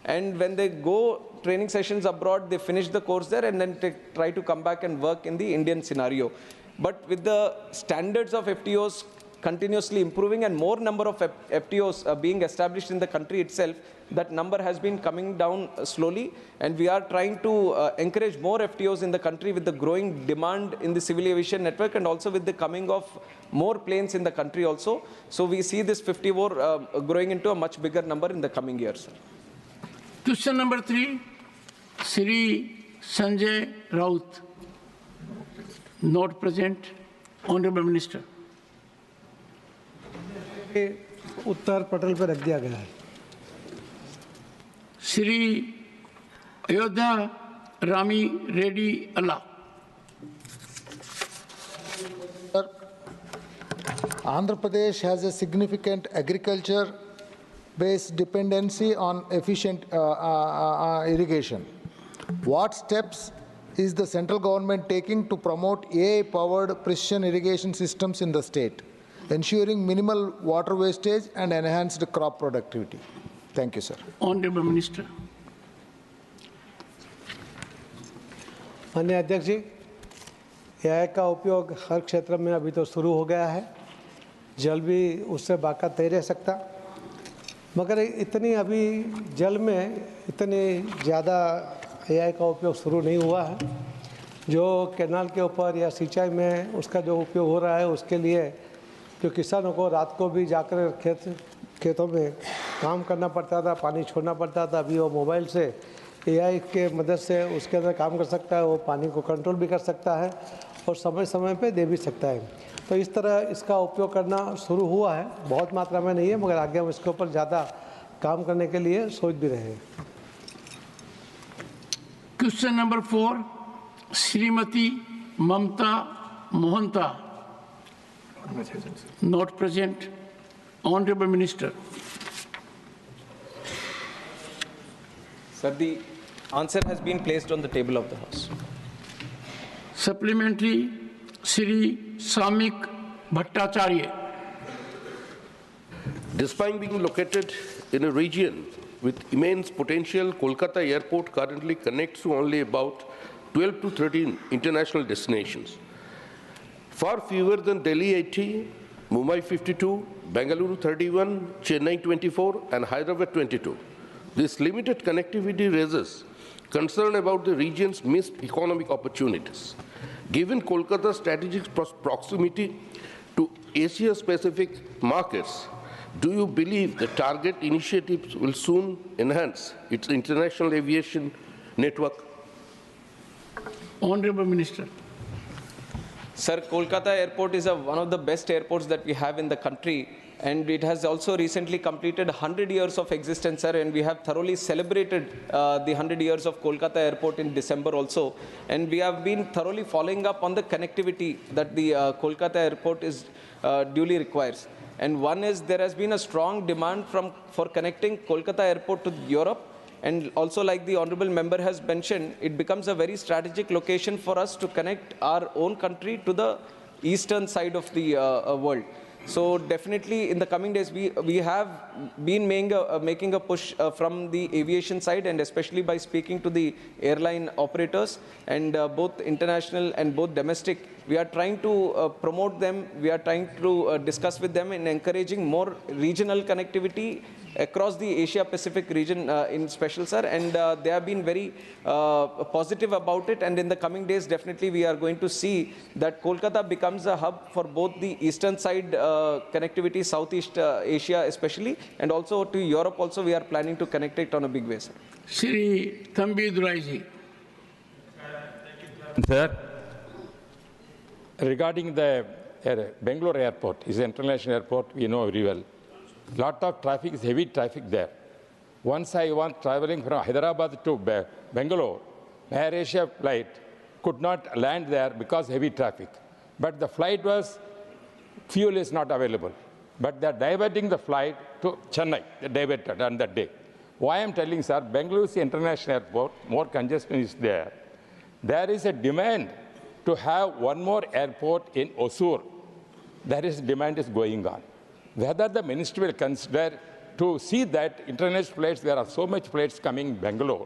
And when they go training sessions abroad, they finish the course there and then try to come back and work in the Indian scenario. But with the standards of FTOs continuously improving, and more number of FTOs being established in the country itself, that number has been coming down slowly, and we are trying to encourage more FTOs in the country with the growing demand in the civil aviation network, and also with the coming of more planes in the country also. So we see this 54 growing into a much bigger number in the coming years. Question number 3, Shri Sanjay Raut. Not present. Honorable Minister. उत्तर पटल पर रख दिया गया है। श्री अयोध्या रामी रेड्डी अल्लाह। Andhra Pradesh has a significant agriculture-based dependency on efficient irrigation. What steps is the central government taking to promote AI-powered precision irrigation systems in the state, ensuring minimal water wastage and enhanced crop productivity? Thank you, sir. Honorable Minister. माननीय अध्यक्ष जी, AI का उपयोग हर क्षेत्र में अभी तो शुरू हो गया है। जल भी उससे बाकायदा नहीं रह सकता, मगर इतनी अभी जल में इतनी ज़्यादा AI का उपयोग शुरू नहीं हुआ है। जो कैनाल के ऊपर या सिंचाई में उसका जो उपयोग हो रहा है, उसके लिए जो किसानों को रात को भी जाकर खेतों में काम करना पड़ता था, पानी छोड़ना पड़ता था, अभी वो मोबाइल से AI के मदद से उसके अंदर काम कर सकता है। वो पानी को कंट्रोल भी कर सकता है और समय समय पे दे भी सकता है। तो इस तरह इसका उपयोग करना शुरू हुआ है, बहुत मात्रा में नहीं है, मगर आगे हम इसके ऊपर ज़्यादा काम करने के लिए सोच भी रहे हैं। Question number 4, Shrimati Mamata Mohanta. Not present. Honorable Minister. Sir, the answer has been placed on the table of the House. Supplementary, Shri Samik Bhattacharya. Despite being located in a region with immense potential, Kolkata Airport currently connects to only about 12 to 13 international destinations. Far fewer than Delhi 80, Mumbai 52, Bengaluru 31, Chennai 24, and Hyderabad 22. This limited connectivity raises concern about the region's missed economic opportunities. Given Kolkata's strategic proximity to Asia-Pacific markets, do you believe the target initiatives will soon enhance its international aviation network? Honorable Minister. Sir, Kolkata Airport is one of the best airports that we have in the country, and it has also recently completed 100 years of existence, sir, and we have thoroughly celebrated the 100 years of Kolkata Airport in December also, and we have been thoroughly following up on the connectivity that the Kolkata Airport is duly requires. And one is there has been a strong demand for connecting Kolkata Airport to Europe. And also, like the honorable member has mentioned, it becomes a very strategic location for us to connect our own country to the eastern side of the world. So definitely in the coming days, we have been making a push from the aviation side, and especially by speaking to the airline operators, and both international and both domestic. We are trying to promote them. We are trying to discuss with them in encouraging more regional connectivity across the Asia-Pacific region in special, sir, and they have been very positive about it, and in the coming days, definitely we are going to see that Kolkata becomes a hub for both the eastern side connectivity, Southeast Asia especially, and also to Europe also we are planning to connect it on a big way, sir. Shri Thambi Duraiji. Sir, regarding the Bangalore airport, is an international airport, we know very well. Lot of traffic is heavy traffic there. Once I was traveling from Hyderabad to Bangalore, Air Asia flight could not land there because heavy traffic. But the flight was, fuel is not available. But they are diverting the flight to Chennai, they diverted on that day. Why I am telling, sir, Bangalore is the international airport, more congestion is there. There is a demand to have one more airport in Osur. There is demand is going on. Whether the ministry will consider to see that international flights, there are so much flights coming in Bangalore,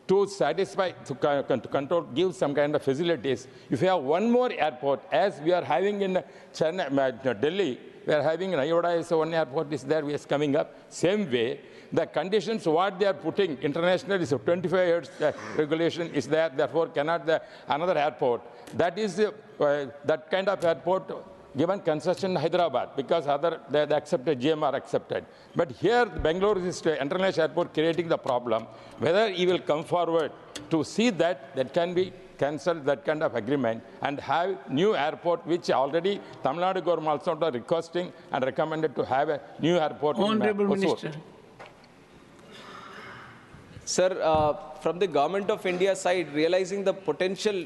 to satisfy, to control, give some kind of facilities. If you have one more airport, as we are having in Chennai, Delhi, we are having Nayoda is one airport is there, is coming up. Same way, the conditions what they are putting international is a 25 years regulation is there, therefore cannot another airport. That is that kind of airport given concession in Hyderabad because they accepted, GMR accepted. But here Bangalore is international airport creating the problem. Whether he will come forward to see that can be cancelled that kind of agreement and have new airport, which already Tamil Nadu government also are requesting and recommended to have a new airport. Honorable in Minister. Sir, from the Government of India side, realizing the potential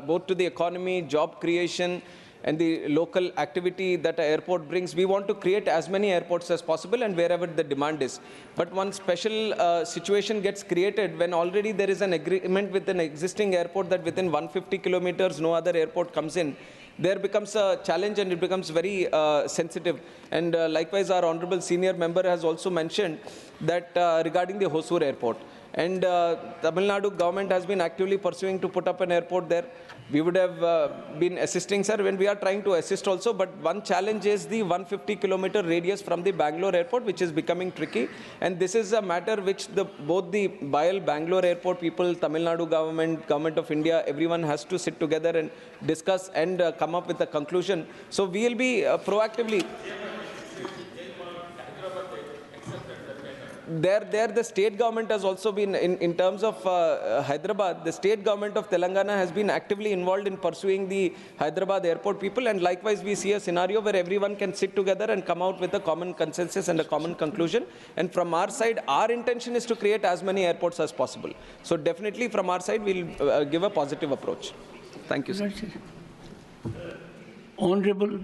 both to the economy, job creation, and the local activity that an airport brings, we want to create as many airports as possible and wherever the demand is. But one special situation gets created when already there is an agreement with an existing airport that within 150 kilometers no other airport comes in. There becomes a challenge and it becomes very sensitive. And likewise, our honorable senior member has also mentioned that regarding the Hosur airport. And Tamil Nadu government has been actively pursuing to put up an airport there. We would have been assisting, sir, when we are trying to assist also. But one challenge is the 150-kilometer radius from the Bangalore airport, which is becoming tricky. And this is a matter which both the Bangalore airport people, Tamil Nadu government, Government of India, everyone has to sit together and discuss and come up with a conclusion. So we will be proactively. There the state government has also been, in terms of Hyderabad, the state government of Telangana has been actively involved in pursuing the Hyderabad airport people, and likewise we see a scenario where everyone can sit together and come out with a common consensus and a common conclusion. And from our side, our intention is to create as many airports as possible. So definitely from our side, we'll give a positive approach. Thank you, sir. Honorable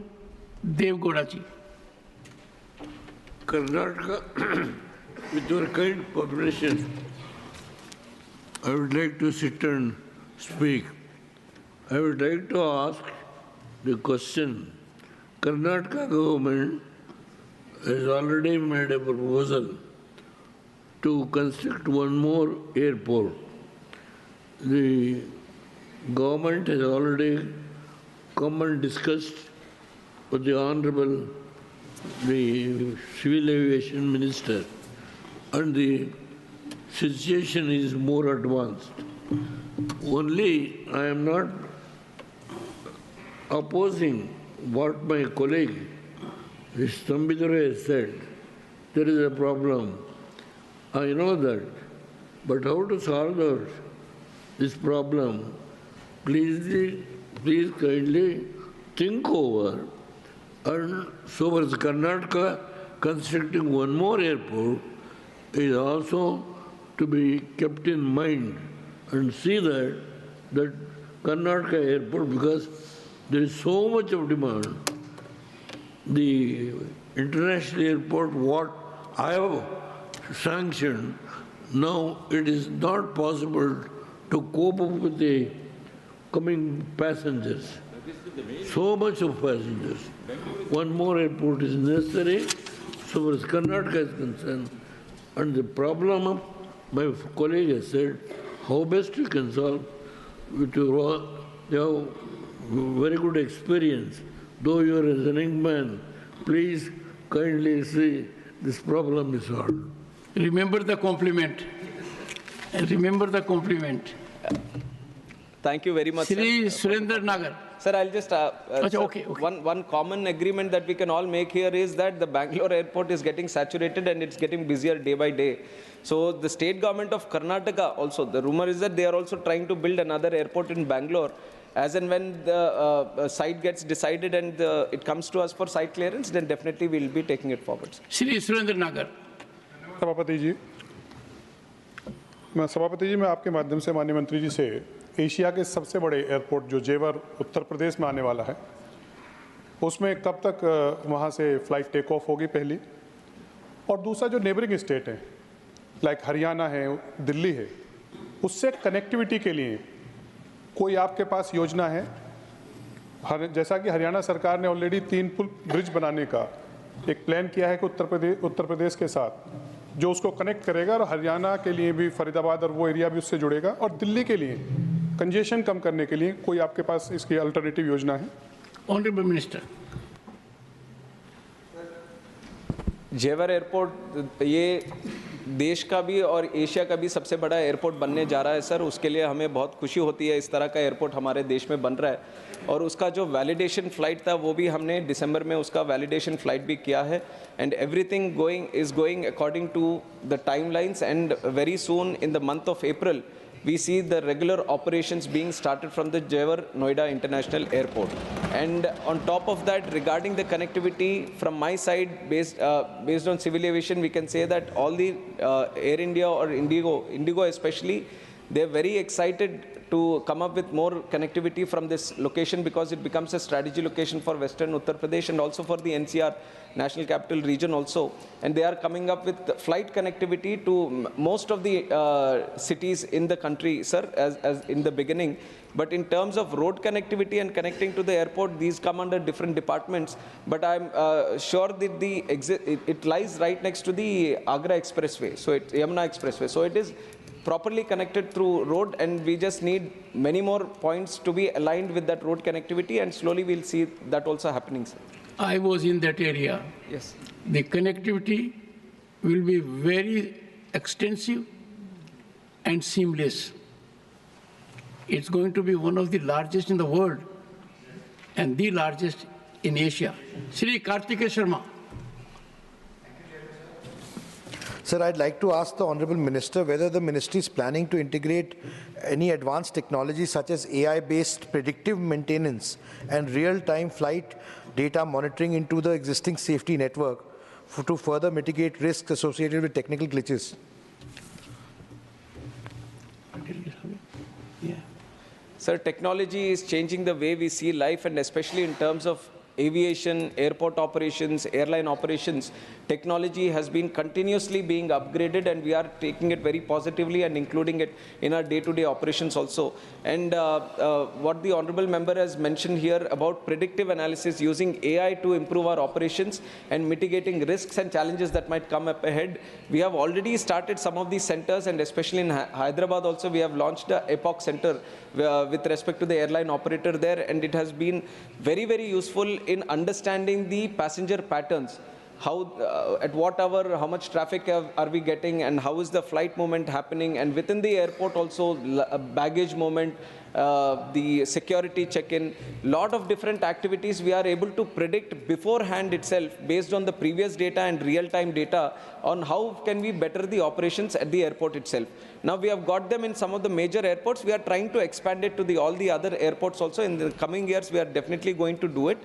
Dev Godaji. Karnataka, with your kind permission, I would like to sit and speak. I would like to ask the question. Karnataka government has already made a proposal to construct one more airport. The government has already come and discussed with the Honorable Civil Aviation Minister, and the situation is more advanced. Only I am not opposing what my colleague, Stambidore, has said. There is a problem. I know that. But how to solve this problem? Please kindly think over. And so for Karnataka, constructing one more airport is also to be kept in mind, and see that Karnataka airport, because there is so much of demand. The international airport, what I have sanctioned, now it is not possible to cope up with the coming passengers. So much of passengers. One more airport is necessary, so far as Karnataka is concerned. And the problem, my colleague has said, how best we can solve with your very good experience. Though you are a young man, please kindly see this problem is solved. Remember the compliment. Remember the compliment. Thank you very much, Shri Surendra Nagar. Sir, I'll just, okay. One common agreement that we can all make here is that the Bangalore airport is getting saturated and it's getting busier day by day. So the state government of Karnataka also, the rumor is that they are also trying to build another airport in Bangalore. As and when the site gets decided and it comes to us for site clearance, then definitely we'll be taking it forward. Shri Surendra Nagar. सभापति जी, मैं आपके माध्यम से माननीय मंत्री जी से Asia के सबसे बड़े एयरपोर्ट जो जेवर उत्तर प्रदेश में आने वाला है, उसमें कब तक वहाँ से फ्लाइट टेक ऑफ होगी पहली, और दूसरा जो नेबरिंग स्टेट है लाइक हरियाणा है, दिल्ली है, उससे कनेक्टिविटी के लिए कोई आपके पास योजना है? जैसा कि हरियाणा सरकार ने ऑलरेडी 3 पुल ब्रिज बनाने का एक प्लान किया है कि उत्तर प्रदेश के साथ जो उसको कनेक्ट करेगा, और हरियाणा के लिए भी फरीदाबाद और वो एरिया भी उससे जुड़ेगा, और दिल्ली के लिए कंजेशन कम करने के लिए कोई आपके पास इसकी अल्टरनेटिव योजना है? Honourable minister. जेवर एयरपोर्ट ये देश का भी और एशिया का भी सबसे बड़ा एयरपोर्ट बनने जा रहा है सर। उसके लिए हमें बहुत खुशी होती है, इस तरह का एयरपोर्ट हमारे देश में बन रहा है। और उसका जो वैलिडेशन फ़्लाइट था वो भी हमने दिसंबर में उसका वैलिडेशन फ़्लाइट भी किया है। And everything is going according to the timelines, and very soon in the month of April we see the regular operations being started from the Jewar Noida International Airport. And on top of that, regarding the connectivity from my side, based on civil aviation, we can say that all the Air India or Indigo especially, they're very excited to come up with more connectivity from this location, because it becomes a strategy location for Western Uttar Pradesh and also for the NCR, National Capital Region also. And they are coming up with flight connectivity to most of the cities in the country, sir, as in the beginning. But in terms of road connectivity and connecting to the airport, these come under different departments. But I'm sure that it lies right next to the Agra Expressway, so it's Yamuna Expressway. So it is properly connected through road, and we just need many more points to be aligned with that road connectivity, and slowly we'll see that also happening, sir. I was in that area. Yes. The connectivity will be very extensive and seamless. It's going to be one of the largest in the world and the largest in Asia. Shri Kartikeya Sharma. Sir, I'd like to ask the Honorable Minister whether the Ministry is planning to integrate any advanced technologies such as AI-based predictive maintenance and real-time flight data monitoring into the existing safety network to further mitigate risks associated with technical glitches. Sir, technology is changing the way we see life, and especially in terms of aviation, airport operations, airline operations. Technology has been continuously being upgraded, and we are taking it very positively and including it in our day-to-day operations also. And what the Honorable Member has mentioned here about predictive analysis using AI to improve our operations and mitigating risks and challenges that might come up ahead, we have already started some of these centers, and especially in Hyderabad also we have launched the Epoch Center with respect to the airline operator there, and it has been very, very useful in understanding the passenger patterns. How, at what hour, how much traffic are we getting, and how is the flight movement happening, and within the airport also baggage movement, the security check-in, lot of different activities we are able to predict beforehand itself based on the previous data and real-time data on how can we better the operations at the airport itself. Now we have got them in some of the major airports. We are trying to expand it to all the other airports also. In the coming years, we are definitely going to do it.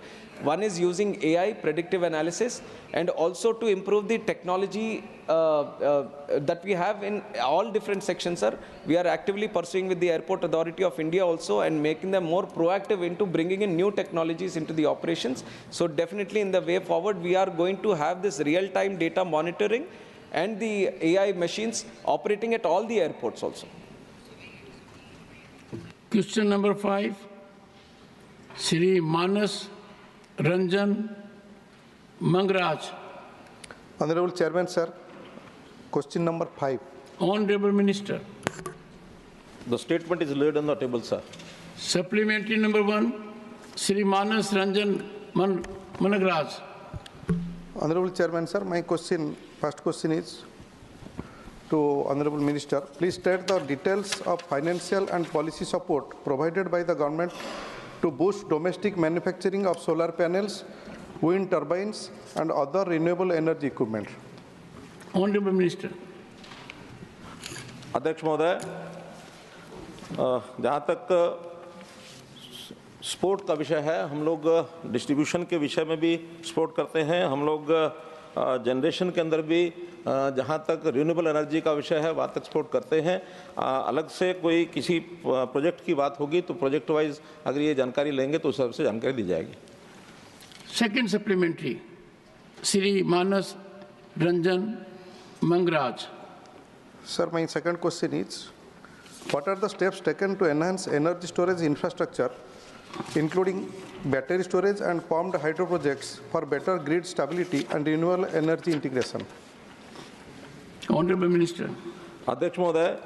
One is using AI, predictive analysis, and also to improve the technology that we have in all different sections, sir. We are actively pursuing with the Airport Authority of India also and making them more proactive into bringing in new technologies into the operations. So definitely in the way forward, we are going to have this real-time data monitoring and the AI machines operating at all the airports also. Question number 5, Shri Manas Ranjan Mangraj. Honorable Chairman, sir, question number 5. Honorable Minister. The statement is laid on the table, sir. Supplementary number 1, Shri Manas Ranjan Mangraj. Honorable Chairman, sir, my first question is to Honorable Minister. Please state the details of financial and policy support provided by the government to boost domestic manufacturing of solar panels, wind turbines, and other renewable energy equipment. Honorable Minister. अध्यक्ष महोदय, जहाँ तक support का विषय है, हम लोग distribution के विषय में भी सपोर्ट करते हैं। हम लोग जनरेशन के अंदर भी जहाँ तक रिन्यूएबल एनर्जी का विषय है वहाँ तक सपोर्ट करते हैं। अलग से कोई किसी प्रोजेक्ट की बात होगी तो प्रोजेक्ट वाइज अगर ये जानकारी लेंगे तो उस हिसाब से जानकारी दी जाएगी। Second supplementary, Shri Manas Ranjan Mangraj. Sir, my second question is, what are the steps taken to enhance energy storage infrastructure, including battery storage and pumped hydro projects for better grid stability and renewable energy integration? Honorable Minister. अध्यक्ष महोदय,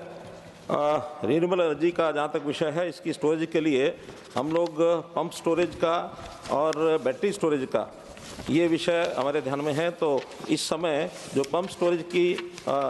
renewable energy का जहाँ तक विषय है, इसकी storage के लिए हम लोग पंप स्टोरेज का और बैटरी स्टोरेज का ये विषय हमारे ध्यान में है। तो इस समय जो पंप स्टोरेज की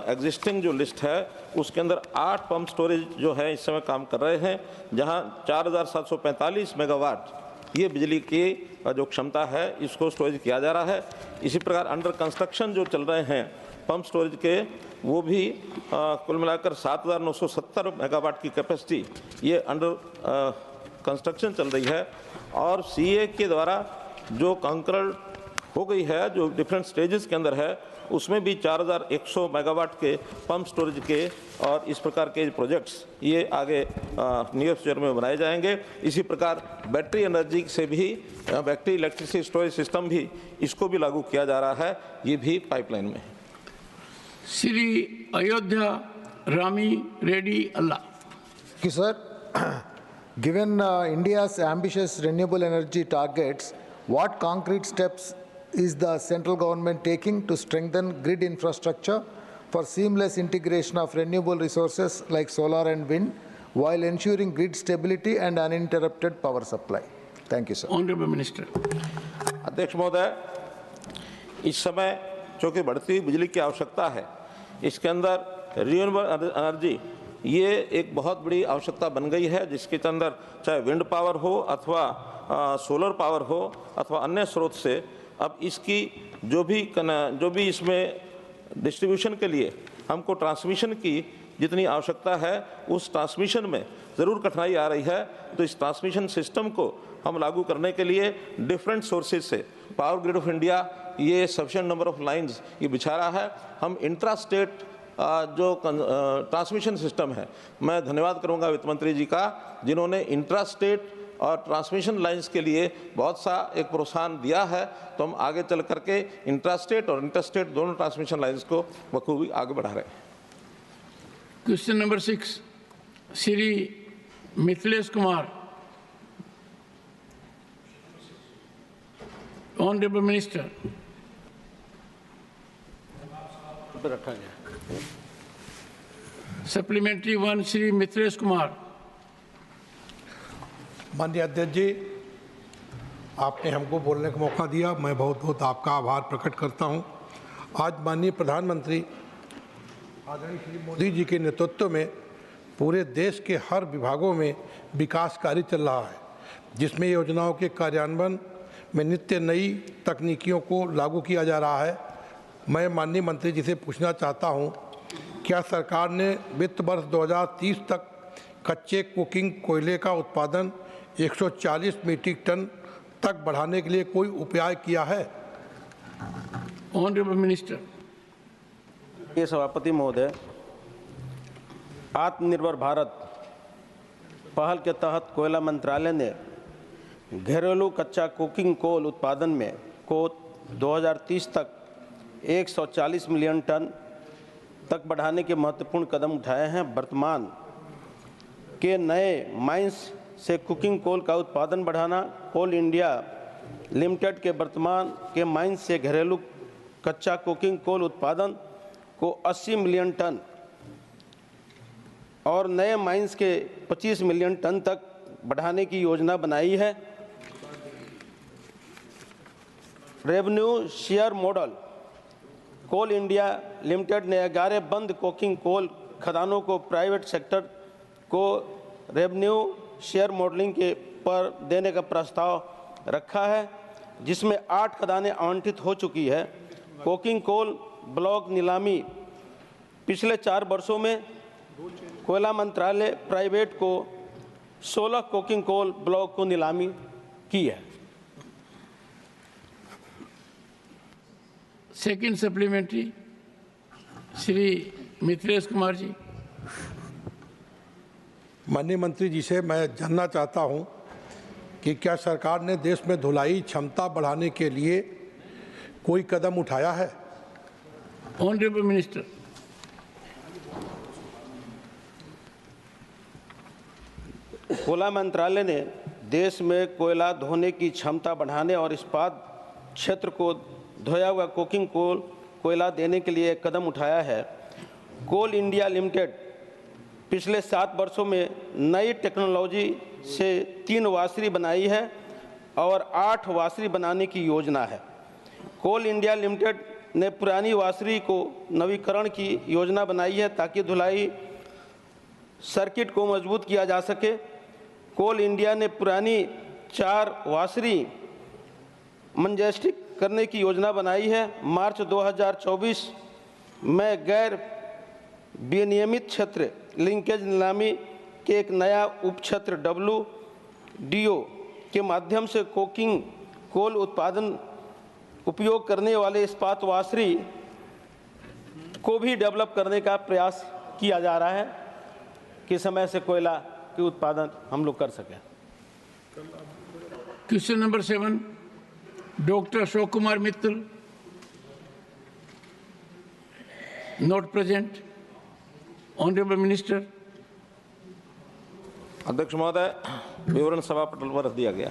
एग्जिस्टिंग जो लिस्ट है उसके अंदर 8 पंप स्टोरेज जो है इस समय काम कर रहे हैं, जहां 4745 मेगावाट ये बिजली की जो क्षमता है इसको स्टोरेज किया जा रहा है। इसी प्रकार अंडर कंस्ट्रक्शन जो चल रहे हैं पंप स्टोरेज के, वो भी कुल मिलाकर 7970 मेगावाट की कैपेसिटी ये अंडर कंस्ट्रक्शन चल रही है। और सीए के द्वारा जो कंकर्ड हो गई है, जो डिफरेंट स्टेजेस के अंदर है, उसमें भी 4100 मेगावाट के पंप स्टोरेज के और इस प्रकार के प्रोजेक्ट्स ये आगे नियर फ्यूचर में बनाए जाएंगे। इसी प्रकार बैटरी एनर्जी से भी बैटरी इलेक्ट्रिसिटी स्टोरेज सिस्टम भी इसको भी लागू किया जा रहा है, ये भी पाइपलाइन में है। श्री अयोध्या रामी रेड्डी अल्लाह। Sir, given India's ambitious renewable energy targets, what concrete steps is the central government taking to strengthen grid infrastructure for seamless integration of renewable resources like solar and wind while ensuring grid stability and uninterrupted power supply? Thank you, sir. Honorable Minister. अध्यक्ष महोदय, इस समय चूँकि बढ़ती बिजली की आवश्यकता है, इसके अंदर रिन्यूएबल एनर्जी ये एक बहुत बड़ी आवश्यकता बन गई है, जिसके अंदर चाहे विंड पावर हो अथवा सोलर पावर हो अथवा अन्य स्रोत से अब इसकी जो भी इसमें डिस्ट्रीब्यूशन के लिए हमको ट्रांसमिशन की जितनी आवश्यकता है, उस ट्रांसमिशन में ज़रूर कठिनाई आ रही है। तो इस ट्रांसमिशन सिस्टम को हम लागू करने के लिए डिफरेंट सोर्सेज से पावर ग्रिड ऑफ इंडिया ये सफिशिएंट नंबर ऑफ लाइंस ये बिछा रहा है। हम इंट्रा स्टेट जो ट्रांसमिशन सिस्टम है, मैं धन्यवाद करूंगा वित्त मंत्री जी का, जिन्होंने इंट्रा स्टेट और ट्रांसमिशन लाइंस के लिए बहुत सा एक प्रोत्साहन दिया है। तो हम आगे चल करके इंट्रा स्टेट और इंटर स्टेट दोनों ट्रांसमिशन लाइंस को बखूबी आगे बढ़ा रहे हैं। Question number 6, Shri Mithilesh Kumar. Honourable minister. रखा गया। सप्लीमेंट्री 1, श्री मिथिलेश कुमार। माननीय अध्यक्ष जी, आपने हमको बोलने का मौका दिया, मैं बहुत बहुत आपका आभार प्रकट करता हूं। आज माननीय प्रधानमंत्री आदरणीय श्री मोदी जी के नेतृत्व में पूरे देश के हर विभागों में विकास कार्य चल रहा है, जिसमें योजनाओं के कार्यान्वयन में नित्य नई तकनीकियों को लागू किया जा रहा है। मैं माननीय मंत्री जी से पूछना चाहता हूं, क्या सरकार ने वित्त वर्ष 2030 तक कच्चे कुकिंग कोयले का उत्पादन 140 मीट्रिक टन तक बढ़ाने के लिए कोई उपाय किया है? Honourable minister. ये सभापति महोदय, आत्मनिर्भर भारत पहल के तहत कोयला मंत्रालय ने घरेलू कच्चा कुकिंग कोल उत्पादन में को 2030 तक 140 मिलियन टन तक बढ़ाने के महत्वपूर्ण कदम उठाए हैं। वर्तमान के नए माइंस से कुकिंग कोल का उत्पादन बढ़ाना, कोल इंडिया लिमिटेड के वर्तमान के माइंस से घरेलू कच्चा कुकिंग कोल उत्पादन को 80 मिलियन टन और नए माइंस के 25 मिलियन टन तक बढ़ाने की योजना बनाई है। रेवेन्यू शेयर मॉडल, कोल इंडिया लिमिटेड ने 11 बंद कोकिंग कोल खदानों को प्राइवेट सेक्टर को रेवेन्यू शेयर मॉडलिंग के पर देने का प्रस्ताव रखा है, जिसमें 8 खदानें आवंटित हो चुकी है। कोकिंग कोल ब्लॉक नीलामी पिछले 4 वर्षों में कोयला मंत्रालय प्राइवेट को 16 कोकिंग कोल ब्लॉक को नीलामी की है। Second supplementary, Shri Mithilesh Kumar ji. माननीय मंत्री जी से मैं जानना चाहता हूं कि क्या सरकार ने देश में धुलाई क्षमता बढ़ाने के लिए कोई कदम उठाया है? Honourable minister. कोयला मंत्रालय ने देश में कोयला धोने की क्षमता बढ़ाने और इस्पात क्षेत्र को धोया हुआ कोकिंग कोल कोयला देने के लिए कदम उठाया है। कोल इंडिया लिमिटेड पिछले 7 वर्षों में नई टेक्नोलॉजी से 3 वाशरी बनाई है और 8 वाशरी बनाने की योजना है। कोल इंडिया लिमिटेड ने पुरानी वासरी को नवीकरण की योजना बनाई है ताकि धुलाई सर्किट को मजबूत किया जा सके। कोल इंडिया ने पुरानी 4 वासरी मंजेस्टिक करने की योजना बनाई है। मार्च 2024 में गैर विनियमित क्षेत्र लिंकेज नीलामी के एक नया उपक्षेत्र WDO के माध्यम से कोकिंग कोल उत्पादन उपयोग करने वाले इस्पात वासरी को भी डेवलप करने का प्रयास किया जा रहा है कि समय से कोयला के उत्पादन हम लोग कर सकें। Question number 7, doctor Ashok Kumar Mittal, not present. Honourable minister. अध्यक्ष महोदय, विवरण सभा पटल पर रख दिया गया।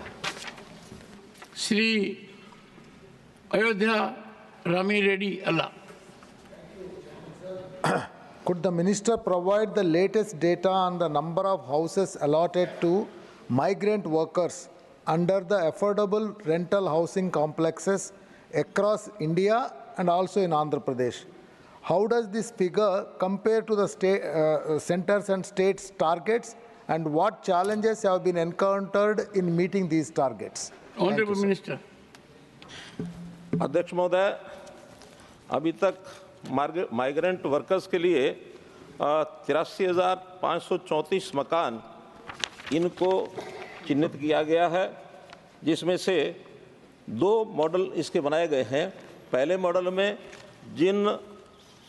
Shri Ayodhya Rami Reddy Allah. Could the minister provide the latest data on the number of houses allotted to migrant workers under the affordable rental housing complexes across India and also in Andhra Pradesh? How does this figure compare to the centers and states' targets, and what challenges have been encountered in meeting these targets? Honorable Minister. अध्यक्ष महोदय, अभी तक migrant workers के लिए 83,534 मकान इनको चिन्हित किया गया है, जिसमें से 2 मॉडल इसके बनाए गए हैं। पहले मॉडल में जिन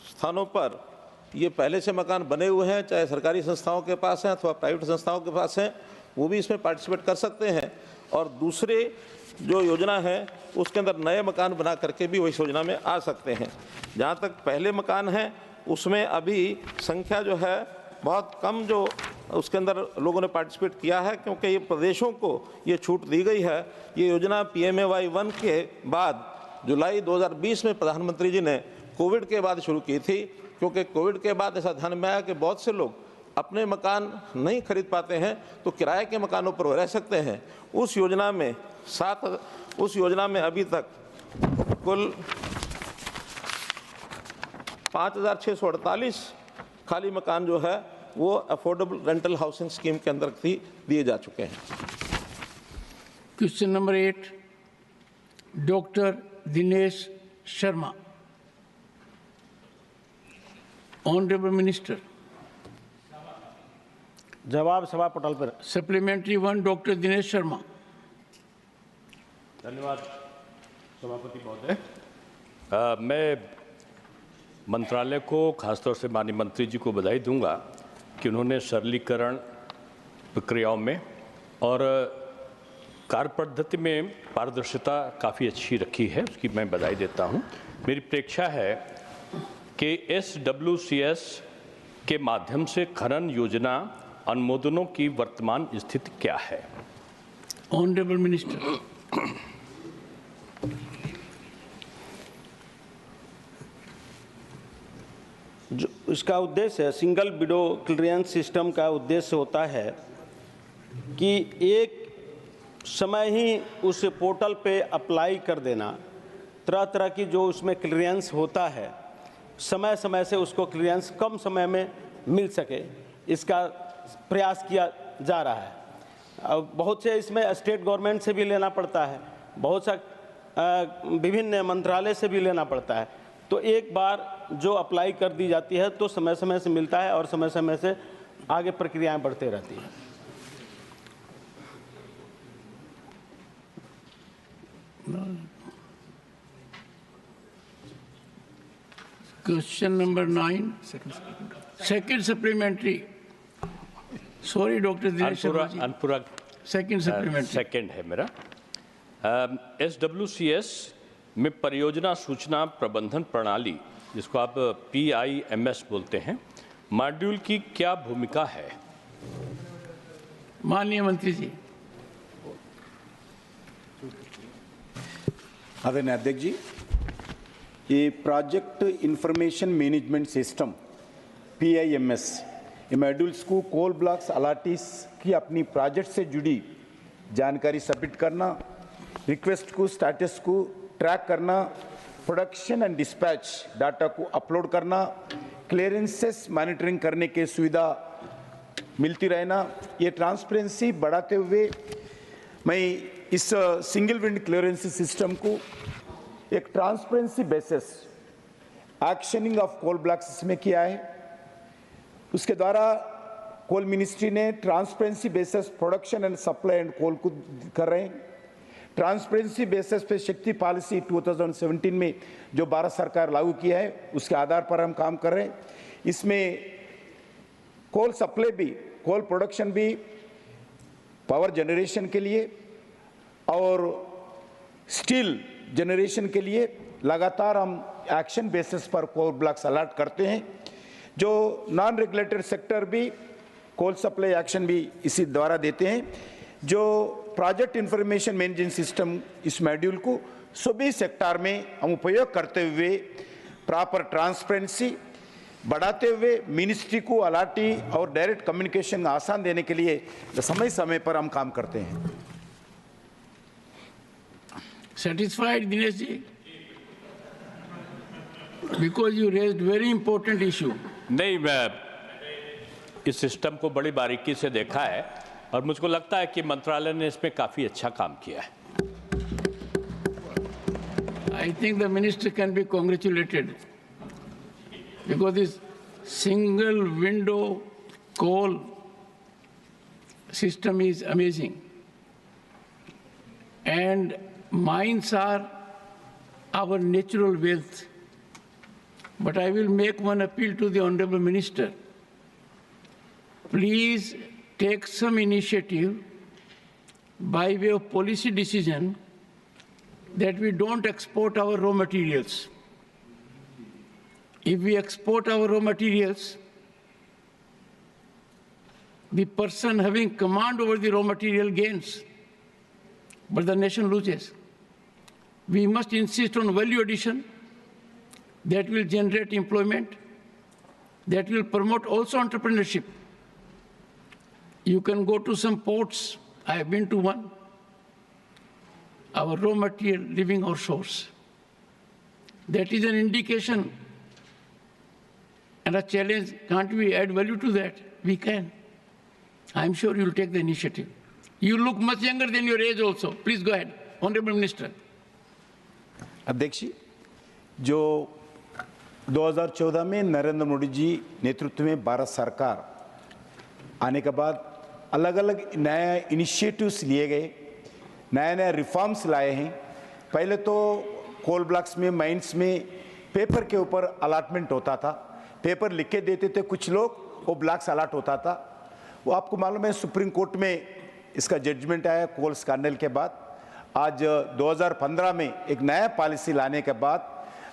स्थानों पर ये पहले से मकान बने हुए हैं, चाहे सरकारी संस्थाओं के पास हैं अथवा प्राइवेट संस्थाओं के पास हैं, वो भी इसमें पार्टिसिपेट कर सकते हैं। और दूसरे जो योजना है उसके अंदर नए मकान बना करके भी वो इस योजना में आ सकते हैं। जहाँ तक पहले मकान हैं उसमें अभी संख्या जो है बहुत कम जो उसके अंदर लोगों ने पार्टिसिपेट किया है, क्योंकि ये प्रदेशों को ये छूट दी गई है। ये योजना PMAY 1 के बाद जुलाई 2020 में प्रधानमंत्री जी ने कोविड के बाद शुरू की थी, क्योंकि कोविड के बाद ऐसा ध्यान में आया कि बहुत से लोग अपने मकान नहीं खरीद पाते हैं तो किराए के मकानों पर रह सकते हैं। उस योजना में अभी तक कुल 5,648 खाली मकान जो है वो अफोर्डेबल रेंटल हाउसिंग स्कीम के अंदर ही दिए जा चुके हैं। Question number 8, doctor Dinesh Sharma. Honourable minister. जवाब सभा पटल पर। Supplementary 1, doctor Dinesh Sharma. धन्यवाद सभापति महोदय। मैं मंत्रालय को, खासतौर से माननीय मंत्री जी को बधाई दूंगा कि उन्होंने सरलीकरण प्रक्रियाओं में और कार्य पद्धति में पारदर्शिता काफ़ी अच्छी रखी है, उसकी मैं बधाई देता हूं। मेरी अपेक्षा है कि SWCS के माध्यम से खनन योजना अनुमोदनों की वर्तमान स्थिति क्या है? Honourable minister. जो इसका उद्देश्य है, सिंगल विडो क्लियरेंस सिस्टम का उद्देश्य होता है कि एक समय ही उस पोर्टल पे अप्लाई कर देना, तरह तरह की जो उसमें क्लियरेंस होता है, समय समय से उसको क्लियरेंस कम समय में मिल सके, इसका प्रयास किया जा रहा है। बहुत से इसमें स्टेट गवर्नमेंट से भी लेना पड़ता है, बहुत सा विभिन्न मंत्रालय से भी लेना पड़ता है। तो एक बार जो अप्लाई कर दी जाती है तो समय समय से मिलता है और समय समय से आगे प्रक्रियाएं बढ़ते रहती हैं। Question number 9, second supplementary. Sorry doctor Dinesh Sharma ji, second supplementary. Second है मेरा। SWCS में परियोजना सूचना प्रबंधन प्रणाली, जिसको आप PIMS बोलते हैं, मॉड्यूल की क्या भूमिका है? माननीय मंत्री जी। आदरणीय अध्यक्ष जी, ये project information management system PIMS modules को कोल ब्लॉक्स अलाटीज की अपनी प्रोजेक्ट से जुड़ी जानकारी सबमिट करना, रिक्वेस्ट को, स्टेटस को ट्रैक करना, प्रोडक्शन एंड डिस्पैच डाटा को अपलोड करना, क्लियरेंसेस मॉनिटरिंग करने की सुविधा मिलती रहना, ये ट्रांसपेरेंसी बढ़ाते हुए मैं इस सिंगल विंड क्लियरेंस सिस्टम को एक transparency basis auctioning of coal blocks में किया है। उसके द्वारा कोल मिनिस्ट्री ने transparency basis production and supply and coal को कर रहे हैं। ट्रांसपेरेंसी बेसिस पे शक्ति पॉलिसी 2017 में जो भारत सरकार लागू किया है उसके आधार पर हम काम कर रहे हैं। इसमें कोल सप्लाई भी, कोल प्रोडक्शन भी पावर जनरेशन के लिए और स्टील जनरेशन के लिए लगातार हम एक्शन बेसिस पर कोल ब्लॉक्स अलॉट करते हैं। जो नॉन रेगुलेटेड सेक्टर भी कोल सप्लाई एक्शन भी इसी द्वारा देते हैं। जो प्रोजेक्ट इंफॉर्मेशन मैनेजमेंट सिस्टम इस मॉड्यूल को सभी सेक्टर में हम उपयोग करते हुए प्रॉपर ट्रांसपेरेंसी बढ़ाते हुए मिनिस्ट्री को अलॉटी और डायरेक्ट कम्युनिकेशन आसान देने के लिए समय समय पर हम काम करते हैं। Satisfied, Dinesh ji? Because you raised very important issue. नहीं, मैं इस सिस्टम को बड़ी बारीकी से देखा है और मुझको लगता है कि मंत्रालय ने इसमें काफी अच्छा काम किया है। I think the minister can be congratulated because this single window coal system is amazing. And mines are our natural wealth. But I will make one appeal to the Honorable Minister. Please take some initiative by way of policy decision that we don't export our raw materials. If we export our raw materials, the person having command over the raw material gains, but the nation loses. We must insist on value addition that will generate employment, that will promote also entrepreneurship. You can go to some ports, I have been to one, our raw material leaving our shores. That is an indication and a challenge. Can't we add value to that? We can. I'm sure you'll take the initiative. You look much younger than your age also. Please go ahead. Honorable Minister. अध्यक्ष जी, जो 2014 में नरेंद्र मोदी जी नेतृत्व में भारत सरकार आने के बाद अलग अलग नए इनिशिएटिव्स लिए गए, नए नए रिफॉर्म्स लाए हैं। पहले तो कोल ब्लॉक्स में, माइंस में पेपर के ऊपर अलॉटमेंट होता था, पेपर लिख के देते थे कुछ लोग, वो ब्लॉक्स अलॉट होता था। वो आपको मालूम है सुप्रीम कोर्ट में इसका जजमेंट आया कोल स्कैंडल के बाद। आज 2015 में एक नया पॉलिसी लाने के बाद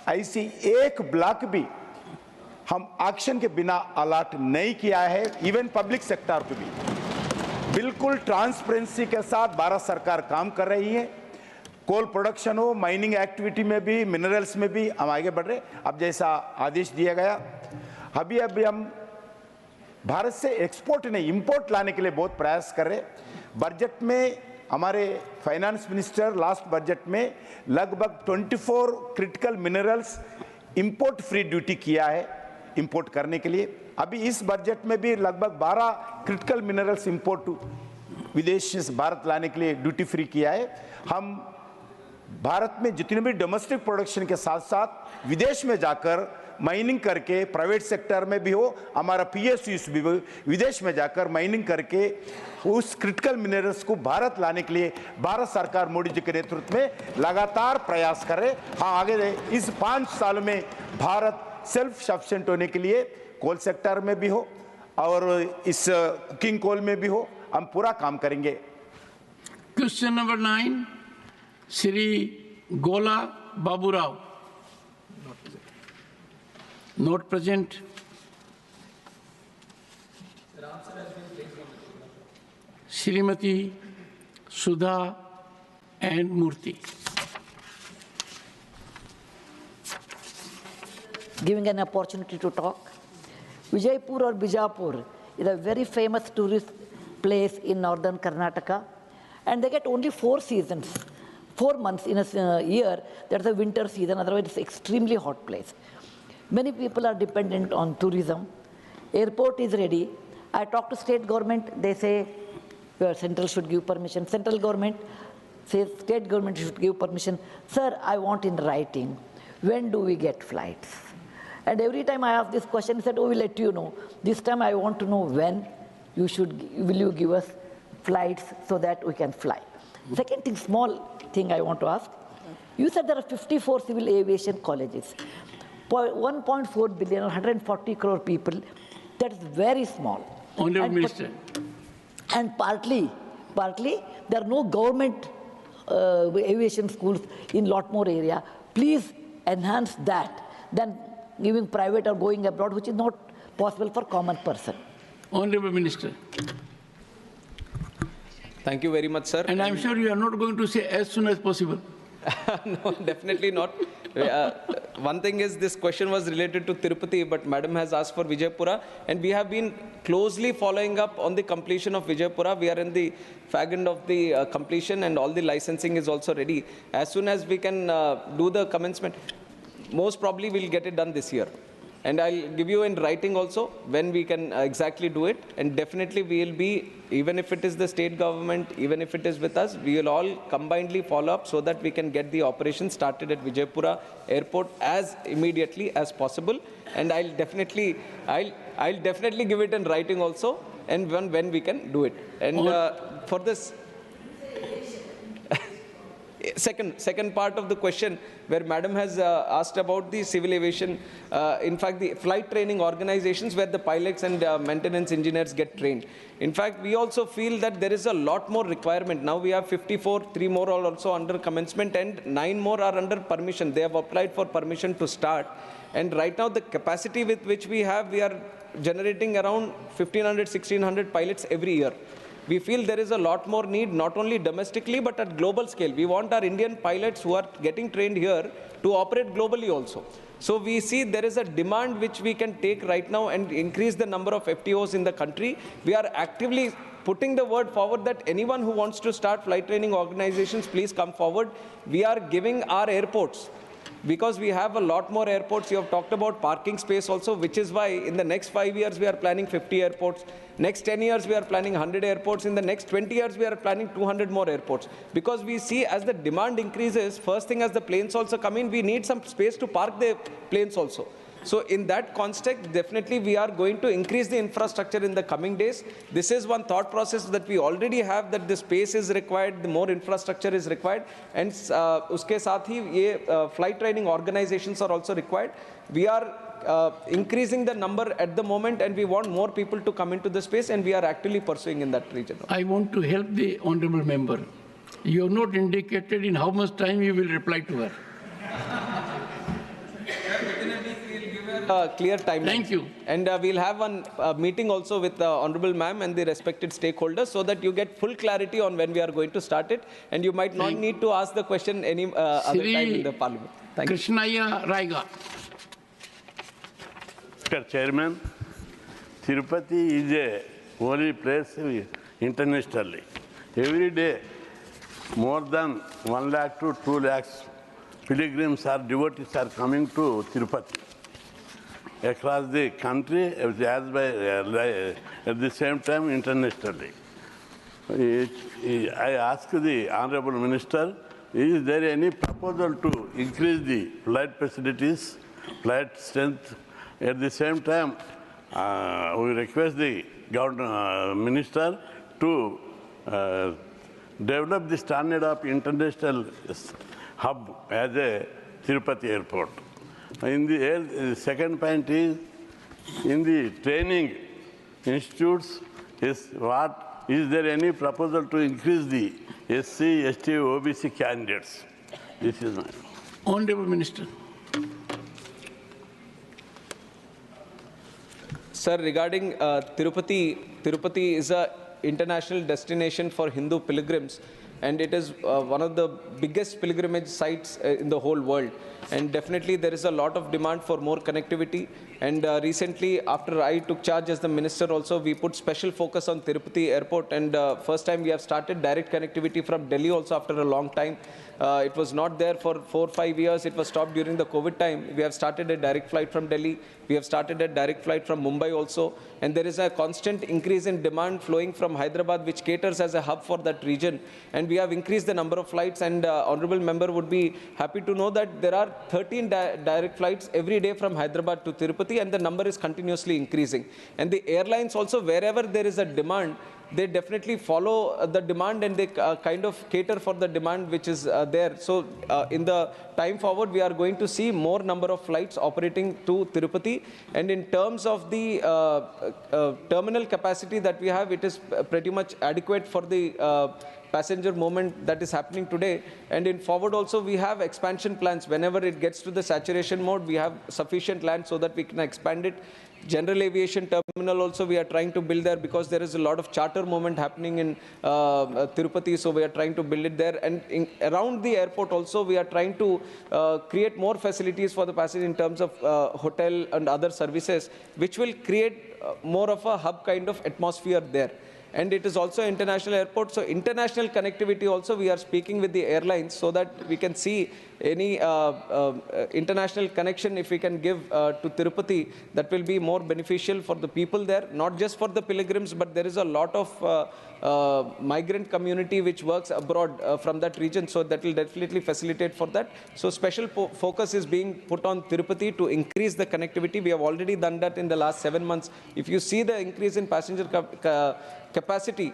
ऐसी एक ब्लॉक भी हम एक्शन के बिना अलॉट नहीं किया है, इवन पब्लिक सेक्टर को भी। बिल्कुल ट्रांसपेरेंसी के साथ भारत सरकार काम कर रही है। कोल प्रोडक्शन हो, माइनिंग एक्टिविटी में भी, मिनरल्स में भी हम आगे बढ़ रहे। अब जैसा आदेश दिया गया, अभी हम भारत से एक्सपोर्ट नहीं इंपोर्ट लाने के लिए बहुत प्रयास कर रहे। बजट में हमारे फाइनेंस मिनिस्टर लास्ट बजट में लगभग 24 critical minerals import free duty किया है इंपोर्ट करने के लिए। अभी इस बजट में भी लगभग 12 क्रिटिकल मिनरल्स इंपोर्ट विदेश से भारत लाने के लिए ड्यूटी फ्री किया है। हम भारत में जितने भी डोमेस्टिक प्रोडक्शन के साथ साथ विदेश में जाकर माइनिंग करके, प्राइवेट सेक्टर में भी हो, हमारा पीएसयूज भी विदेश में जाकर माइनिंग करके उस क्रिटिकल मिनरल्स को भारत लाने के लिए भारत सरकार मोदी जी के नेतृत्व में लगातार प्रयास करे। हाँ, आगे इस 5 साल में भारत सेल्फ सफिशिएंट होने के लिए कोल सेक्टर में भी हो और इस कुकिंग कोल में भी हो, हम पूरा काम करेंगे। क्वेश्चन नंबर 9, श्री गोला Baburao. Not present. Srimati Sudha and Murthy. Giving an opportunity to talk. Vijaypur or Bijapur is a very famous tourist place in northern Karnataka, and they get only 4 seasons. 4 months in a year, that's a winter season, otherwise it's extremely hot place. Many people are dependent on tourism. Airport is ready. I talk to state government, they say central should give permission. Central government says state government should give permission. Sir, I want in writing, when do we get flights? And every time I ask this question, he said, oh, we'll let you know. This time I want to know when will you give us flights so that we can fly. Second thing, small thing I want to ask. You said there are 54 civil aviation colleges. 1.4 billion or 140 crore people, that is very small. Honourable Minister. And partly, there are no government aviation schools in lot more area. Please enhance that than giving private or going abroad, which is not possible for common person. Honourable Minister. Thank you very much, sir. And I'm sure you are not going to say as soon as possible. No, definitely not. One thing is, this question was related to Tirupati, but Madam has asked for Vijaypura, and we have been closely following up on the completion of Vijaypura. We are in the fag end of the completion, and all the licensing is also ready. As soon as we can do the commencement, most probably we'll get it done this year. And I'll give you in writing also when we can exactly do it. And definitely we will be, even if it is the state government, even if it is with us, we will all combinedly follow up so that we can get the operation started at Vijaypura Airport as immediately as possible. And I'll definitely give it in writing also, and when we can do it. And for this second part of the question, where Madam has asked about the civil aviation, in fact, the flight training organizations where the pilots and maintenance engineers get trained. In fact, we also feel that there is a lot more requirement. Now we have 54, 3 more are also under commencement, and 9 more are under permission. They have applied for permission to start. And right now, the capacity with which we are generating around 1,500, 1,600 pilots every year. We feel there is a lot more need, not only domestically, but at global scale. We want our Indian pilots who are getting trained here to operate globally also. So we see there is a demand which we can take right now and increase the number of FTOs in the country. We are actively putting the word forward that anyone who wants to start flight training organizations, please come forward. We are giving our airports, because we have a lot more airports. You have talked about parking space also, which is why in the next 5 years we are planning 50 airports. Next 10 years we are planning 100 airports. In the next 20 years we are planning 200 more airports. Because we see as the demand increases, first thing as the planes also come in, we need some space to park the planes also. So in that context, definitely we are going to increase the infrastructure in the coming days. This is one thought process that we already have, that the space is required, the more infrastructure is required, and uske saath hi ye flight training organizations are also required. We are increasing the number at the moment, and we want more people to come into the space, and we are actively pursuing in that region. I want to help the honourable member. You have not indicated in how much time you will reply to her. Clear timeline. Thank you. And we'll have one meeting also with the Honourable Ma'am and the respected stakeholders, so that you get full clarity on when we are going to start it, and you might not need to ask the question any other time in the Parliament. Thank you. Krishnaya Raiga. Mr. Chairman, Tirupati is a holy place internationally. Every day, more than 1 lakh to 2 lakhs pilgrims or devotees are coming to Tirupati across the country, at the same time internationally. I ask the Honourable Minister, is there any proposal to increase the flight facilities, flight strength? At the same time, we request the Minister to develop the standard of international hub as a Tirupati airport. In the second point is, in the training institutes, is there any proposal to increase the SC, ST, OBC candidates? This is my... Honourable Minister. Sir, regarding Tirupati is a international destination for Hindu pilgrims. and it is one of the biggest pilgrimage sites in the whole world. And definitely there is a lot of demand for more connectivity. And recently, after I took charge as the minister also, we put special focus on Tirupati airport, and first time we have started direct connectivity from Delhi also after a long time. It was not there for 4 or 5 years. It was stopped during the COVID time. We have started a direct flight from Delhi. We have started a direct flight from Mumbai also. And there is a constant increase in demand flowing from Hyderabad, which caters as a hub for that region. And we have increased the number of flights, and honorable member would be happy to know that there are 13 direct flights every day from Hyderabad to Tirupati, and the number is continuously increasing. And the airlines also, wherever there is a demand, they definitely follow the demand, and they kind of cater for the demand which is there. So in the time forward, we are going to see more number of flights operating to Tirupati. And in terms of the terminal capacity that we have, it is pretty much adequate for the passenger movement that is happening today. And in forward also, we have expansion plans. Whenever it gets to the saturation mode, we have sufficient land so that we can expand it. General aviation terminal also we are trying to build there, because there is a lot of charter movement happening in Tirupati, so we are trying to build it there. And around the airport also, we are trying to create more facilities for the passengers in terms of hotel and other services, which will create more of a hub kind of atmosphere there. And it is also an international airport, so international connectivity also we are speaking with the airlines so that we can see any international connection if we can give to Tirupati, that will be more beneficial for the people there, not just for the pilgrims, but there is a lot of migrant community which works abroad from that region, so that will definitely facilitate for that. So special focus is being put on Tirupati to increase the connectivity. We have already done that in the last 7 months. If you see the increase in passenger capacity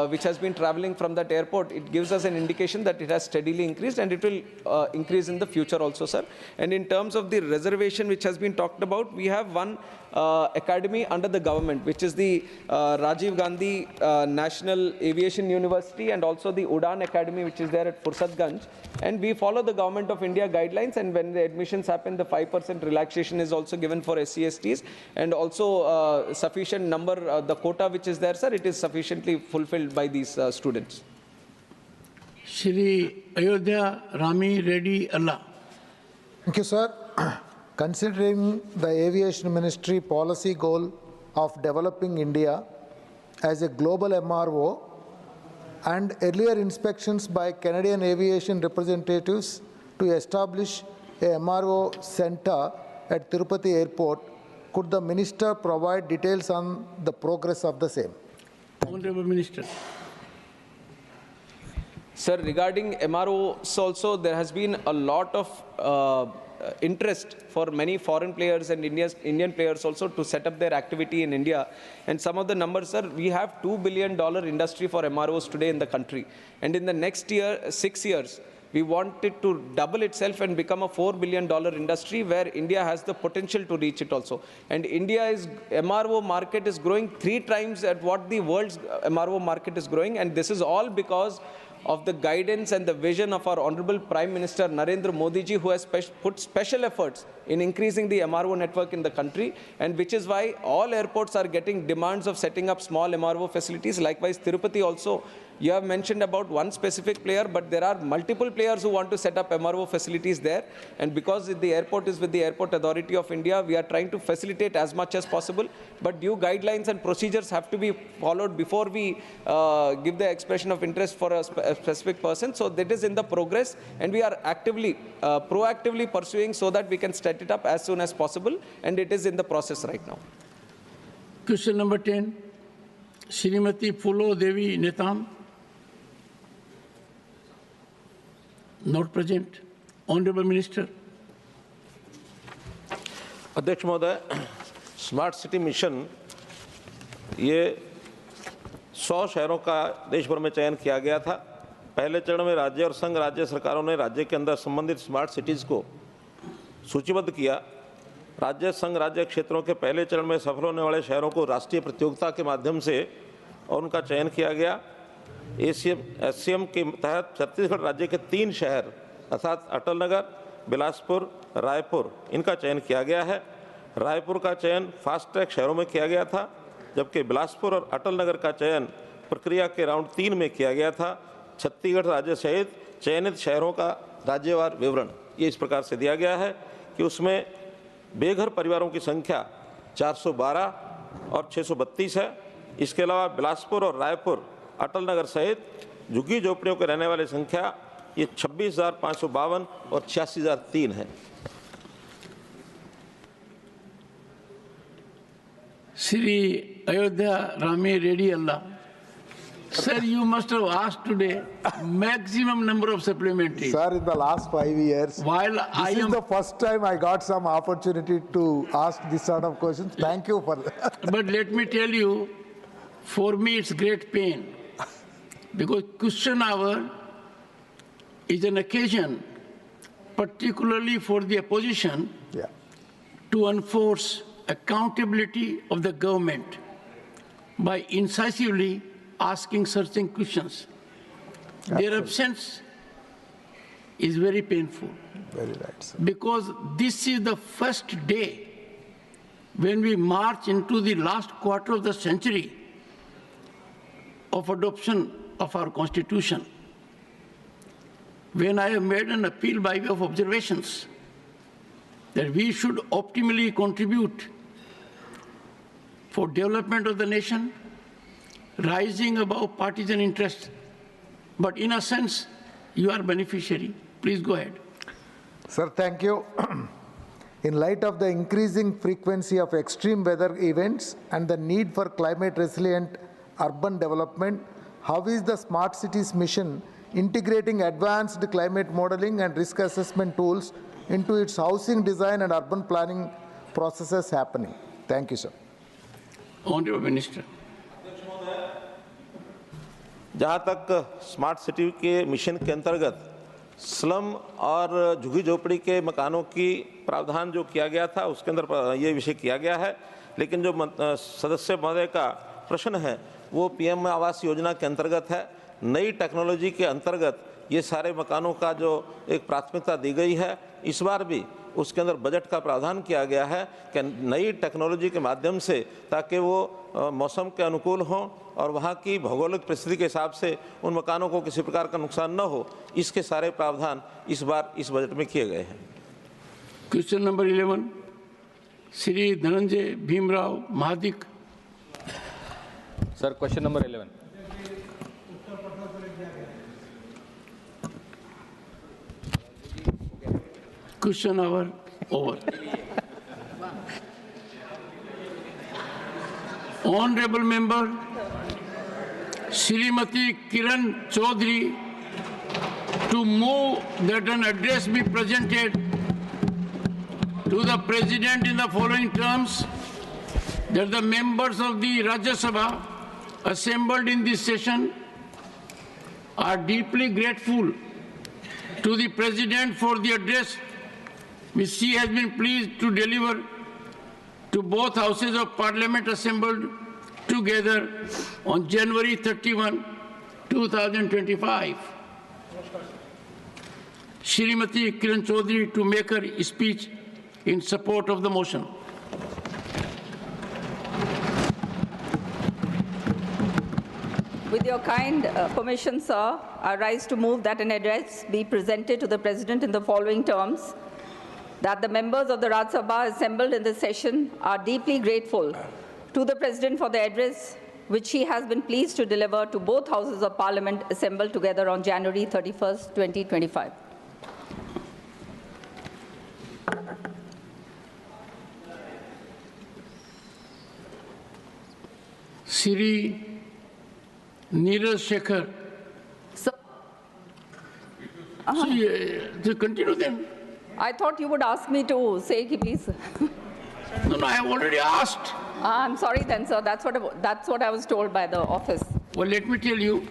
which has been traveling from that airport, it gives us an indication that it has steadily increased, and it will increase in the future also, sir. And in terms of the reservation which has been talked about, we have one academy under the government, which is the Rajiv Gandhi National Aviation University, and also the Udan Academy, which is there at Fursadganj. And we follow the Government of India guidelines, and when the admissions happen, the 5% relaxation is also given for SC/STs, and also sufficient number, the quota which is there, sir, it is sufficiently fulfilled by these students. Shri Ayodhya Rami Reddy Allah. Thank you, sir. Considering the Aviation Ministry policy goal of developing India as a global MRO and earlier inspections by Canadian aviation representatives to establish a MRO center at Tirupati Airport, could the Minister provide details on the progress of the same? Honorable Minister. Sir, regarding MROs also, there has been a lot of interest for many foreign players and Indian players also to set up their activity in India. And some of the numbers, sir, we have $2 billion industry for MROs today in the country. And in the next 6 years, we want it to double itself and become a $4 billion industry, where India has the potential to reach it also. And India's MRO market is growing 3 times at what the world's MRO market is growing. And this is all because of the guidance and the vision of our Honorable Prime Minister Narendra Modi ji, who has put special efforts in increasing the MRO network in the country, and which is why all airports are getting demands of setting up small MRO facilities. Likewise, Tirupati also, you have mentioned about one specific player, but there are multiple players who want to set up MRO facilities there. And because the airport is with the Airport Authority of India, we are trying to facilitate as much as possible. But due guidelines and procedures have to be followed before we give the expression of interest for a specific person. So that is in the progress, and we are actively, proactively pursuing so that we can set it up as soon as possible. And it is in the process right now. Question number 10, Srimati Phulo Devi Netam. Not present. Honorable Minister. अध्यक्ष महोदय, smart city mission ये 100 शहरों का देश भर में चयन किया गया था। पहले चरण में राज्य और संघ राज्य सरकारों ने राज्य के अंदर संबंधित स्मार्ट सिटीज़ को सूचीबद्ध किया। राज्य संघ राज्य क्षेत्रों के पहले चरण में सफल होने वाले शहरों को राष्ट्रीय प्रतियोगिता के माध्यम से और उनका चयन किया गया। एससीएम के तहत छत्तीसगढ़ राज्य के 3 शहर अर्थात अटल नगर, बिलासपुर, रायपुर, इनका चयन किया गया है। रायपुर का चयन फास्ट ट्रैक शहरों में किया गया था, जबकि बिलासपुर और अटल नगर का चयन प्रक्रिया के राउंड 3 में किया गया था। छत्तीसगढ़ राज्य सहित चयनित शहरों का राज्यवार विवरण ये इस प्रकार से दिया गया है कि उसमें बेघर परिवारों की संख्या 412 और 632 है। इसके अलावा बिलासपुर और रायपुर, अटल नगर सहित झुग्गी झोपड़ियों के रहने वाली संख्या ये 26,552 और 86,003 है। Sri Ayodhya Rami Reddy Allah. Sir, you must have asked today maximum number of supplementaries. Sir, in the last 5 years, While this is the first time I got some opportunity to ask this sort of questions. Thank you for that. But let me tell you, for me it's great pain, because question hour is an occasion, particularly for the opposition, to enforce accountability of the government by incisively asking certain questions. Their absence is very painful. Very right, sir. Because this is the first day when we march into the last quarter of the century of adoption of our Constitution. When I have made an appeal by way of observations that we should optimally contribute for development of the nation, rising above partisan interests, but in a sense, you are beneficiary. Please go ahead. Sir, thank you. In light of the increasing frequency of extreme weather events and the need for climate resilient urban development, how is the Smart Cities mission integrating advanced climate modeling and risk assessment tools into its housing design and urban planning processes happening? Thank you, sir. Honorable Minister. जहाँ तक smart city के mission के अंतर्गत slum और झुग्गी झोपड़ी के मकानों की प्रावधान जो किया गया था उसके अंदर ये विषय किया गया है, लेकिन जो सदस्य महोदय का प्रश्न है वो पीएम आवास योजना के अंतर्गत है। नई टेक्नोलॉजी के अंतर्गत ये सारे मकानों का जो एक प्राथमिकता दी गई है, इस बार भी उसके अंदर बजट का प्रावधान किया गया है कि नई टेक्नोलॉजी के माध्यम से ताकि वो मौसम के अनुकूल हों और वहाँ की भौगोलिक परिस्थिति के हिसाब से उन मकानों को किसी प्रकार का नुकसान न हो, इसके सारे प्रावधान इस बार इस बजट में किए गए हैं। Question number 11, Shri Dhananjay Bhimrao Mahadik. Sir, question number 11। Question hour over. Honorable Member Srimati Kiran Chaudhary to move that an address be presented to the President in the following terms: that the members of the Rajya Sabha assembled in this session are deeply grateful to the President for the address which she has been pleased to deliver to both houses of Parliament assembled together on January 31, 2025. Shrimati Kiran Chaudhary to make her speech in support of the motion. With your kind permission, sir, I rise to move that an address be presented to the President in the following terms: that the members of the Rajya Sabha assembled in this session are deeply grateful to the President for the address which he has been pleased to deliver to both houses of Parliament assembled together on January 31st, 2025. Sri Neeraj Shekhar. So, to continue then. I thought you would ask me to say, please. No, I have already asked. I'm sorry then, sir. That's what I was told by the office. Well, let me tell you,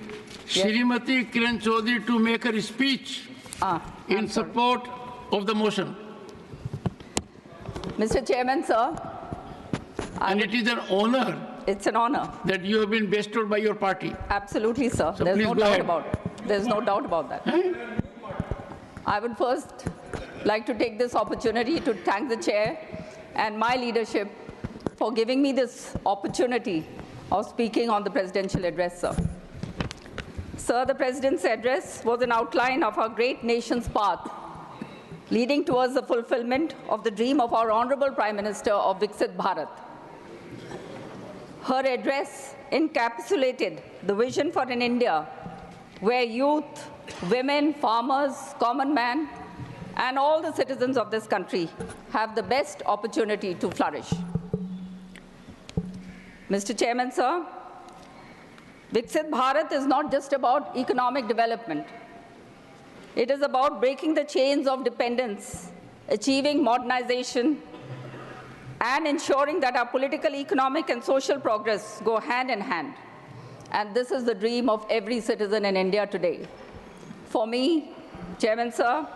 Shrimati Kiran Chaudhary to make her speech in support of the motion. Mr. Chairman, sir. And it is an honor. It's an honor. That you have been bestowed by your party. Absolutely, sir. So There's no doubt ahead. about it. There's no doubt about that. I would first like to take this opportunity to thank the chair and my leadership for giving me this opportunity of speaking on the presidential address, sir. Sir, the President's address was an outline of our great nation's path, leading towards the fulfillment of the dream of our Honorable Prime Minister of Viksit Bharat. Her address encapsulated the vision for an India where youth, women, farmers, common man, and all the citizens of this country have the best opportunity to flourish. Mr. Chairman, sir, Viksit Bharat is not just about economic development. It is about breaking the chains of dependence, achieving modernization, and ensuring that our political, economic, and social progress go hand in hand. And this is the dream of every citizen in India today. For me, Chairman, sir,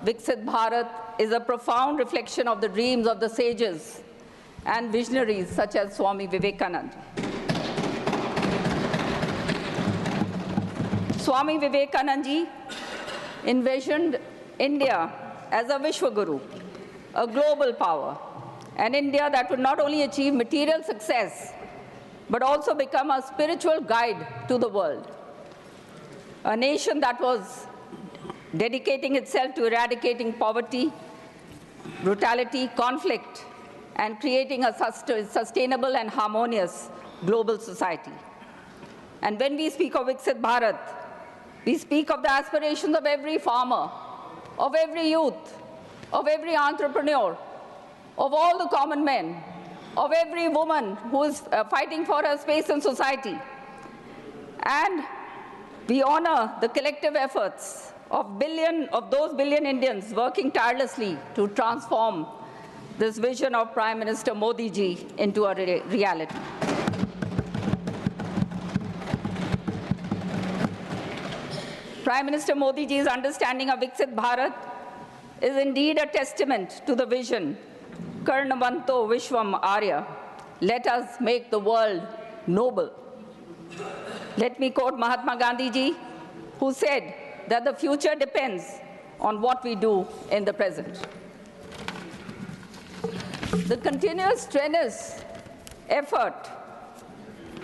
Viksit Bharat is a profound reflection of the dreams of the sages and visionaries such as Swami Vivekananda. Swami Vivekananda ji envisioned India as a Vishwaguru, a global power, an India that would not only achieve material success, but also become a spiritual guide to the world. A nation that was dedicating itself to eradicating poverty, brutality, conflict, and creating a sustainable and harmonious global society. And when we speak of Viksit Bharat, we speak of the aspirations of every farmer, of every youth, of every entrepreneur, of all the common men, of every woman who is fighting for her space in society. And we honor the collective efforts of those billion Indians working tirelessly to transform this vision of Prime Minister Modi ji into a reality. Prime Minister Modi ji's understanding of Viksit Bharat is indeed a testament to the vision, Karnavanto Vishwam Arya, let us make the world noble. Let me quote Mahatma Gandhi ji, who said that the future depends on what we do in the present. The continuous strenuous effort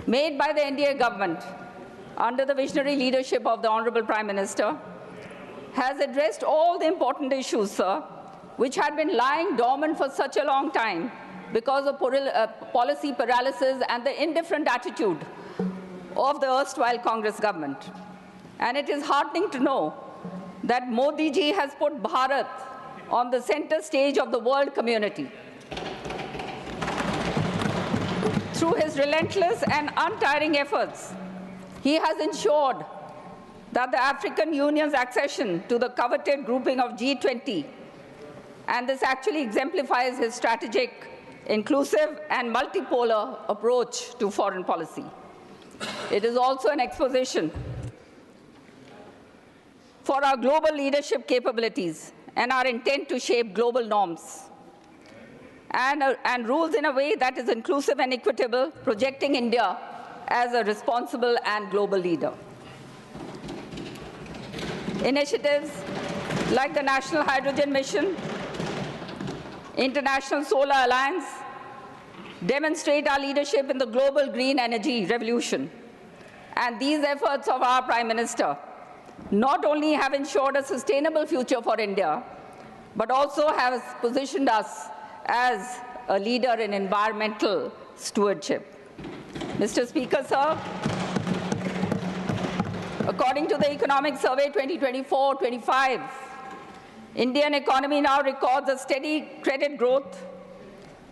made by the NDA government under the visionary leadership of the Honorable Prime Minister has addressed all the important issues, sir, which had been lying dormant for such a long time because of policy paralysis and the indifferent attitude of the erstwhile Congress government. And it is heartening to know that Modi ji has put Bharat on the center stage of the world community. Through his relentless and untiring efforts, he has ensured that the African Union's accession to the coveted grouping of G20, and this actually exemplifies his strategic, inclusive, and multipolar approach to foreign policy. It is also an exposition for our global leadership capabilities and our intent to shape global norms and rules in a way that is inclusive and equitable, projecting India as a responsible and global leader. Initiatives like the National Hydrogen Mission, International Solar Alliance demonstrate our leadership in the global green energy revolution. And these efforts of our Prime Minister not only have ensured a sustainable future for India, but also have positioned us as a leader in environmental stewardship. Mr. Speaker, sir, according to the Economic Survey 2024-25, Indian economy now records a steady credit growth,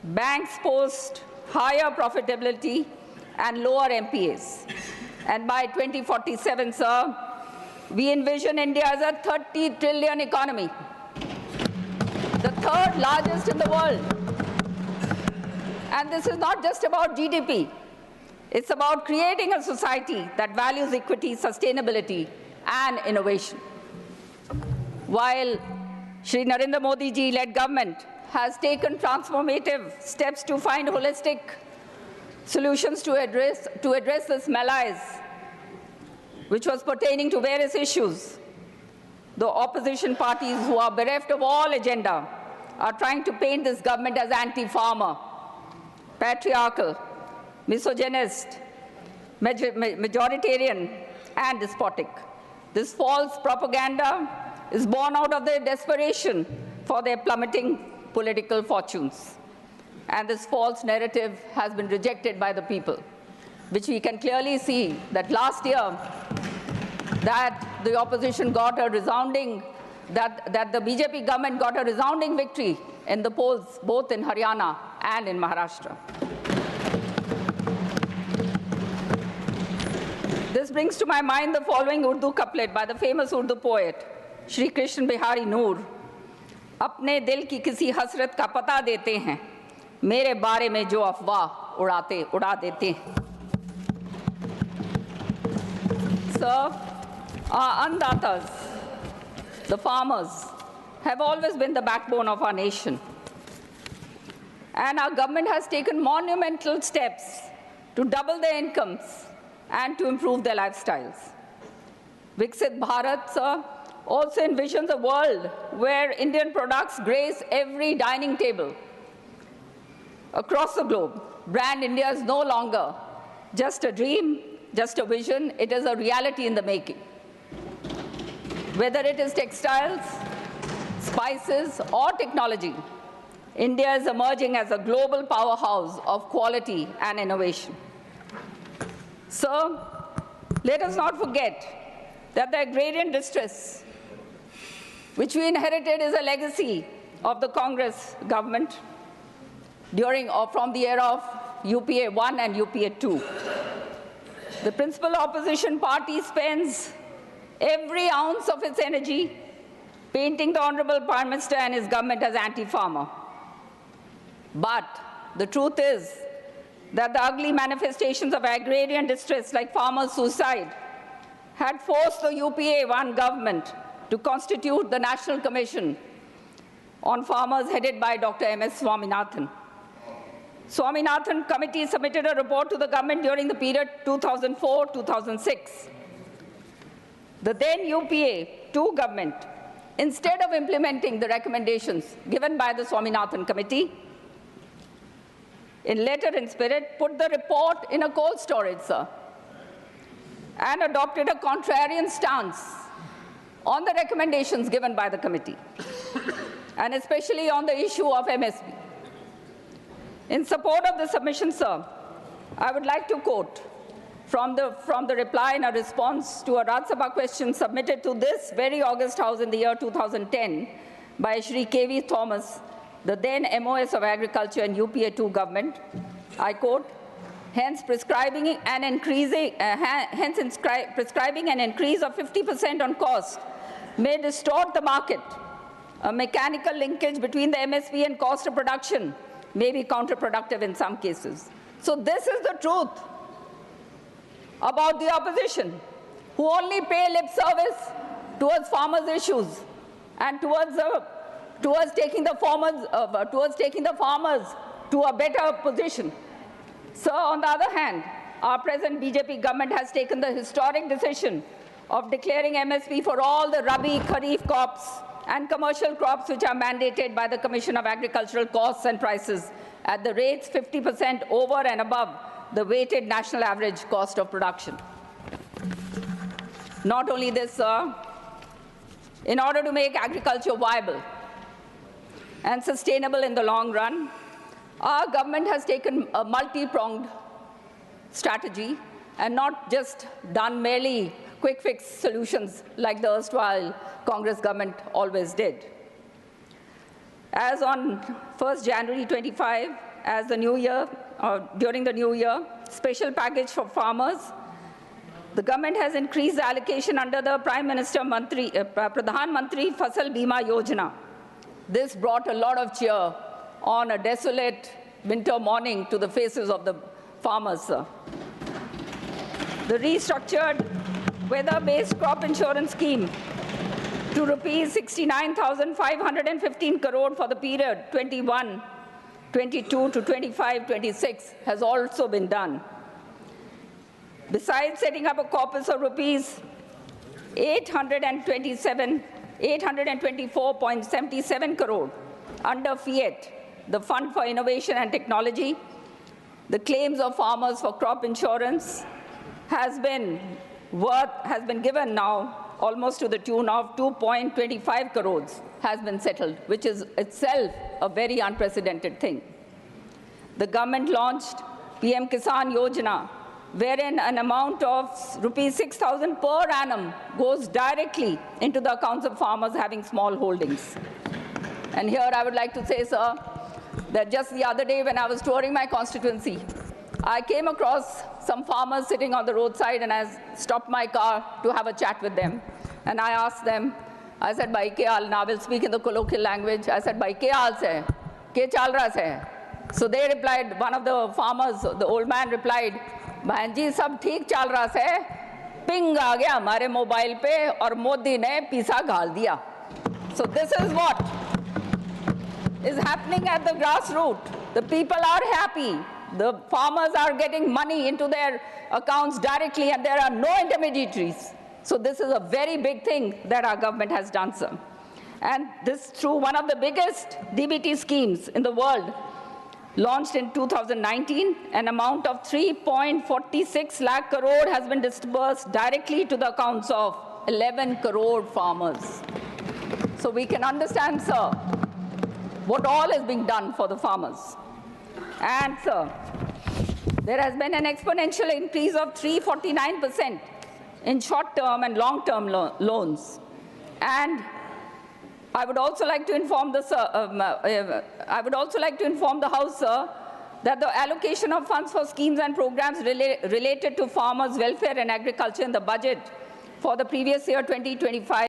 banks post higher profitability and lower NPAs. And by 2047, sir, we envision India as a 30 trillion economy, the third largest in the world. And this is not just about GDP. It's about creating a society that values equity, sustainability, and innovation. While Shri Narendra Modi ji-led government has taken transformative steps to find holistic solutions to address this malaise, which was pertaining to various issues, the opposition parties who are bereft of all agenda are trying to paint this government as anti-farmer, patriarchal, misogynist, majoritarian, and despotic. This false propaganda is born out of their desperation for their plummeting political fortunes. And this false narrative has been rejected by the people, which we can clearly see that last year that the opposition got a resounding, that the BJP government got a resounding victory in the polls, both in Haryana and in Maharashtra. This brings to my mind the following Urdu couplet by the famous Urdu poet, Shri Krishna Bihari Noor. अपने दिल की किसी हसरत का पता देते हैं, मेरे बारे में जो अफवाह उड़ा देते हैं. Sir, our andatas, the farmers, have always been the backbone of our nation. And our government has taken monumental steps to double their incomes and to improve their lifestyles. Viksit Bharat, sir, also envisions a world where Indian products grace every dining table across the globe. Brand India is no longer just a dream, just a vision, it is a reality in the making. Whether it is textiles, spices, or technology, India is emerging as a global powerhouse of quality and innovation. So, let us not forget that the agrarian distress, which we inherited, is a legacy of the Congress government during or from the era of UPA 1 and UPA 2. The principal opposition party spends every ounce of its energy painting the Honorable Prime Minister and his government as anti-farmer. But the truth is that the ugly manifestations of agrarian distress, like farmer suicide, had forced the UPA 1 government to constitute the National Commission on Farmers headed by Dr. M.S. Swaminathan. Swaminathan Committee submitted a report to the government during the period 2004-2006. The then UPA 2 government, instead of implementing the recommendations given by the Swaminathan Committee, in letter and spirit, put the report in a cold storage, sir, and adopted a contrarian stance on the recommendations given by the committee, and especially on the issue of MSP. In support of the submission, sir, I would like to quote from the reply in a response to a Rajya Sabha question submitted to this very August House in the year 2010 by Shri K.V. Thomas, the then MOS of Agriculture and UPA 2 government. I quote, hence prescribing an increase of 50% on cost may distort the market. A mechanical linkage between the MSP and cost of production may be counterproductive in some cases. So this is the truth about the opposition, who only pay lip service towards farmers' issues and towards taking the farmers to a better position. So, on the other hand, our present BJP government has taken the historic decision of declaring MSP for all the Rabi, Kharif crops and commercial crops which are mandated by the Commission of Agricultural Costs and Prices at the rates 50% over and above the weighted national average cost of production. Not only this, sir, in order to make agriculture viable and sustainable in the long run, our government has taken a multi-pronged strategy and not just done merely quick fix solutions like the erstwhile Congress government always did. As on 1st January 25, as the new year, during the new year, special package for farmers, the government has increased the allocation under the Prime Minister Pradhan Mantri Fasal Bima Yojana. This brought a lot of cheer on a desolate winter morning to the faces of the farmers, sir. The restructured weather-based crop insurance scheme to rupees 69,515 crore for the period 21-22 to 25-26 has also been done. Besides setting up a corpus of rupees 824.77 crore under FIAT, the Fund for Innovation and Technology, the claims of farmers for crop insurance has been worth has been given now, almost to the tune of 2.25 crores has been settled, which is itself a very unprecedented thing. The government launched PM Kisan Yojana, wherein an amount of rupees 6,000 per annum goes directly into the accounts of farmers having small holdings. And here I would like to say, sir, that just the other day when I was touring my constituency, I came across some farmers sitting on the roadside, and I stopped my car to have a chat with them. And I asked them, I said, "Bhai ke haal?" Now I will speak in the colloquial language. I said, "Bhai ke haal se? Ke chal raha se?" So they replied, one of the farmers, the old man replied, "Bhai ji, sab theek chal raha se. Ping aa gaya hamare mobile pe aur Modi ne pisa ghal diya." So this is what is happening at the grassroots. The people are happy. The farmers are getting money into their accounts directly, and there are no intermediaries. So this is a very big thing that our government has done, sir. And this through one of the biggest DBT schemes in the world, launched in 2019, an amount of 3.46 lakh crore has been disbursed directly to the accounts of 11 crore farmers. So we can understand, sir, what all is being done for the farmers. And, sir, there has been an exponential increase of 349% in short-term and long-term loans. And I would also like to inform the House, sir, that the allocation of funds for schemes and programs related to farmers' welfare and agriculture in the budget for the previous year 2025